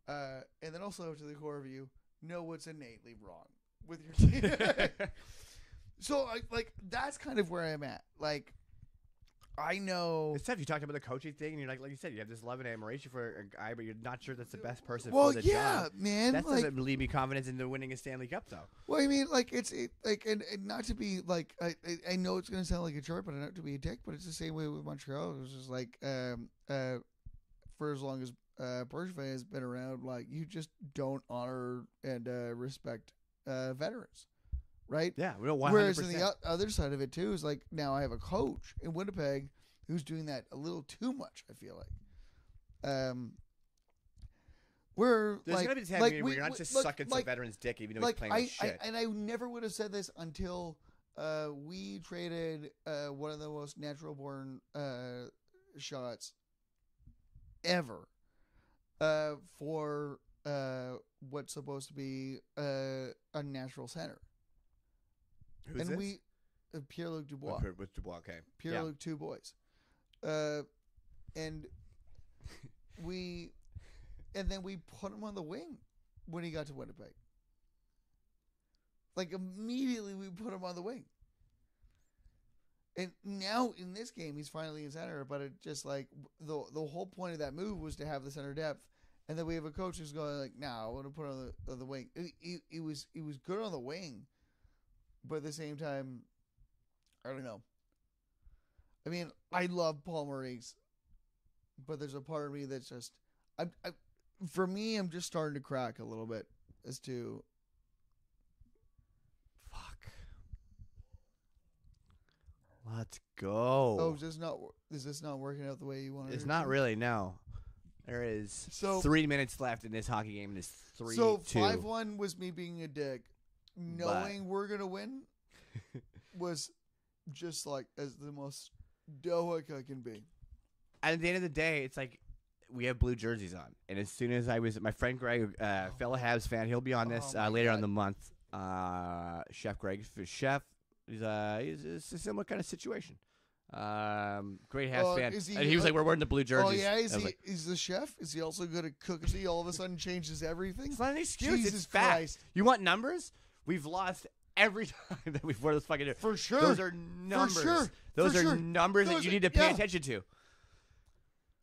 And then also to the core of you, know what's innately wrong with your team. So that's kind of where I'm at. I know it's tough. You talked about the coaching thing, and you're like you said, you have this love and admiration for a guy, but you're not sure that's the best person for the job. Man, that doesn't leave me confidence into winning a Stanley Cup, though. Well, I mean, and not to be I know it's gonna sound like a jerk, but not to be a dick, but it's the same way with Montreal. It was just for as long as Bergevin has been around, you just don't honor and respect veterans. Right? Yeah, we don't 100%. Whereas on the other side of it too is now I have a coach in Winnipeg who's doing that a little too much. I feel where there's gonna be this where you're not just sucking some veteran's dick, even though he's playing like shit. And I never would have said this until we traded one of the most natural born shots ever for what's supposed to be a natural center. Who's And this? we Pierre-Luc Dubois. With Dubois, okay. Pierre-Luc, two boys. And then we put him on the wing when he got to Winnipeg. Like, immediately we put him on the wing. And now in this game, he's finally in center, but it just like the whole point of that move was to have the center depth. And then we have a coach who's going like, "No, I want to put him on the wing." It was good on the wing, but at the same time, I don't know. I mean, I love Paul Maurice, but there's a part of me that's just, for me, I'm just starting to crack a little bit as to. Fuck. Let's go. Oh, is this not working out the way you wanted? It's it not to? really, no. There is So- 3 minutes left in this hockey game, and it's 3-2. So 5-1 was me being a dick. Knowing we're gonna win was just like as the most stoic I can be. At the end of the day, it's like we have blue jerseys on, and as soon as my friend Greg, fellow Habs fan, he'll be on this my later God. on the month. Chef Greg, he's a similar kind of situation. Great Habs fan, is he- and he was like, "We're wearing the blue jerseys." Oh yeah, I was like, is the chef? Is he also good at cooking? He all of a sudden changes everything. it's not an excuse. Jesus It's fact. Christ. You want numbers? We've lost every time that we've worn this fucking jersey. For sure. Those are numbers. sure. Those For are sure. numbers that Those you are- need to pay yeah. attention to.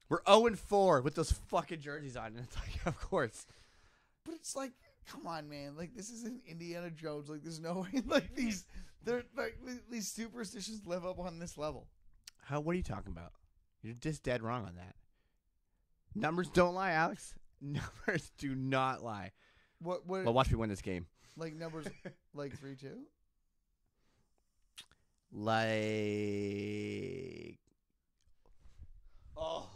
We're 0-4 with those fucking jerseys on, and it's like, of course. But it's like, come on, man! Like this isn't Indiana Jones. Like there's no way. Like these superstitions live up on this level. What are you talking about? You're just dead wrong on that. Numbers don't lie, Alex. Numbers do not lie. What? Well, watch me win this game. Like numbers, like 3-2. Like. Oh,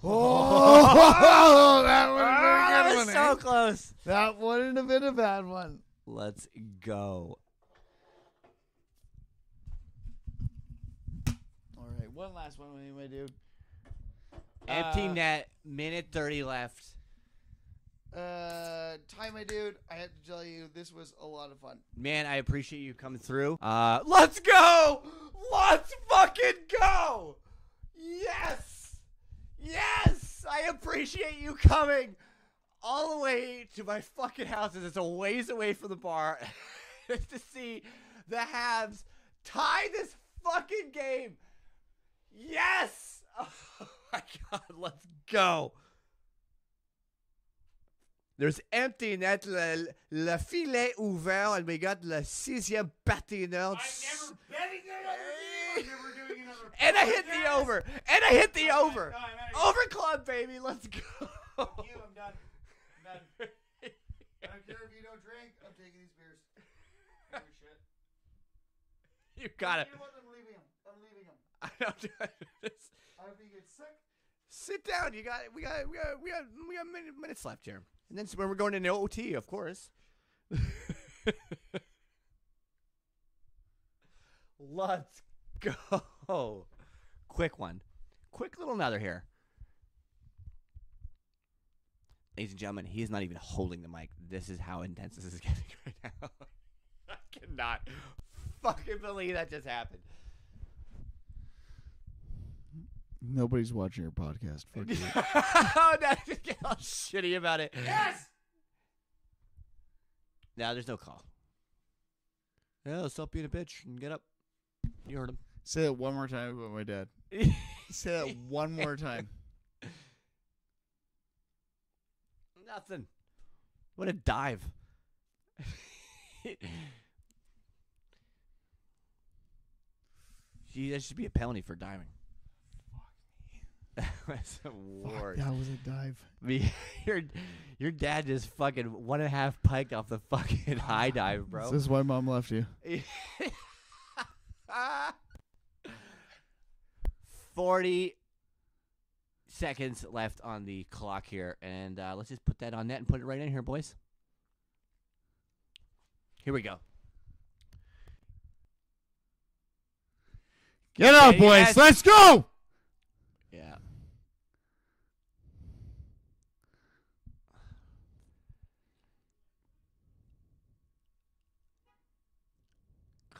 that would have been a that good was one. so eh? close. That wouldn't have been a bad one. Let's go. All right, one last one, my dude. Empty net. Minute 30 left. Ty, my dude, I have to tell you, this was a lot of fun. Man, I appreciate you coming through. Let's go! Let's fucking go! Yes! Yes! I appreciate you coming all the way to my fucking house. It's a ways away from the bar to see the Habs tie this fucking game. Yes! Oh my God, let's go. There's empty net, le filet ouvert, and we got le 6e patineur. I'm never betting another game. I'm never doing another And I hit the over. And I hit the over. No, I'm outta here. Over club, baby. Let's go. Fuck you, I'm done. I'm done. I don't care if you don't drink, I'm taking these beers. Holy shit. You got it. You know what? I'm leaving them. I'm leaving them. I don't do this. I hope you get sick. Sit down. You got it. We got minutes left here. And then when we're going into OT, of course. Let's go. Quick one. Quick little another here. Ladies and gentlemen, he is not even holding the mic. This is how intense this is getting right now. I cannot fucking believe that just happened. Nobody's watching your podcast. Fuck you. Oh, no, just get all shitty about it. Yes! No, there's no call. Yeah, stop being a bitch and get up. You heard him. Say that one more time about my dad. Say that one more time. Nothing. What a dive. Gee, that should be a penalty for diving. That's the worst. That was a dive. I mean, your dad just fucking 1.5 piked off the fucking high dive, bro. This is why mom left you. 40 seconds left on the clock here, and let's just put that on net and put it right in here, boys. Here we go. Get out, Okay, boys. guys. Let's go. Yeah.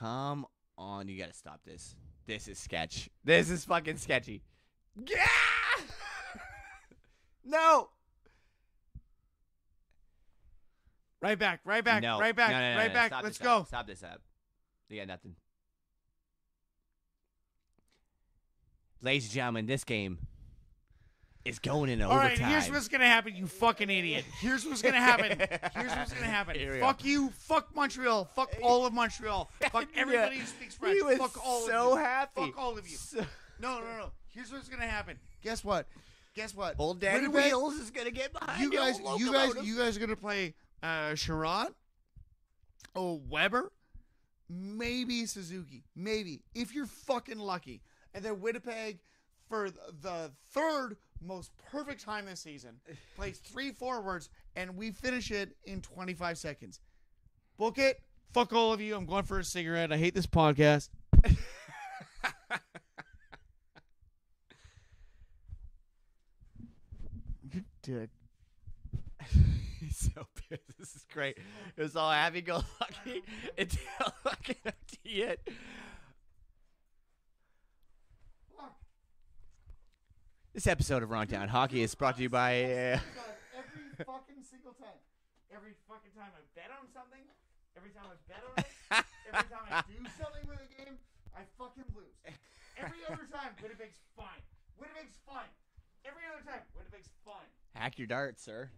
Come on, you gotta stop this. This is sketch. This is fucking sketchy. Yeah! No! Right back. No. Right back. No, Right back. Stop Let's this go. Up. Stop this up. You got nothing. Ladies and gentlemen, this game is going into All right, overtime. here's what's gonna happen, you fucking idiot. Here's what's gonna happen. Here we Fuck go. you. Fuck Montreal. Fuck all of Montreal. Fuck everybody who speaks French. He was Fuck all so of you. happy. Fuck all of you. So- No. Here's what's gonna happen. Guess what? Old Daddy Winnipeg- Wheels is gonna get behind You the guys, old you guys, locomotive. you guys are gonna play Sherrod, Weber, maybe Suzuki, maybe if you're fucking lucky, and then Winnipeg for the third most perfect time this season plays 3 forwards, and we finish it in 25 seconds. Book it. Fuck all of you. I'm going for a cigarette. I hate this podcast. You dick. He's so pissed. This is great. It was all happy-go-lucky until fucking empty it. This episode of Wrong Town Hockey is brought to you by... Every fucking single time. Every fucking time I bet on something, every time I bet on it, every time I do something with a game, I fucking lose. Every other time, Winnipeg's fine. Winnipeg's fine. Every other time, Winnipeg's fine. Hack your dart, sir.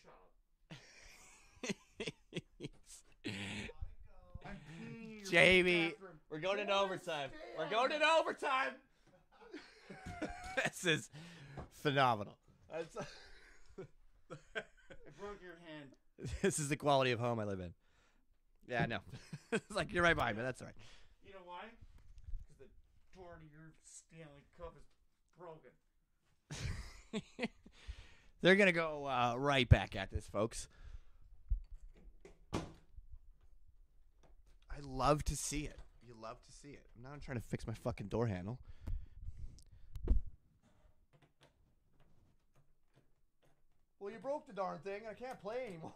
Shut up. I'm peeing in your Jamie, bathroom. we're going into Don't overtime. stay We're on going it. into overtime. This is phenomenal. I broke your hand. This is the quality of home I live in. Yeah, I know. It's like you're right behind me. That's all right. You know why? Because the door to your Stanley Cup is broken. They're going to go right back at this, folks. I love to see it. You love to see it. Now I'm trying to fix my fucking door handle. Well, you broke the darn thing. I can't play anymore.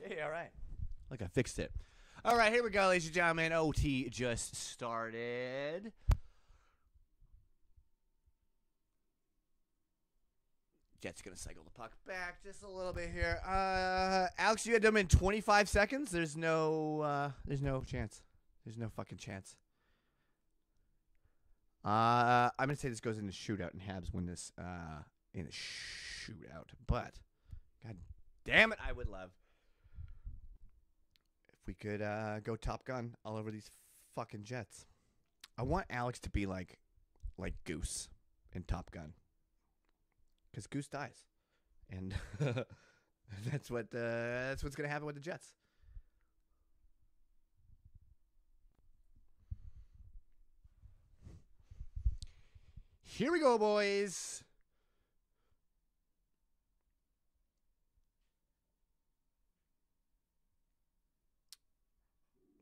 Hey, all right. Look, I fixed it. All right, here we go, ladies and gentlemen. OT just started. Jets going to cycle the puck back just a little bit here. Alex, you had them in 25 seconds. There's no chance. There's no fucking chance. I'm going to say this goes in the shootout and Habs win this in a shootout. But, god damn it, I would love if we could go Top Gun all over these fucking Jets. I want Alex to be like Goose in Top Gun. Because Goose dies. And that's what's going to happen with the Jets. Here we go, boys.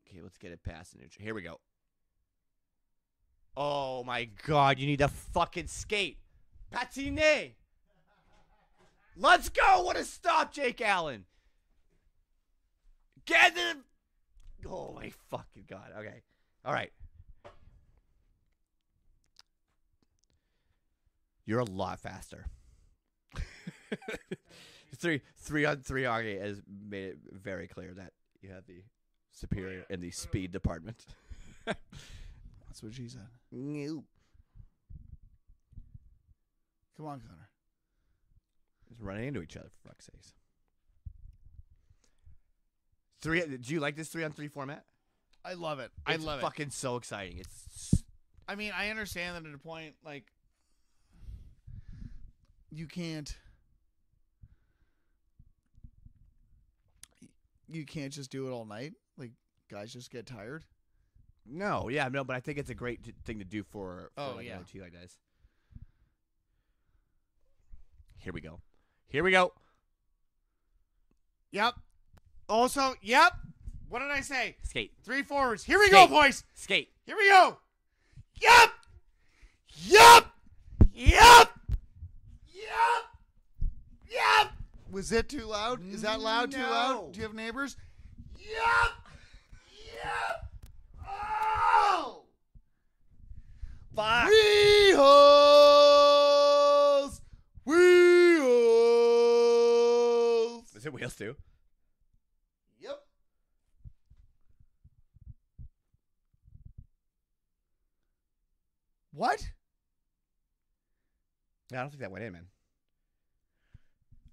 Okay, let's get it past the neutral. Here we go. Oh, my God. You need to fucking skate. Patine. Let's go. What a stop, Jake Allen. Get him. Oh, my fucking God. Okay. All right. You're a lot faster. 3-on-3 hockey has made it very clear that you have the superior in the speed department. That's what she said. No. Come on, Connor. Just running into each other, for fuck's sakes. Do you like this 3-on-3 format? I love it. It's I love it. fucking so exciting. It's I mean, I understand that at a point, like, You can't just do it all night. Like, guys just get tired. no, but I think it's a great thing to do for like an OT like this. Here we go. yep. Also, yep. What did I say? Skate. 3 forwards. Here we go, Skate. boys. Skate. Here we go. Yup. Yup. Yup. Yup. Was it too loud? Is that loud? Too No. loud? Do you have neighbors? Yep. Oh! Fuck. Wheels! Wheels! Is it wheels too? Yep. What? I don't think that went in, man.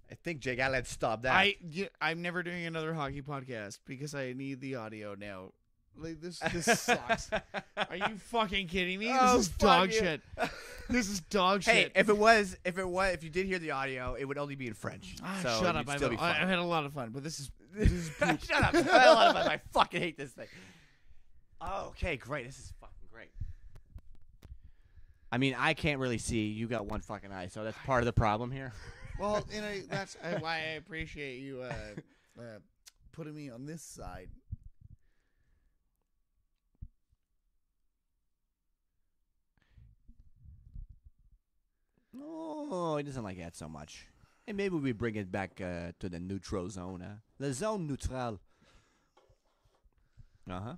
I think Jake Allen stopped that. I'm never doing another hockey podcast because I need the audio now. Like this sucks. Are you fucking kidding me? Oh, This is fuck dog you. shit. This is dog Hey, shit. if you did hear the audio, it would only be in French. So shut up! it'd still be fun. I've had a lot of fun, but this is poop. Shut up! I had a lot of fun. I fucking hate this thing. Okay, great. This is fucking great. I mean, I can't really see. You got one fucking eye, so that's part of the problem here. Well, that's why I appreciate you putting me on this side. Oh, he doesn't like that so much. And maybe we bring it back to the neutral zone, huh? The zone neutral. Uh-huh.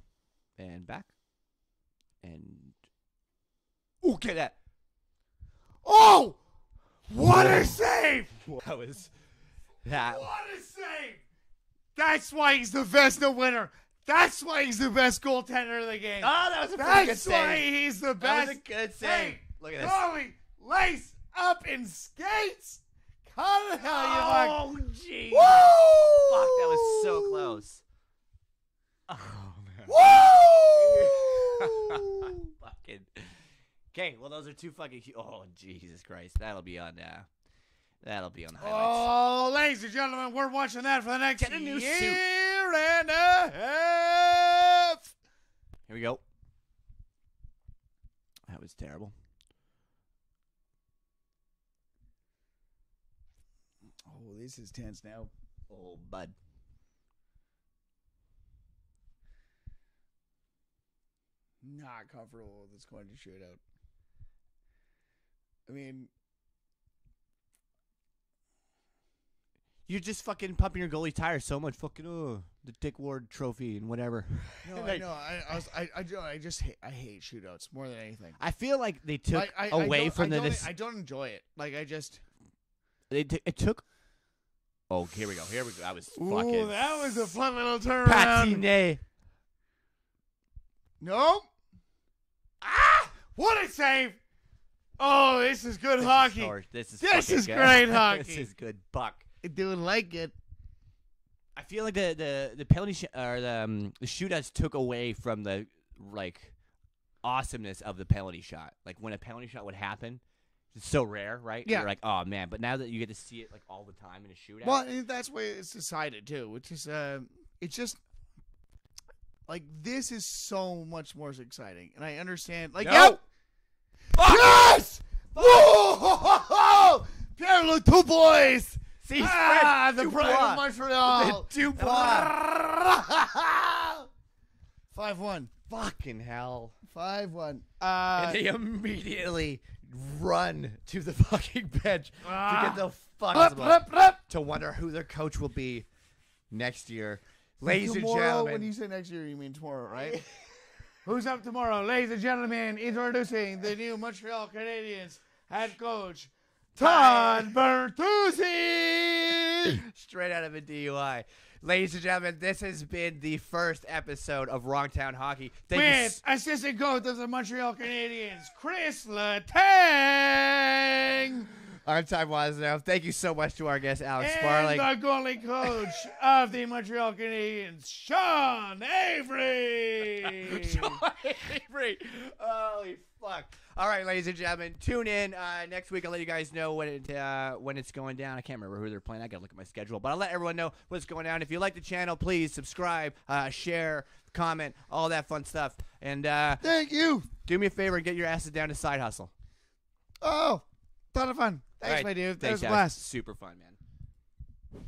And back. And... Okay, that. Oh! What a save! That was... That... What a save! That's why he's the Vesna winner. That's why he's the best goaltender of the game. Oh, that was a pretty good That's save. why he's the That best. was a good save. Hey, Look at this. Goalie, lace up in skates. How the hell you like? Oh, jeez. Woo! Fuck, that was so close. Oh, man. Woo! Fucking. Okay, well, those are two fucking. Oh, Jesus Christ, that'll be on. That'll be on the highlights. Oh, ladies and gentlemen, we're watching that for the next Get a new year suit. and a half. Here we go. That was terrible. Oh, this is tense now. Oh, bud. Not comfortable with this going to shootout. I mean, You're just fucking pumping your goalie tires so much. Fucking the Dick Ward Trophy and whatever. no, I know. I just hate shootouts more than anything. I feel like they took I away don't- from I the. don't, I don't enjoy it. Like I just. It took. Oh, here we go. Here we go. That was fucking. Ooh, that was a fun little turnaround. Patinee. Nope. Ah! What a save! Oh, this is good hockey. This is This fucking is good. great hockey. This is good buck. I don't like it. I feel like the penalty or the shootouts took away from the like awesomeness of the penalty shot. Like when a penalty shot would happen, it's so rare, right? Yeah. You're like, oh man, but now that you get to see it like all the time in a shootout. Well, and that's the way it's decided too. Which is, it's just like this is so much more exciting, and I understand. Like, No. yep, yes, whoa, Pierre, look, two boys. See, Ah, Fred the pride Dubois. of Montreal. Dubois. 5-1. Fucking hell. 5-1. And they immediately run to the fucking bench to get the fuck to wonder who their coach will be next year. Ladies and Tomorrow, gentlemen. when you say next year, you mean tomorrow, right? Who's up tomorrow? Ladies and gentlemen, introducing the new Montreal Canadiens head coach, Todd Bertuzzi. Straight out of a DUI. Ladies and gentlemen, this has been the first episode of Wrongtown Hockey. Thank you. With assistant coach of the Montreal Canadiens, Chris Letang. I'm Ty Wozniak. Thank you so much to our guest, Alex And Sparling. the goalie coach of the Montreal Canadiens, Sean Avery. Avery. Holy fuck. All right, ladies and gentlemen, tune in next week. I'll let you guys know when it's going down. I can't remember who they're playing. I got to look at my schedule. But I'll let everyone know what's going down. If you like the channel, please subscribe, share, comment, all that fun stuff. And Thank you. do me a favor and get your asses down to Side Hustle. Oh, ton of fun. Thanks, All right, my dude. That thanks, was a Alex. blast. Super fun, man.